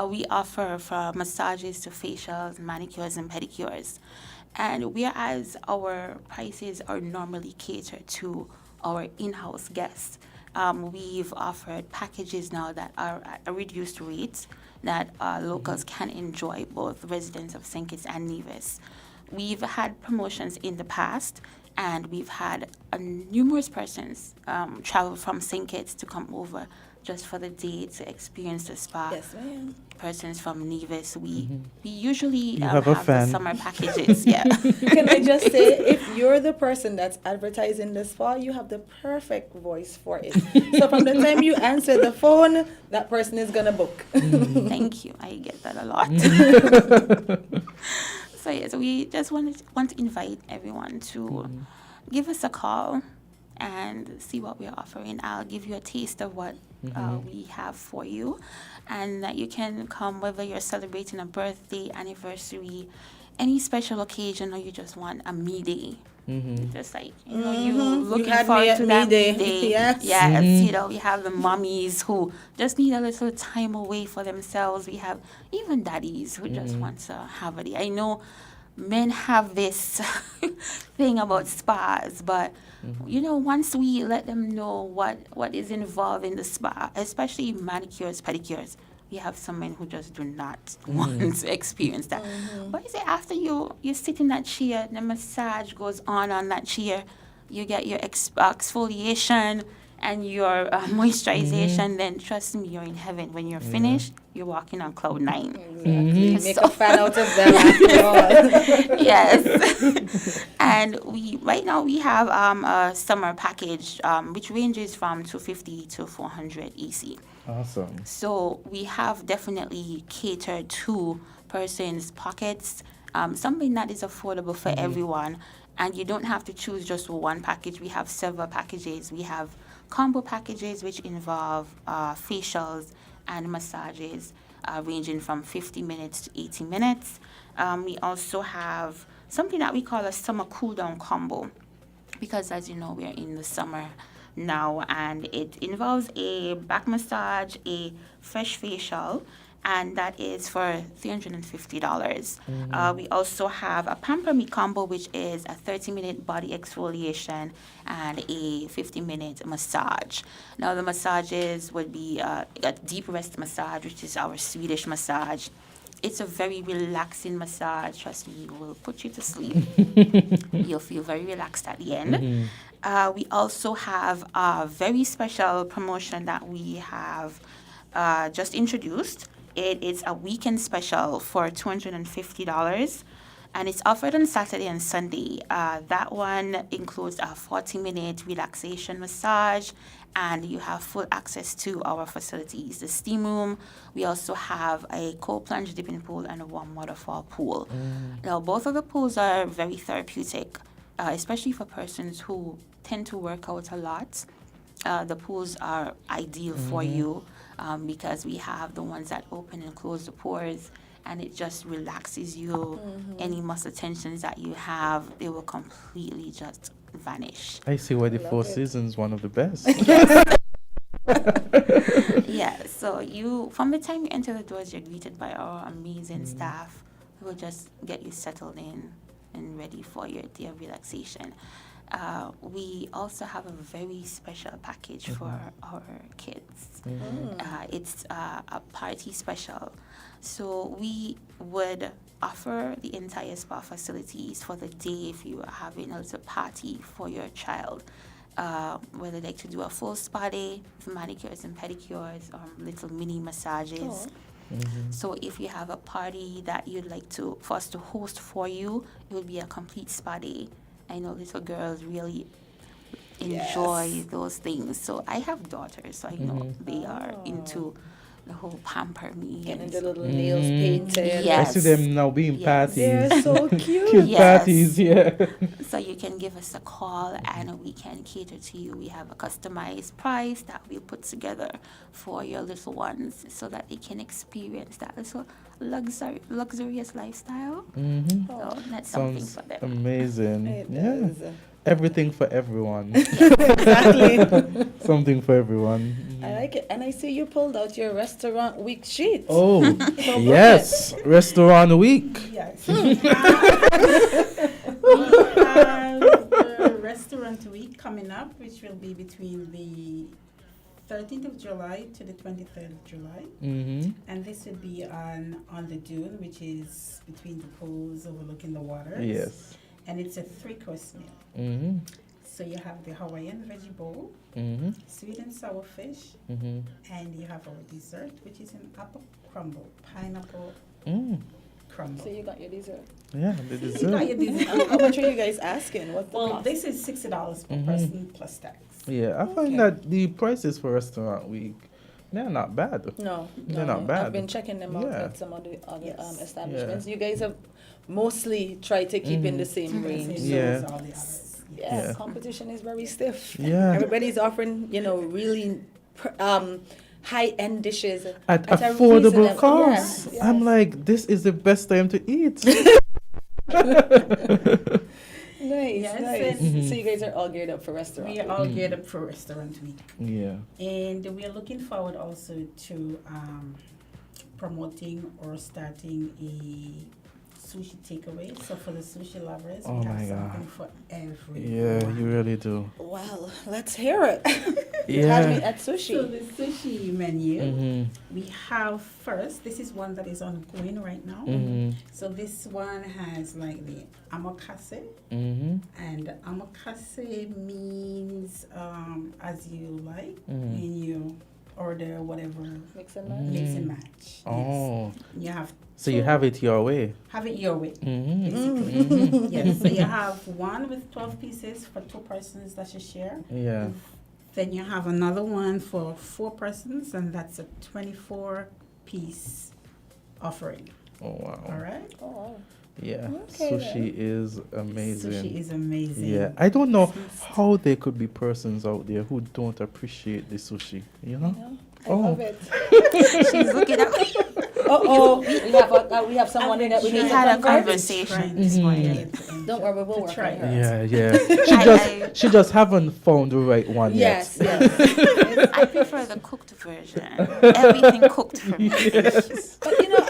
We offer from massages to facials, manicures, and pedicures. And whereas our prices are normally catered to our in-house guests, we've offered packages now that are at a reduced rate that locals can enjoy, both residents of St. Kitts and Nevis. We've had promotions in the past, and we've had numerous persons travel from St. Kitts to come over just for the day to experience the spa. Yes, ma'am. Persons from Nevis, we usually have the summer packages. Yeah. Can I just say, if you're the person that's advertising the spa, you have the perfect voice for it. So from the time you answer the phone, that person is gonna book. Thank you. I get that a lot. So yes, we just want to invite everyone to give us a call and see what we're offering. I'll give you a taste of what we have for you. And you can come whether you're celebrating a birthday, anniversary, any special occasion, or you just want a me day. Just like, you looking had forward me to at that me day. me day. Yes. Yes, we have the mommies who just need a little time away for themselves. We have even daddies who just want to have a day. I know men have this thing about spas, but once we let them know what is involved in the spa, especially manicures, pedicures, we have some men who just do not want to experience that. But you say after you sit in that chair, the massage goes on that chair, you get your exfoliation and your moisturization, then trust me, you're in heaven. When you're finished, you're walking on cloud 9. Exactly. Make a fan out of them after all. Yes. And right now we have a summer package which ranges from 250 to 400 EC. Awesome. So we have definitely catered to persons' pockets, something that is affordable for everyone. And you don't have to choose just one package. We have several packages. We have combo packages which involve facials and massages ranging from 50 minutes to 80 minutes. We also have something that we call a summer cool down combo, because as you know, we're in the summer now, and it involves a back massage, a fresh facial, and that is for $350. We also have a Pamper Me combo, which is a 30-minute body exfoliation and a 50-minute massage. Now, the massages would be a deep rest massage, which is our Swedish massage. It's a very relaxing massage. Trust me, it will put you to sleep. You'll feel very relaxed at the end. We also have a very special promotion that we have just introduced. It is a weekend special for $250, and it's offered on Saturday and Sunday. That one includes a 40-minute relaxation massage, and you have full access to our facilities, the steam room. We also have a cold plunge dipping pool and a warm waterfall pool. Now, both of the pools are very therapeutic, especially for persons who tend to work out a lot. The pools are ideal for you because we have the ones that open and close the pores, and it just relaxes you. Any muscle tensions that you have, they will completely just vanish. I see why the Four Seasons one of the best. Yeah, so from the time you enter the doors, you're greeted by our amazing staff who will just get you settled in and ready for your day of relaxation. We also have a very special package for our kids. It's a party special. So we would offer the entire spa facilities for the day if you are having a little party for your child. Whether they'd like to do a full spa day for manicures and pedicures or little mini massages. So if you have a party that you'd like for us to host for you, it would be a complete spa day. I know little girls really enjoy those things. So I have daughters, so I know they are into the whole pamper me. Getting the little nails painted. Yes. I see them now being parties. They're so cute. Cute parties, yeah. So you can give us a call and we can cater to you. We have a customized price that we'll put together for your little ones so that they can experience that little luxurious lifestyle. So that's something for them. Amazing. It yeah. does. Everything for everyone. Exactly. Something for everyone. I like it. And I see you pulled out your restaurant week sheet. Oh, yes. Restaurant week. Yes. We have the restaurant week coming up, which will be between the 13th of July to the 23rd of July. And this would be on the dune, which is between the pools overlooking the waters. Yes. And it's a 3-course meal. So you have the Hawaiian veggie bowl, sweet and sour fish, and you have our dessert, which is an apple crumble, pineapple crumble. So you got your dessert. Yeah, the You got dessert. your dessert. How much are you guys asking? What's the Well, cost? this is $60 per person plus tax. Yeah, I find that the prices for restaurant week, they're not bad. No, They're not bad. I've been checking them out Yeah. at some of the other Yes. establishments. You guys have mostly tried to keep in the same range. Yeah. All the others. Yeah, Yeah. competition is very stiff. Yeah. Everybody's offering, really high-end dishes At a affordable reasonable cost. Yes, I'm like, this is the best time to eat. Nice, Yes, nice. and- So you guys are all geared up for restaurant. We are all geared up for restaurant week. Yeah. And we are looking forward also to promoting or starting a sushi takeaway. So for the sushi lovers, Oh we have my something God. for everyone. Yeah, you really do. Well, let's hear it. Yeah. Had me at sushi. So the sushi menu, Mhm. we have first, this is one that is ongoing right now. Mhm. So this one has like the amakase. Mhm. And amakase means as you like, Mhm. and you order whatever. Mix and match. Mix and match. Oh. Yes. You have So you have it your way. have it your way. Mhm. Basically. Mhm. Yes. So you have one with 12 pieces for 2 persons that you share. Yeah. Then you have another one for 4 persons, and that's a 24-piece offering. Oh wow. All right. Oh, wow. Yeah. Okay, Sushi is amazing. Sushi is amazing. Yeah. I don't know how there could be persons out there who don't appreciate the sushi. You know? I love it. She's looking at me. We have someone in that we We need to had a convert. conversation this morning. Don't worry, we'll work on her. Yeah, yeah. She just haven't found the right one Yes, yet. yes. I prefer the cooked version. Everything cooked for me. Yes. But you know,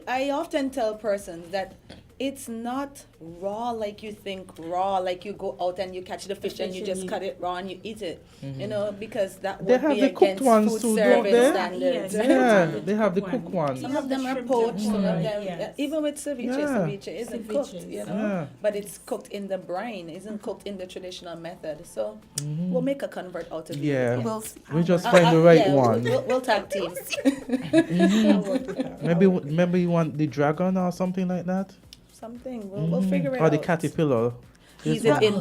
I often tell persons that it's not raw like you think raw, like you go out and you catch the fish and you just cut it raw and you eat it. You know, because that They would have be the cooked against ones food too, don't service they? standards. Yeah, they have the cooked ones. Some of them are poached, some of them, even with ceviche, Yeah. ceviche isn't cooked, Ceviches. you know, Yeah. but it's cooked in the brine, isn't cooked in the traditional method. So we'll make a convert out of you. Yeah. We'll We just find the right yeah, one. We'll tag team. Maybe you want the dragon or something like that? Something. We'll figure it Or out. the caterpillar. Ease This it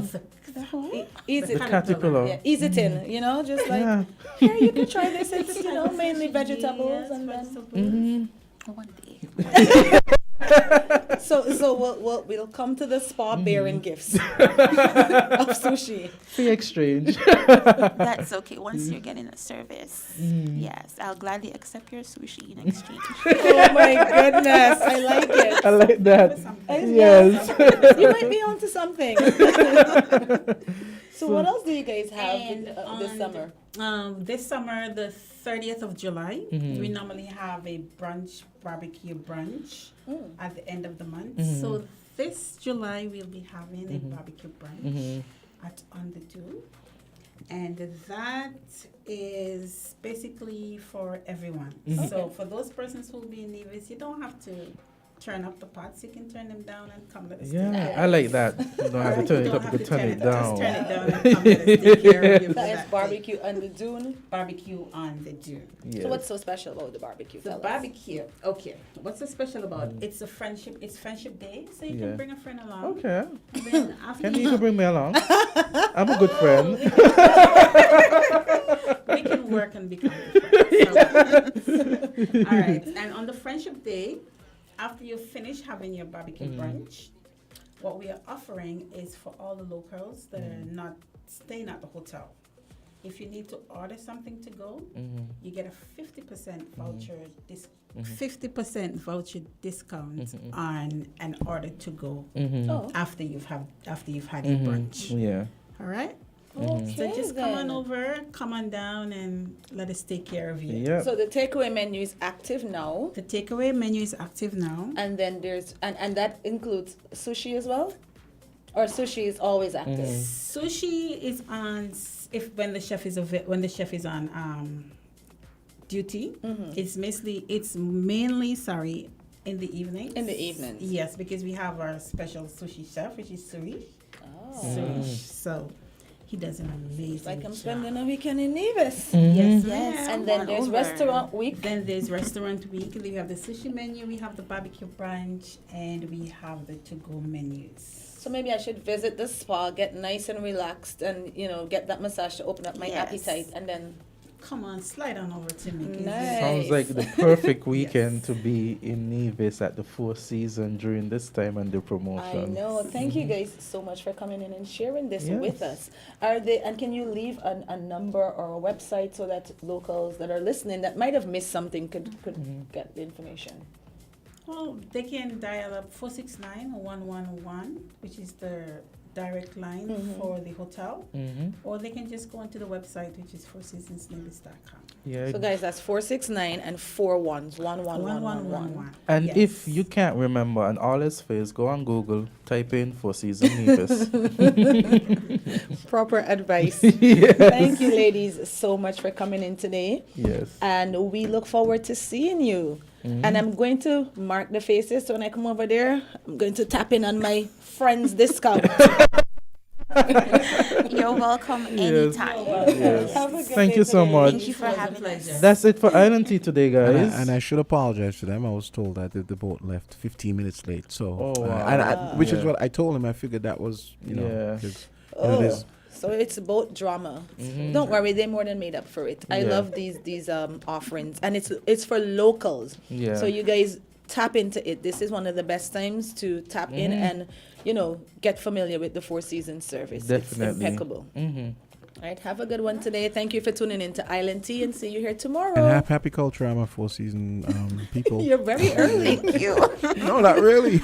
one. in. Ease The it. caterpillar. Yeah, ease it in. You know, just like Yeah. here you can try this. It's mainly vegetables and then. One day. So we'll come to the spa bearing gifts of sushi. Free exchange. That's okay. Once you're getting a service, yes, I'll gladly accept your sushi in exchange. Oh my goodness, I like it. I like that. Yes. Yes. You might be onto something. So what else do you guys have this summer? This summer, the 30th of July, Mhm. we normally have a barbecue brunch at the end of the month. Mhm. So this July, we'll be having a barbecue brunch Mhm. at On the Do. And that is basically for everyone. Mhm. So for those persons who will be in Nevis, you don't have to turn up the pots. You can turn them down and come let us take Yeah, care I of like it. that. You don't have to turn it up, you can turn it down. Just turn it down and come let us take care of you for That is that barbecue on the dune. barbecue on the dune. Yes. So what's so special about the barbecue? The fellas? barbecue. Okay. What's so special about it? It's a friendship. It's Friendship Day, so you Yeah. can bring a friend along. Okay. Then after Can you bring me along? I'm a good friend. we can work and become friends. All right. And on the Friendship Day, after you finish having your barbecue brunch, what we are offering is for all the locals that are not staying at the hotel. If you need to order something to go, you get a 50% voucher 50% voucher discount on an order to go after you've had your brunch. Yeah. All right. Okay, So just come on then. over, come on down, and let us take care of you. Yeah. So the takeaway menu is active now. The takeaway menu is active now. And then there's and that includes sushi as well? Or sushi is always active? Sushi is on when the chef is on duty. It's mainly in the evenings. In the evenings. Yes, because we have our special sushi chef, which is Surish. Oh. Surish. So he does an amazing Like I'm job. spending a weekend in Nevis. Yes, Yes. ma'am. And then Come on there's over. restaurant week. Then there's restaurant week. We have the sushi menu, we have the barbecue brunch, and we have the to-go menus. So maybe I should visit the spa, get nice and relaxed, and get that massage to open up my Yes. appetite, and then come on, slide on over to me. Nice. Sounds like the perfect weekend to be in Nevis at the Four Seasons during this time and the promotion. I know. Thank you guys so much for coming in and sharing this Yes. with us. And can you leave a number or a website so that locals that are listening that might have missed something could get the information? Well, they can dial up 469-111, which is the direct line for the hotel, or they can just go onto the website, which is fourseasonsnevis.com. Yeah. So guys, that's 469 and 4111111. And if you can't remember and all is fails, go on Google, type in Four Seasons Nevis. Proper advice. Yes. Thank you, ladies, so much for coming in today. Yes. And we look forward to seeing you. And I'm going to mark the faces. So when I come over there, I'm going to tap in on my friend's discount. You're welcome anytime. Yes. Have a good Thank day you so today. much. Thank you for having us. That's it for Island Tea today, guys. And I should apologize to them. I was told that the boat left 15 minutes late. So, Oh, wow. which is what I told him. I figured that was, you know, Yeah. 'cause, Oh, it is. so it's boat drama. Don't worry, they more than made up for it. I Yeah. love these offerings, and it's for locals. Yeah. So you guys tap into it. This is one of the best times to tap in and get familiar with the Four Seasons service. Definitely. It's impeccable. All right, have a good one today. Thank you for tuning in to Island Tea, and see you here tomorrow. And happy culture. I'm a Four Season people. You're very early. Thank you. No, not really.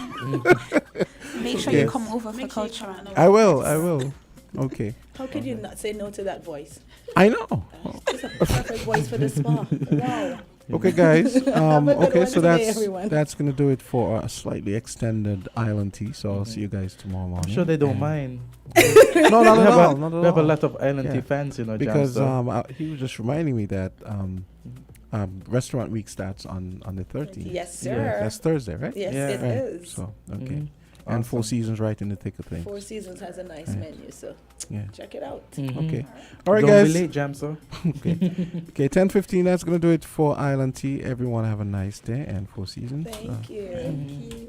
Make sure Okay. you come over for culture. I will. Okay. How could you not say no to that voice? I know. It's a perfect voice for the spa. Wow. Okay, guys. Have a good Okay, one so today, everyone. that's gonna do it for a slightly extended Island Tea. So I'll see you guys tomorrow morning. I'm sure they don't mind. No, not We at have all. a- Not at we have a all. lot of Island Tea Yeah. fans, because Jamster. he was just reminding me that Restaurant Week starts on the 13th. Yes, sir. Yeah, that's Thursday, right? Yes, Yeah. it Right. is. So okay, Mhm. and Four Awesome. Seasons right in the thick of things. Four Seasons has a nice Yeah. menu, so Yeah. check it out. Okay. All right, Don't guys. be late, Jamster. Okay. Okay, 10:15. That's gonna do it for Island Tea. Everyone have a nice day and Four Seasons. Thank you.